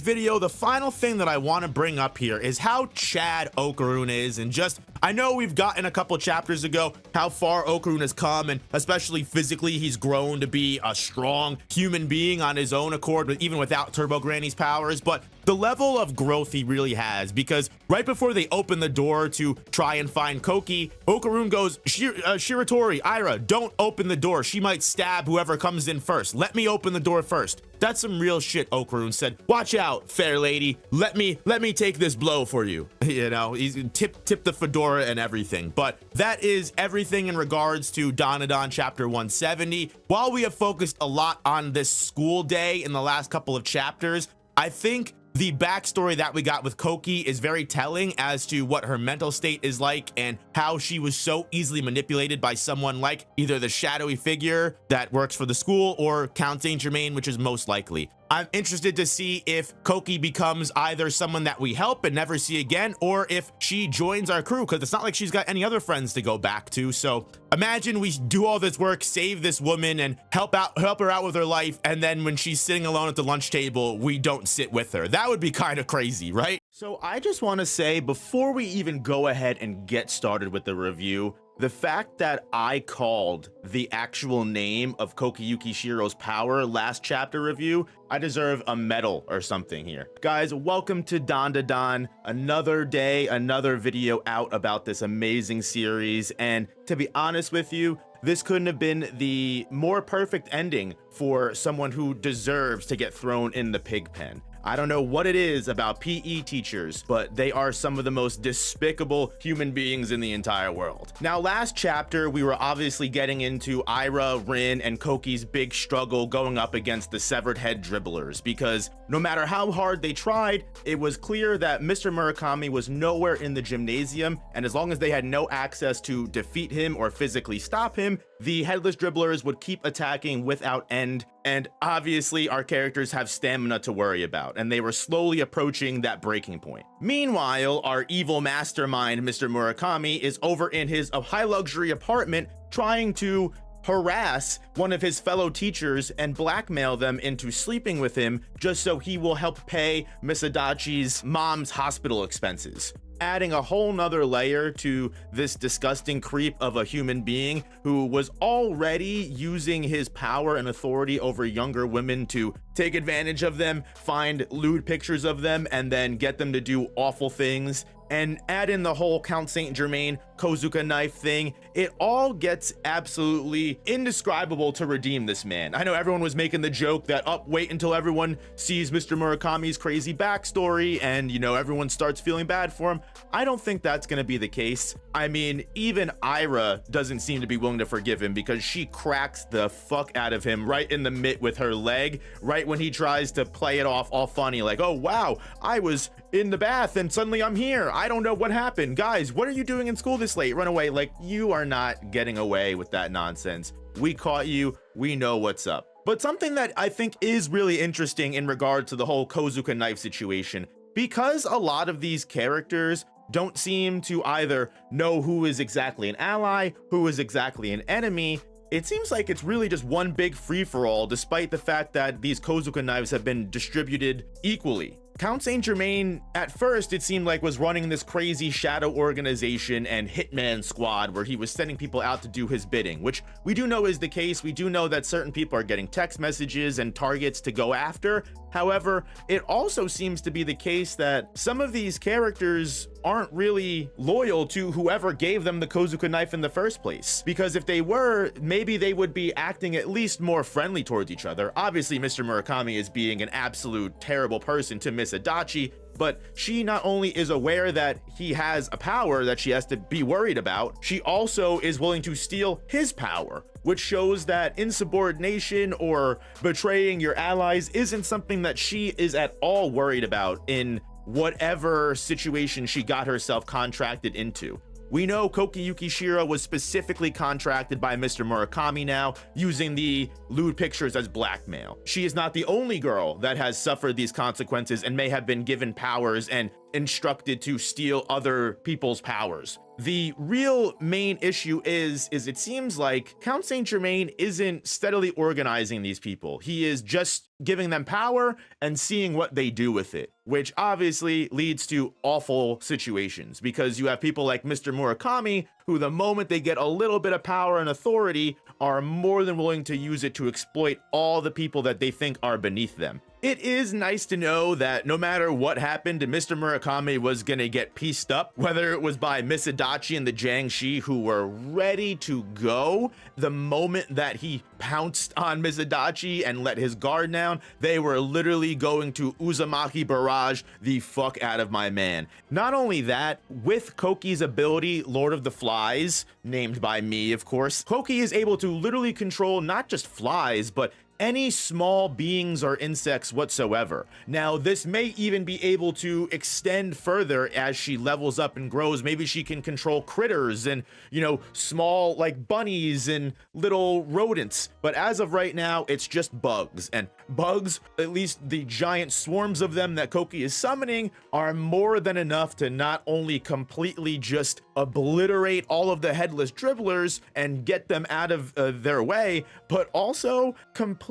video, the final thing that I want to bring up here is how Chad Okaroon is, and just, I know we've gotten a couple chapters ago how far Okaroon has come, and especially physically, he's grown to be a strong human being on his own accord, even without Turbo Granny's powers. But the level of growth he really has, because right before they open the door to try and find Koki, Okaroon goes, Shiratori, Ira, don't open the door. She might stab whoever comes in first. Let me open the door first. That's some real shit. Okaroon said, watch out, fair lady. Let me take this blow for you. He's tip the fedora and everything. But that is everything in regards to Dandadan chapter 170. While we have focused a lot on this school day in the last couple of chapters, I think the backstory that we got with Koki is very telling as to what her mental state is like and how she was so easily manipulated by someone like either the shadowy figure that works for the school or Count Saint Germain, which is most likely. I'm interested to see if Koki becomes either someone that we help and never see again, or if she joins our crew, because it's not like she's got any other friends to go back to. So imagine we do all this work, save this woman, and help her out with her life, and then when she's sitting alone at the lunch table, we don't sit with her. That would be kind of crazy, right? So I just want to say, before we even go ahead and get started with the review, the fact that I called the actual name of Kokiyuki Shiro's power last chapter review, I deserve a medal or something here. Guys, welcome to Dandadan. Another day, another video out about this amazing series. And to be honest with you, this couldn't have been the more perfect ending for someone who deserves to get thrown in the pig pen. I don't know what it is about PE teachers, but they are some of the most despicable human beings in the entire world. Now, last chapter, we were obviously getting into Ira, Rin, and Koki's big struggle going up against the severed head dribblers, because no matter how hard they tried, it was clear that Mr. Murakami was nowhere in the gymnasium, and as long as they had no access to defeat him or physically stop him, the headless dribblers would keep attacking without end. And obviously our characters have stamina to worry about, and they were slowly approaching that breaking point. Meanwhile, our evil mastermind, Mr. Murakami, is over in his high luxury apartment trying to harass one of his fellow teachers and blackmail them into sleeping with him just so he will help pay Miss Adachi's mom's hospital expenses. Adding a whole nother layer to this disgusting creep of a human being who was already using his power and authority over younger women to take advantage of them, find lewd pictures of them, and then get them to do awful things. And add in the whole Count Saint Germain Kozuka knife thing, it all gets absolutely indescribable to redeem this man. I know everyone was making the joke that, oh, wait until everyone sees Mr. Murakami's crazy backstory and, you know, everyone starts feeling bad for him. I don't think that's going to be the case. I mean, even Ira doesn't seem to be willing to forgive him because she cracks the fuck out of him right in the mitt with her leg, right when he tries to play it off all funny, like, oh wow, I was in the bath and suddenly I'm here. I don't know what happened. Guys, what are you doing in school this late? Run away. Like, you are not getting away with that nonsense. We caught you. We know what's up. But something that I think is really interesting in regard to the whole Kozuka knife situation, because a lot of these characters don't seem to either know who is exactly an ally, who is exactly an enemy, it seems like it's really just one big free-for-all, despite the fact that these Kozuka knives have been distributed equally. Count Saint Germain, at first, it seemed like was running this crazy shadow organization and hitman squad where he was sending people out to do his bidding, which we do know is the case. We do know that certain people are getting text messages and targets to go after. However, it also seems to be the case that some of these characters aren't really loyal to whoever gave them the Kozuka knife in the first place. Because if they were, maybe they would be acting at least more friendly towards each other. Obviously, Mr. Murakami is being an absolute terrible person to Miss Adachi, but she not only is aware that he has a power that she has to be worried about, she also is willing to steal his power, which shows that insubordination or betraying your allies isn't something that she is at all worried about in whatever situation she got herself contracted into. We know Koki Yukishiro was specifically contracted by Mr. Murakami now, using the lewd pictures as blackmail. She is not the only girl that has suffered these consequences and may have been given powers and instructed to steal other people's powers. The real main issue is it seems like Count Saint Germain isn't steadily organizing these people. He is just giving them power and seeing what they do with it, which obviously leads to awful situations because you have people like Mr. Murakami who, the moment they get a little bit of power and authority, are more than willing to use it to exploit all the people that they think are beneath them. It is nice to know that no matter what happened, Mr. Murakami was gonna get pieced up, whether it was by Miss Adachi and the Jiangshi, who were ready to go the moment that he pounced on Miss Adachi and let his guard down. They were literally going to Uzumaki barrage the fuck out of my man. Not only that, with Koki's ability, Lord of the Flies, named by me, of course, Koki is able to literally control not just flies, but any small beings or insects whatsoever. Now, this may even be able to extend further as she levels up and grows. Maybe she can control critters and, you know, small like bunnies and little rodents. But as of right now, it's just bugs. And bugs, at least the giant swarms of them that Koki is summoning, are more than enough to not only completely just obliterate all of the headless dribblers and get them out of their way, but also completely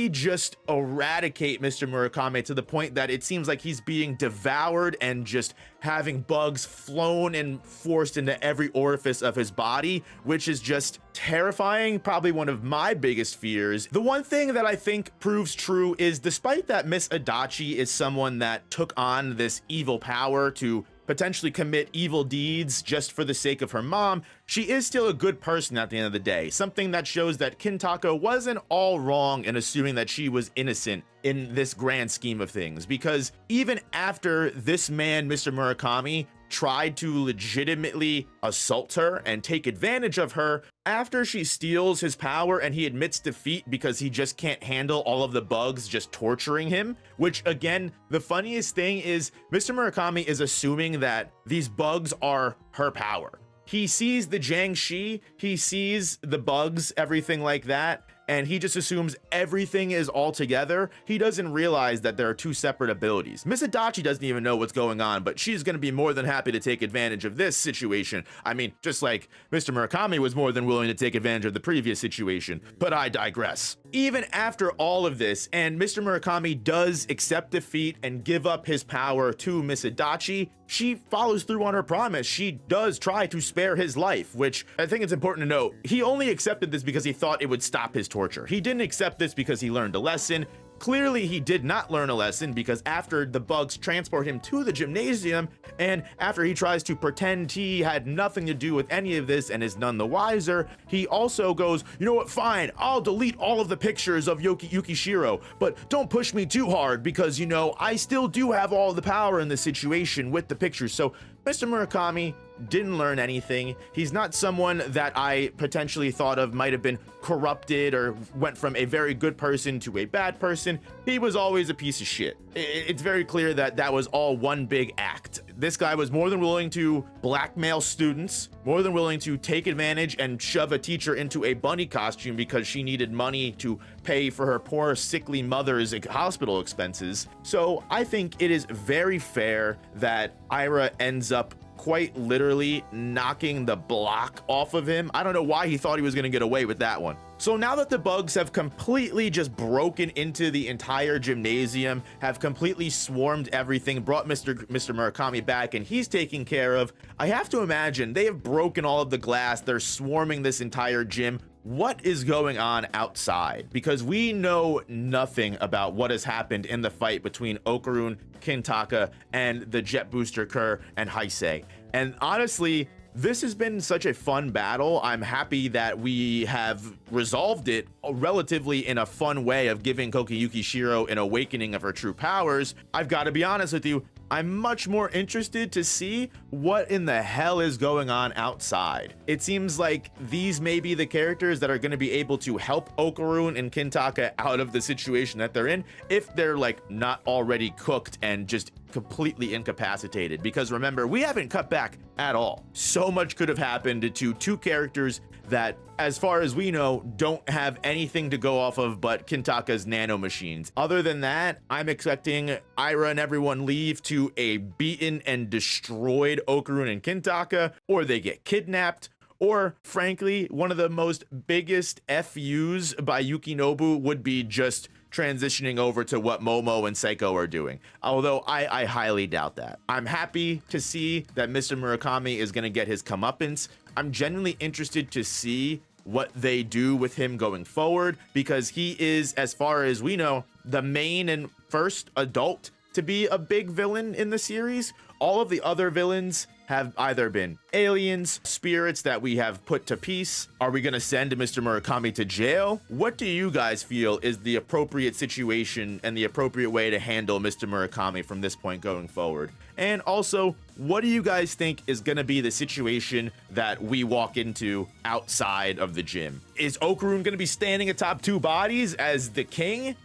just eradicate Mr. Murakami to the point that it seems like he's being devoured and just having bugs flown and forced into every orifice of his body, which is just terrifying. Probably one of my biggest fears. The one thing that I think proves true is, despite that Miss Adachi is someone that took on this evil power to potentially commit evil deeds just for the sake of her mom, she is still a good person at the end of the day. Something that shows that Kintaka wasn't all wrong in assuming that she was innocent in this grand scheme of things, because even after this man, Mr. Murakami, tried to legitimately assault her and take advantage of her, after she steals his power and he admits defeat because he just can't handle all of the bugs just torturing him, which again, the funniest thing is Mr. Murakami is assuming that these bugs are her power. He sees the Jiangshi, he sees the bugs, everything like that, and he just assumes everything is all together. He doesn't realize that there are two separate abilities. Miss Adachi doesn't even know what's going on, but she's gonna be more than happy to take advantage of this situation. I mean, just like Mr. Murakami was more than willing to take advantage of the previous situation, but I digress. Even after all of this, and Mr. Murakami does accept defeat and give up his power to Miss Adachi, she follows through on her promise. She does try to spare his life, which I think it's important to note. He only accepted this because he thought it would stop his torture. He didn't accept this because he learned a lesson. Clearly, he did not learn a lesson, because after the bugs transport him to the gymnasium, and after he tries to pretend he had nothing to do with any of this and is none the wiser, he also goes, you know what, fine, I'll delete all of the pictures of Yukishiro, but don't push me too hard, because, you know, I still do have all the power in this situation with the pictures. So Mr. Murakami didn't learn anything. He's not someone that I potentially thought of might have been corrupted or went from a very good person to a bad person. He was always a piece of shit. It's very clear that that was all one big act. This guy was more than willing to blackmail students, more than willing to take advantage and shove a teacher into a bunny costume because she needed money to pay for her poor sickly mother's hospital expenses. So I think it is very fair that Ira ends up quite literally knocking the block off of him. I don't know why he thought he was going to get away with that one. So now that the bugs have completely just broken into the entire gymnasium, have completely swarmed everything, brought Mr. Murakami back, and he's taken care of, I have to imagine they have broken all of the glass. They're swarming this entire gym. What is going on outside? Because we know nothing about what has happened in the fight between Okaroon, Kintaka, and the jet booster Kurr and Heisei. And honestly, this has been such a fun battle. I'm happy that we have resolved it relatively in a fun way of giving Kokiyuki Shiro an awakening of her true powers. I've got to be honest with you, I'm much more interested to see what in the hell is going on outside. It seems like these may be the characters that are going to be able to help Okaroon and Kintaka out of the situation that they're in, if they're like not already cooked and just completely incapacitated. Because remember, we haven't cut back at all. So much could have happened to two characters that, as far as we know, don't have anything to go off of but Kintaka's nano machines. Other than that, I'm expecting Ira and everyone leave to a beaten and destroyed Okaroon and Kintaka, or they get kidnapped, or frankly, one of the most biggest FUs by Yukinobu would be just transitioning over to what Momo and Seiko are doing. Although I highly doubt that. I'm happy to see that Mr. Murakami is going to get his comeuppance. I'm genuinely interested to see what they do with him going forward, because he is, as far as we know, the main and first adult to be a big villain in the series. All of the other villains have either been aliens, spirits that we have put to peace. Are we going to send Mr. Murakami to jail? What do you guys feel is the appropriate situation and the appropriate way to handle Mr. Murakami from this point going forward? And also, what do you guys think is going to be the situation that we walk into outside of the gym? Is Okaroon going to be standing atop two bodies as the king?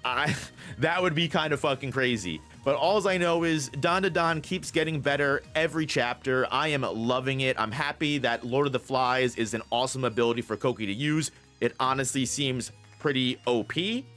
That would be kind of fucking crazy. But all I know is Dandadan keeps getting better every chapter. I am loving it. I'm happy that Lord of the Flies is an awesome ability for Koki to use. It honestly seems pretty OP,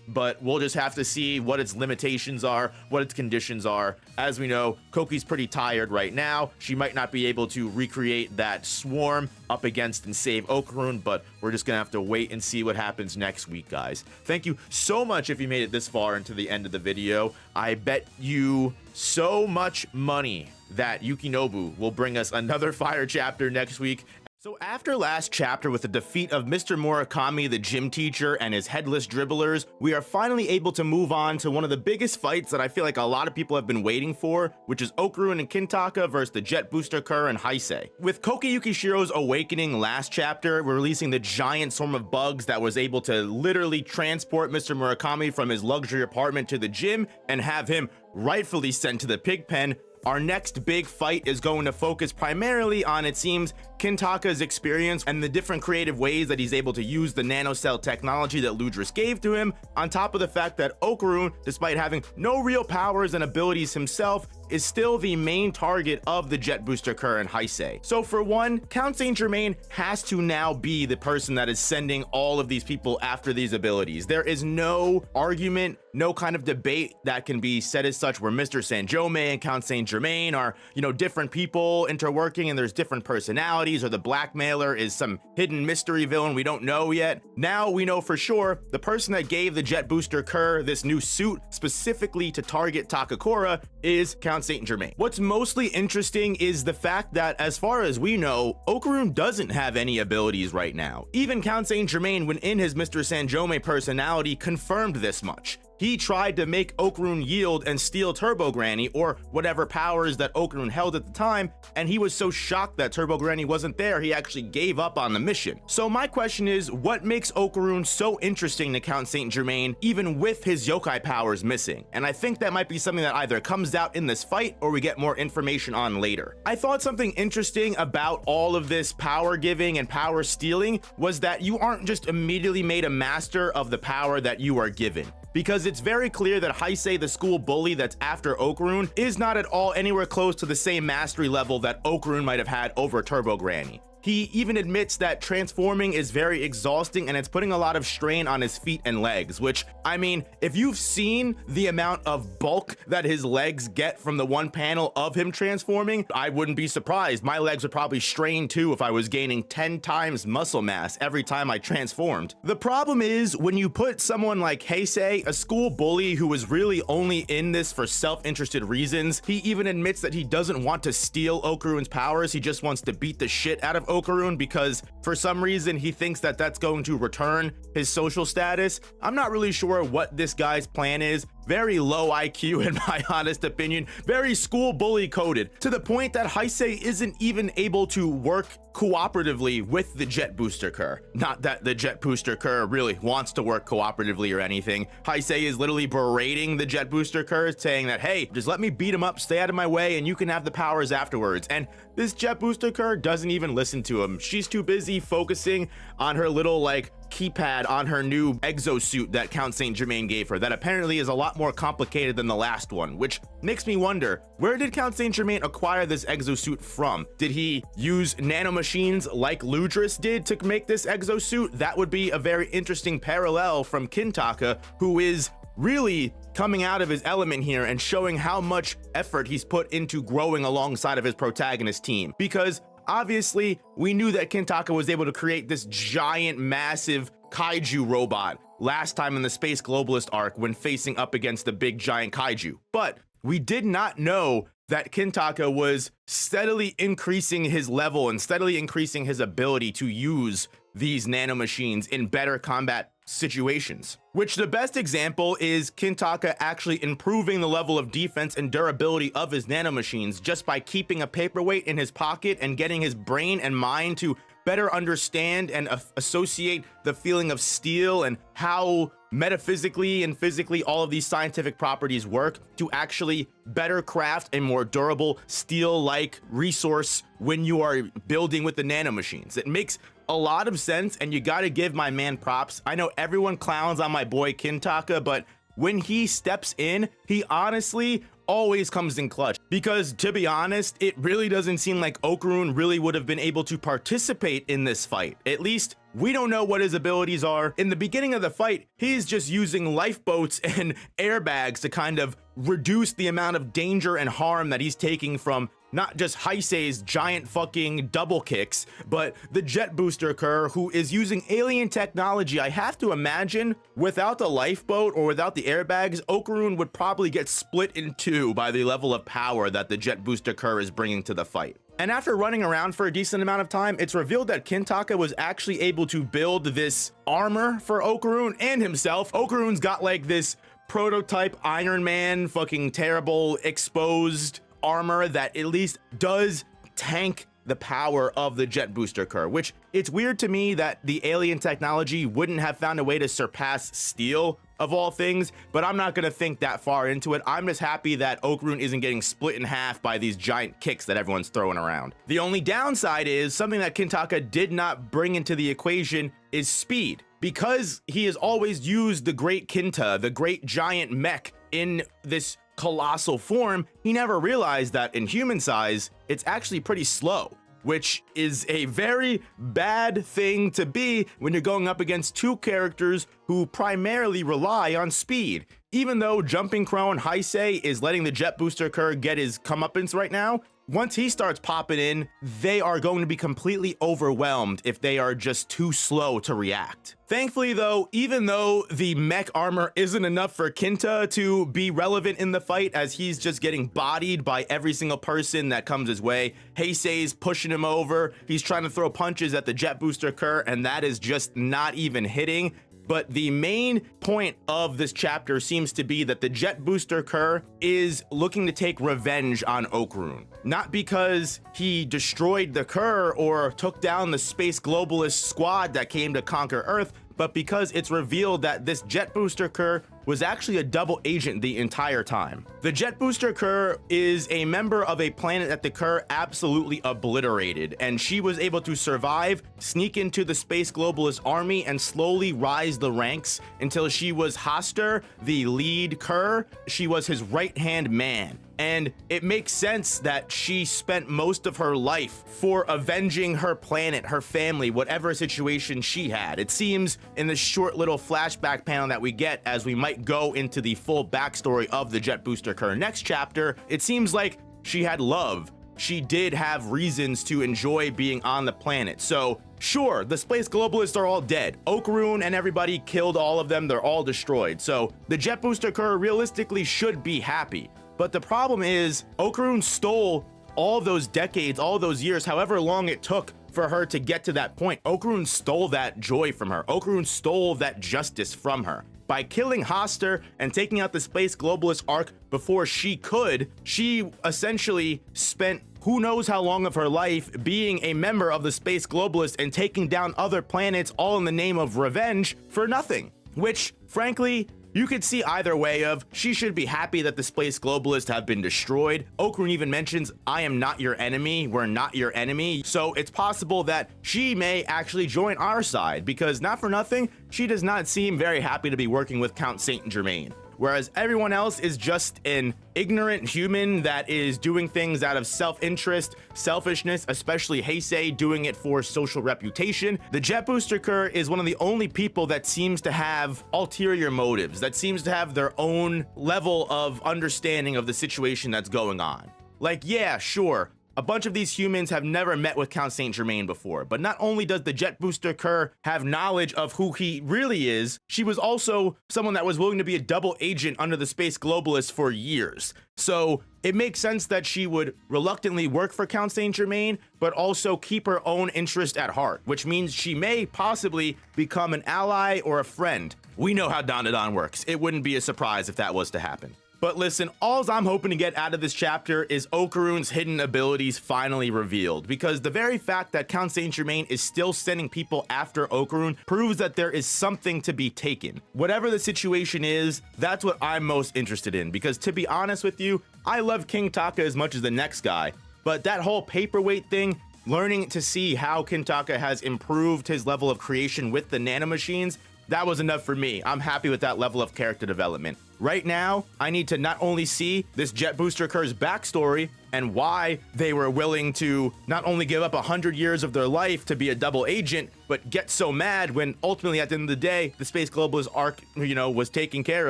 but we'll just have to see what its limitations are, what its conditions are. As we know, Koki's pretty tired right now. She might not be able to recreate that swarm up against and save Okaroon, but we're just gonna have to wait and see what happens next week, guys. Thank you so much if you made it this far into the end of the video. I bet you so much money that Yukinobu will bring us another fire chapter next week. So after last chapter with the defeat of Mr. Murakami, the gym teacher, and his headless dribblers, we are finally able to move on to one of the biggest fights that I feel like a lot of people have been waiting for, which is Okaroon and Kintaka versus the Jet Booster Kurr and Heisei. With Kokiyuki Shiro's awakening last chapter, we're releasing the giant swarm of bugs that was able to literally transport Mr. Murakami from his luxury apartment to the gym and have him rightfully sent to the pig pen. Our next big fight is going to focus primarily on, it seems, Kintaka's experience and the different creative ways that he's able to use the nanocell technology that Ludrris gave to him, on top of the fact that Okaroon, despite having no real powers and abilities himself, is still the main target of the Jet Booster Kurr and Heisei. So for one, Count Saint Germaine has to now be the person that is sending all of these people after these abilities. There is no argument, no kind of debate that can be said as such where Mr. Sanjome and Count Saint Germaine are, you know, different people interworking and there's different personalities, or the blackmailer is some hidden mystery villain we don't know yet. Now we know for sure the person that gave the Jet Booster Kurr this new suit specifically to target Takakura is Count Saint Germaine. What's mostly interesting is the fact that, as far as we know, Okaroon doesn't have any abilities right now. Even Count Saint Germaine, when in his Mr. Sanjome personality, confirmed this much. he tried to make Okaroon yield and steal Turbo Granny, or whatever powers that Okaroon held at the time, and he was so shocked that Turbo Granny wasn't there, he actually gave up on the mission. So my question is, what makes Okaroon so interesting to Count Saint Germain, even with his yokai powers missing? And I think that might be something that either comes out in this fight, or we get more information on later. I thought something interesting about all of this power giving and power stealing was that you aren't just immediately made a master of the power that you are given. Because it's very clear that Heisei, the school bully that's after Okaroon, is not at all anywhere close to the same mastery level that Okaroon might have had over Turbo Granny. He even admits that transforming is very exhausting and it's putting a lot of strain on his feet and legs, which, I mean, if you've seen the amount of bulk that his legs get from the one panel of him transforming, I wouldn't be surprised. My legs would probably strain too if I was gaining 10 times muscle mass every time I transformed. The problem is, when you put someone like Heisei, a school bully who was really only in this for self-interested reasons, he even admits that he doesn't want to steal Okaroon's powers, he just wants to beat the shit out of Okaroon because for some reason he thinks that that's going to return his social status. I'm not really sure what this guy's plan is. Very low IQ in my honest opinion, very school bully coded, to the point that Heisei isn't even able to work cooperatively with the Jet Booster Kurr. Not that the Jet Booster Kurr really wants to work cooperatively or anything. Heisei is literally berating the Jet Booster Kurr, saying that, hey, just let me beat him up, stay out of my way, and you can have the powers afterwards. And this Jet Booster Kurr doesn't even listen to him. She's too busy focusing on her little, like, keypad on her new exosuit that Count Saint Germain gave her that apparently is a lot more complicated than the last one, which makes me wonder, where did Count Saint Germain acquire this exosuit from? Did he use nanomachines like Ludrris did to make this exosuit? That would be a very interesting parallel from Kintaka, who is really coming out of his element here and showing how much effort he's put into growing alongside of his protagonist team. Because obviously, we knew that Kintaka was able to create this giant, massive kaiju robot last time in the Space Globalist arc when facing up against the big giant kaiju. But we did not know that Kintaka was steadily increasing his level and steadily increasing his ability to use these nanomachines in better combat situations. Which the best example is Kintaka actually improving the level of defense and durability of his nanomachines just by keeping a paperweight in his pocket and getting his brain and mind to better understand and associate the feeling of steel and how metaphysically and physically all of these scientific properties work to actually better craft a more durable steel-like resource when you are building with the nanomachines. It makes a lot of sense, and you gotta give my man props. I know everyone clowns on my boy Kintaka, but when he steps in, he honestly always comes in clutch. Because to be honest, it really doesn't seem like Okaroon really would have been able to participate in this fight. At least, we don't know what his abilities are. In the beginning of the fight, he's just using lifeboats and airbags to kind of reduce the amount of danger and harm that he's taking from not just Heisei's giant fucking double kicks, but the Jet Booster Kurr, who is using alien technology. I have to imagine without the lifeboat or without the airbags, Okaroon would probably get split in two by the level of power that the Jet Booster Kurr is bringing to the fight. And after running around for a decent amount of time, it's revealed that Kintaka was actually able to build this armor for Okaroon and himself. Okaroon's got like this prototype Iron Man fucking terrible exposed armor that at least does tank the power of the Jet Booster Kurr, which it's weird to me that the alien technology wouldn't have found a way to surpass steel of all things, but I'm not gonna think that far into it. I'm just happy that Okaroon isn't getting split in half by these giant kicks that everyone's throwing around. The only downside is something that Kintaka did not bring into the equation is speed. Because he has always used the Great Kinta, the great giant mech, in this colossal form, he never realized that in human size, it's actually pretty slow, which is a very bad thing to be when you're going up against two characters who primarily rely on speed. Even though Jumping Crone Heisei is letting the Jet Booster Kurr get his comeuppance right now, once he starts popping in, they are going to be completely overwhelmed if they are just too slow to react. Thankfully though, even though the mech armor isn't enough for Kinta to be relevant in the fight, as he's just getting bodied by every single person that comes his way, Heisei's pushing him over, he's trying to throw punches at the Jet Booster Kurr, and that is just not even hitting. But the main point of this chapter seems to be that the jet booster Kurr is looking to take revenge on Okaroon. Not because he destroyed the Kurr or took down the space globalist squad that came to conquer Earth, but because it's revealed that this jet booster Kurr was actually a double agent the entire time. The jet booster Kurr is a member of a planet that the Kurr absolutely obliterated, and she was able to survive, sneak into the space globalist army, and slowly rise the ranks until she was Hoster, the lead Kurr. She was his right-hand man. And it makes sense that she spent most of her life for avenging her planet, her family, whatever situation she had. It seems in the short little flashback panel that we get as we might go into the full backstory of the jet booster Kurr next chapter, it seems like she had love. She did have reasons to enjoy being on the planet. So sure, the space globalists are all dead. Okaroon and everybody killed all of them. They're all destroyed. So the jet booster Kurr realistically should be happy. But the problem is, Okaroon stole all those decades, all those years, however long it took for her to get to that point. Okaroon stole that joy from her. Okaroon stole that justice from her. By killing Hoster and taking out the space globalist arc before she could, she essentially spent who knows how long of her life being a member of the space globalist and taking down other planets all in the name of revenge for nothing. Which, frankly, you could see either way of, she should be happy that the space globalists have been destroyed. Okaroon even mentions, I am not your enemy, we're not your enemy. So it's possible that she may actually join our side, because not for nothing, she does not seem very happy to be working with Count Saint Germaine. Whereas everyone else is just an ignorant human that is doing things out of self-interest, selfishness, especially Heisei doing it for social reputation. The jet booster Kurr is one of the only people that seems to have ulterior motives, that seems to have their own level of understanding of the situation that's going on. Like, yeah, sure, a bunch of these humans have never met with Count Saint Germaine before, but not only does the jet booster Kurr have knowledge of who he really is, she was also someone that was willing to be a double agent under the space globalists for years. So it makes sense that she would reluctantly work for Count Saint Germaine, but also keep her own interest at heart, which means she may possibly become an ally or a friend. We know how Dandadan works. It wouldn't be a surprise if that was to happen. But listen, all I'm hoping to get out of this chapter is Okaroon's hidden abilities finally revealed, because the very fact that Count Saint Germaine is still sending people after Okaroon proves that there is something to be taken. Whatever the situation is, that's what I'm most interested in, because to be honest with you, I love King Taka as much as the next guy, but that whole paperweight thing, learning to see how King Taka has improved his level of creation with the nanomachines, that was enough for me. I'm happy with that level of character development. Right now, I need to not only see this jet booster Kurr's backstory and why they were willing to not only give up 100 years of their life to be a double agent, but get so mad when ultimately at the end of the day, the space globalist arc, was taken care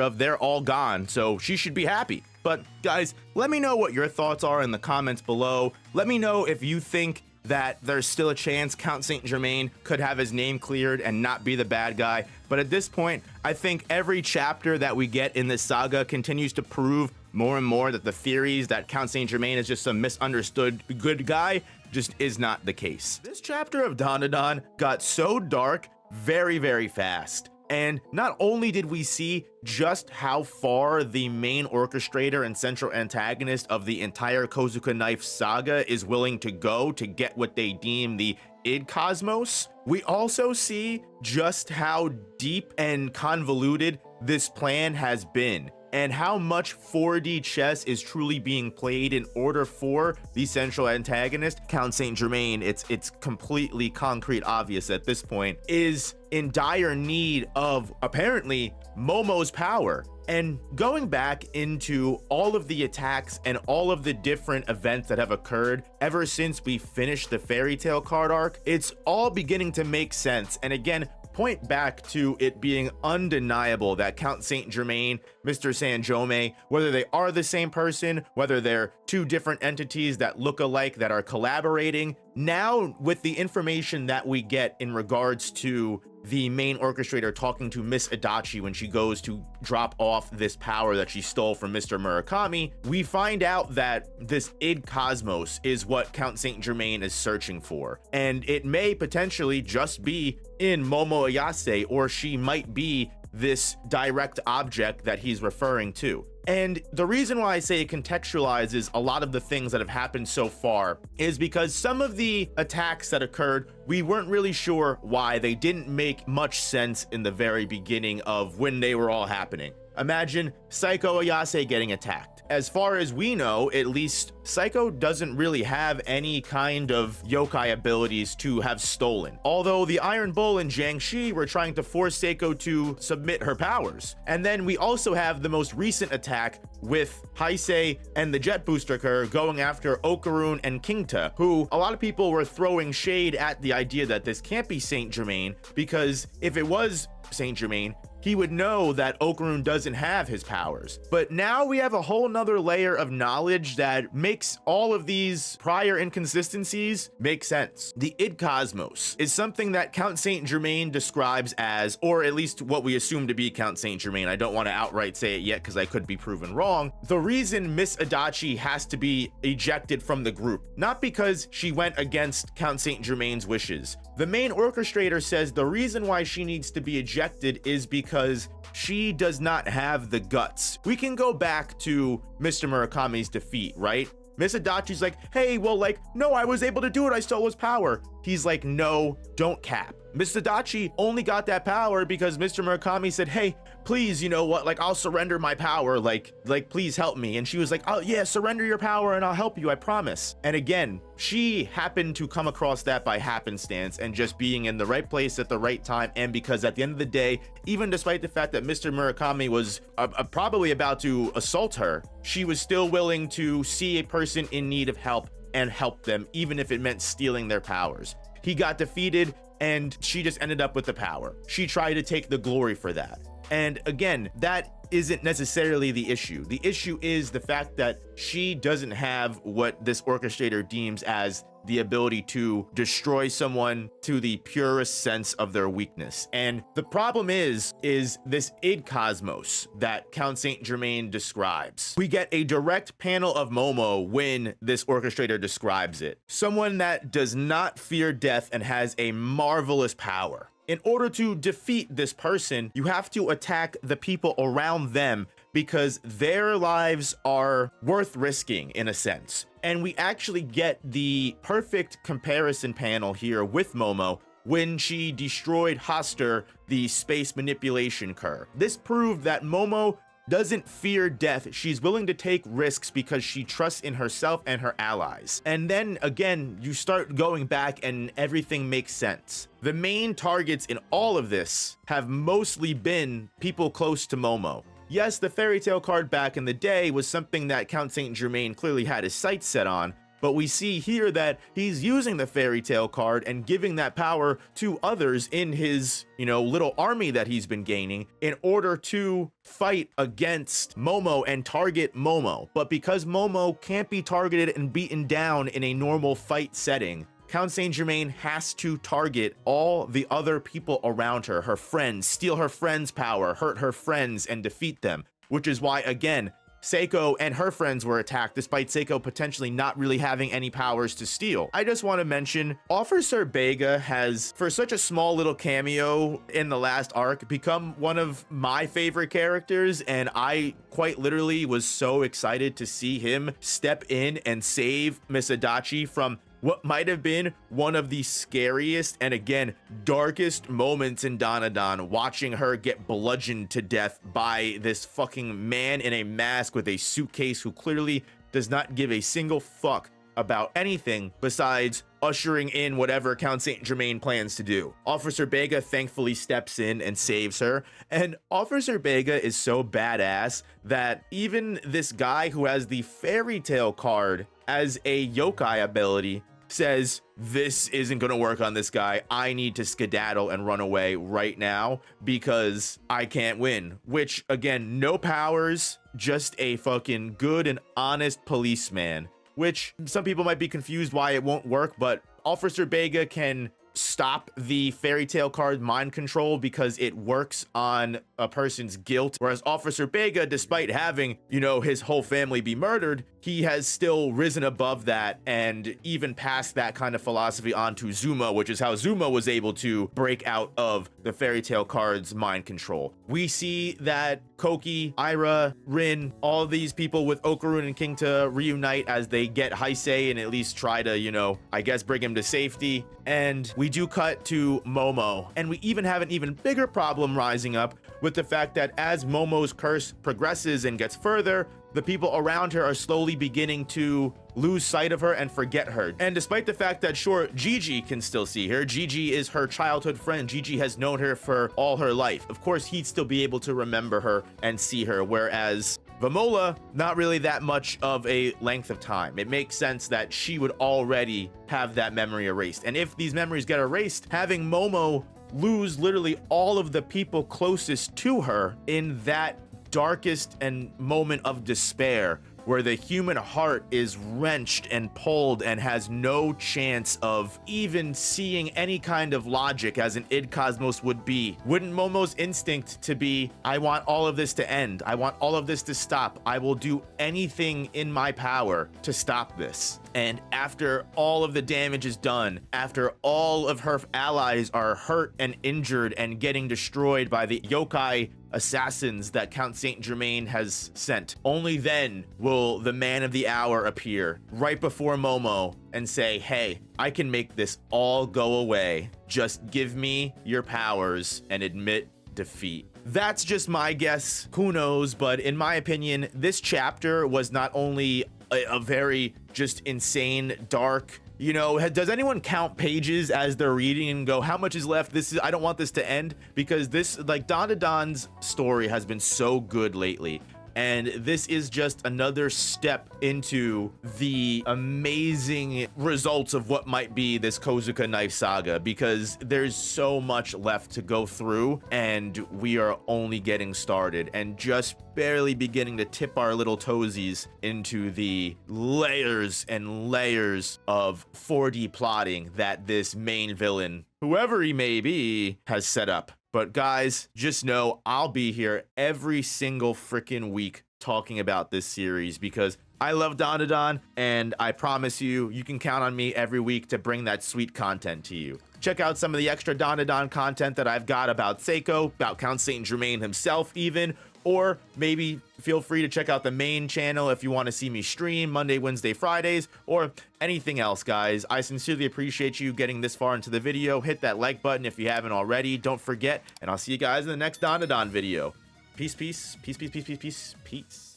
of. They're all gone. So she should be happy. But guys, let me know what your thoughts are in the comments below. Let me know if you think that there's still a chance Count Saint Germaine could have his name cleared and not be the bad guy. But at this point, I think every chapter that we get in this saga continues to prove more and more that the theories that Count Saint Germaine is just some misunderstood good guy just is not the case. This chapter of Dandadan got so dark very, very fast. And not only did we see just how far the main orchestrator and central antagonist of the entire Kozuka Knife saga is willing to go to get what they deem the id cosmos, we also see just how deep and convoluted this plan has been, and how much 4D chess is truly being played in order for the central antagonist, Count Saint Germaine, it's completely concrete obvious at this point, is in dire need of, apparently, Momo's power. And going back into all of the attacks and all of the different events that have occurred ever since we finished the Fairy Tail card arc, it's all beginning to make sense. And again, point back to it being undeniable that Count Saint Germaine, Mr. Sanjome, whether they are the same person, whether they're two different entities that look alike that are collaborating, now with the information that we get in regards to the main orchestrator talking to Miss Adachi when she goes to drop off this power that she stole from Mr. Murakami, we find out that this id cosmos is what Count Saint Germain is searching for. And it may potentially just be in Momo Ayase, or she might be this direct object that he's referring to. And the reason why I say it contextualizes a lot of the things that have happened so far is because some of the attacks that occurred, we weren't really sure why. They didn't make much sense in the very beginning of when they were all happening. Imagine Seiko Aas getting attacked. As far as we know, at least, Seiko doesn't really have any kind of yokai abilities to have stolen. Although the Iron Bull and Jiangxi were trying to force Seiko to submit her powers. And then we also have the most recent attack with Heisei and the Jet Booster Kurr going after Okaroon and Kingta, who a lot of people were throwing shade at the idea that this can't be Saint Germain, because if it was Saint Germain, he would know that Okaroon doesn't have his powers. But now we have a whole nother layer of knowledge that makes all of these prior inconsistencies make sense. The id cosmos is something that Count Saint Germain describes as, or at least what we assume to be Count Saint Germain. I don't want to outright say it yet because I could be proven wrong. The reason Miss Adachi has to be ejected from the group, not because she went against Count Saint Germain's wishes. The main orchestrator says the reason why she needs to be ejected is because she does not have the guts. We can go back to Mr. Murakami's defeat, right? Miss Adachi's like, hey, well, like, no, I was able to do it. I stole his power. He's like, no, don't cap. Miss Adachi only got that power because Mr. Murakami said, hey, please, you know what, like, I'll surrender my power, like, please help me. And she was like, oh yeah, surrender your power and I'll help you, I promise. And again, she happened to come across that by happenstance and just being in the right place at the right time. And because at the end of the day, even despite the fact that Mr. Murakami was probably about to assault her, she was still willing to see a person in need of help and help them, even if it meant stealing their powers. He got defeated and she just ended up with the power. She tried to take the glory for that. And again, that isn't necessarily the issue. The issue is the fact that she doesn't have what this orchestrator deems as the ability to destroy someone to the purest sense of their weakness. And the problem is this id cosmos that Count Saint Germain describes. We get a direct panel of Momo when this orchestrator describes it. Someone that does not fear death and has a marvelous power. In order to defeat this person, you have to attack the people around them because their lives are worth risking in a sense. And we actually get the perfect comparison panel here with Momo when she destroyed Hoster, the space manipulation Kurr. This proved that Momo doesn't fear death. She's willing to take risks because she trusts in herself and her allies. And then again, you start going back and everything makes sense. The main targets in all of this have mostly been people close to Momo. Yes, the fairy tale card back in the day was something that Count Saint Germain clearly had his sights set on, but we see here that he's using the fairy tale card and giving that power to others in his, little army that he's been gaining in order to fight against Momo and target Momo. But because Momo can't be targeted and beaten down in a normal fight setting, Count Saint Germain has to target all the other people around her, her friends, steal her friends' power, hurt her friends, and defeat them. Which is why, again, Seiko and her friends were attacked despite Seiko potentially not really having any powers to steal. I just want to mention, Officer Bega has, for such a small little cameo in the last arc, become one of my favorite characters, and I quite literally was so excited to see him step in and save Miss Adachi from what might have been one of the scariest and again darkest moments in Dandadan, watching her get bludgeoned to death by this fucking man in a mask with a suitcase who clearly does not give a single fuck about anything besides ushering in whatever Count Saint Germain plans to do. Officer Bega thankfully steps in and saves her, and Officer Bega is so badass that even this guy who has the fairy tale card as a yokai ability says, this isn't gonna work on this guy. I need to skedaddle and run away right now because I can't win. Which, again, no powers, just a fucking good and honest policeman. Which some people might be confused why it won't work, but Officer Bega can stop the fairy tale card mind control because it works on a person's guilt. Whereas Officer Bega, despite having, you know, his whole family be murdered, he has still risen above that and even passed that kind of philosophy onto Zuma, which is how Zuma was able to break out of the fairy tale card's mind control. We see that Koki, Ira, Rin, all of these people with Okaroon and Kingta reunite as they get Heisei and at least try to, you know, I guess bring him to safety. And we do cut to Momo. And we even have an even bigger problem rising up with the fact that as Momo's curse progresses and gets further, the people around her are slowly beginning to lose sight of her and forget her. And despite the fact that, sure, Gigi can still see her, Gigi is her childhood friend, Gigi has known her for all her life. Of course, he'd still be able to remember her and see her, whereas Vamola, not really that much of a length of time. It makes sense that she would already have that memory erased. And if these memories get erased, having Momo lose literally all of the people closest to her in that darkest and moment of despair, where the human heart is wrenched and pulled and has no chance of even seeing any kind of logic as an id cosmos would be. Wouldn't Momo's instinct to be, I want all of this to end, I want all of this to stop, I will do anything in my power to stop this? And after all of the damage is done, after all of her allies are hurt and injured and getting destroyed by the yokai assassins that Count Saint Germaine has sent, only then will the man of the hour appear right before Momo and say, hey, I can make this all go away. Just give me your powers and admit defeat. That's just my guess. Who knows? But in my opinion, this chapter was not only a very just insane, dark, you know, does anyone count pages as they're reading and go, how much is left? I don't want this to end, because this, like, Dandadan's story has been so good lately. And this is just another step into the amazing results of what might be this Kozuka knife saga, because there's so much left to go through and we are only getting started and just barely beginning to tip our little toesies into the layers and layers of 4D plotting that this main villain, whoever he may be, has set up. But guys, just know I'll be here every single freaking week talking about this series, because I love Dandadan, and I promise you, you can count on me every week to bring that sweet content to you. Check out some of the extra Dandadan content that I've got about Seiko, about Count Saint Germaine himself even, or maybe feel free to check out the main channel if you want to see me stream Monday, Wednesday, Fridays, or anything else, guys. I sincerely appreciate you getting this far into the video. Hit that like button if you haven't already. Don't forget, and I'll see you guys in the next Dandadan video. Peace, peace, peace, peace, peace, peace, peace, peace.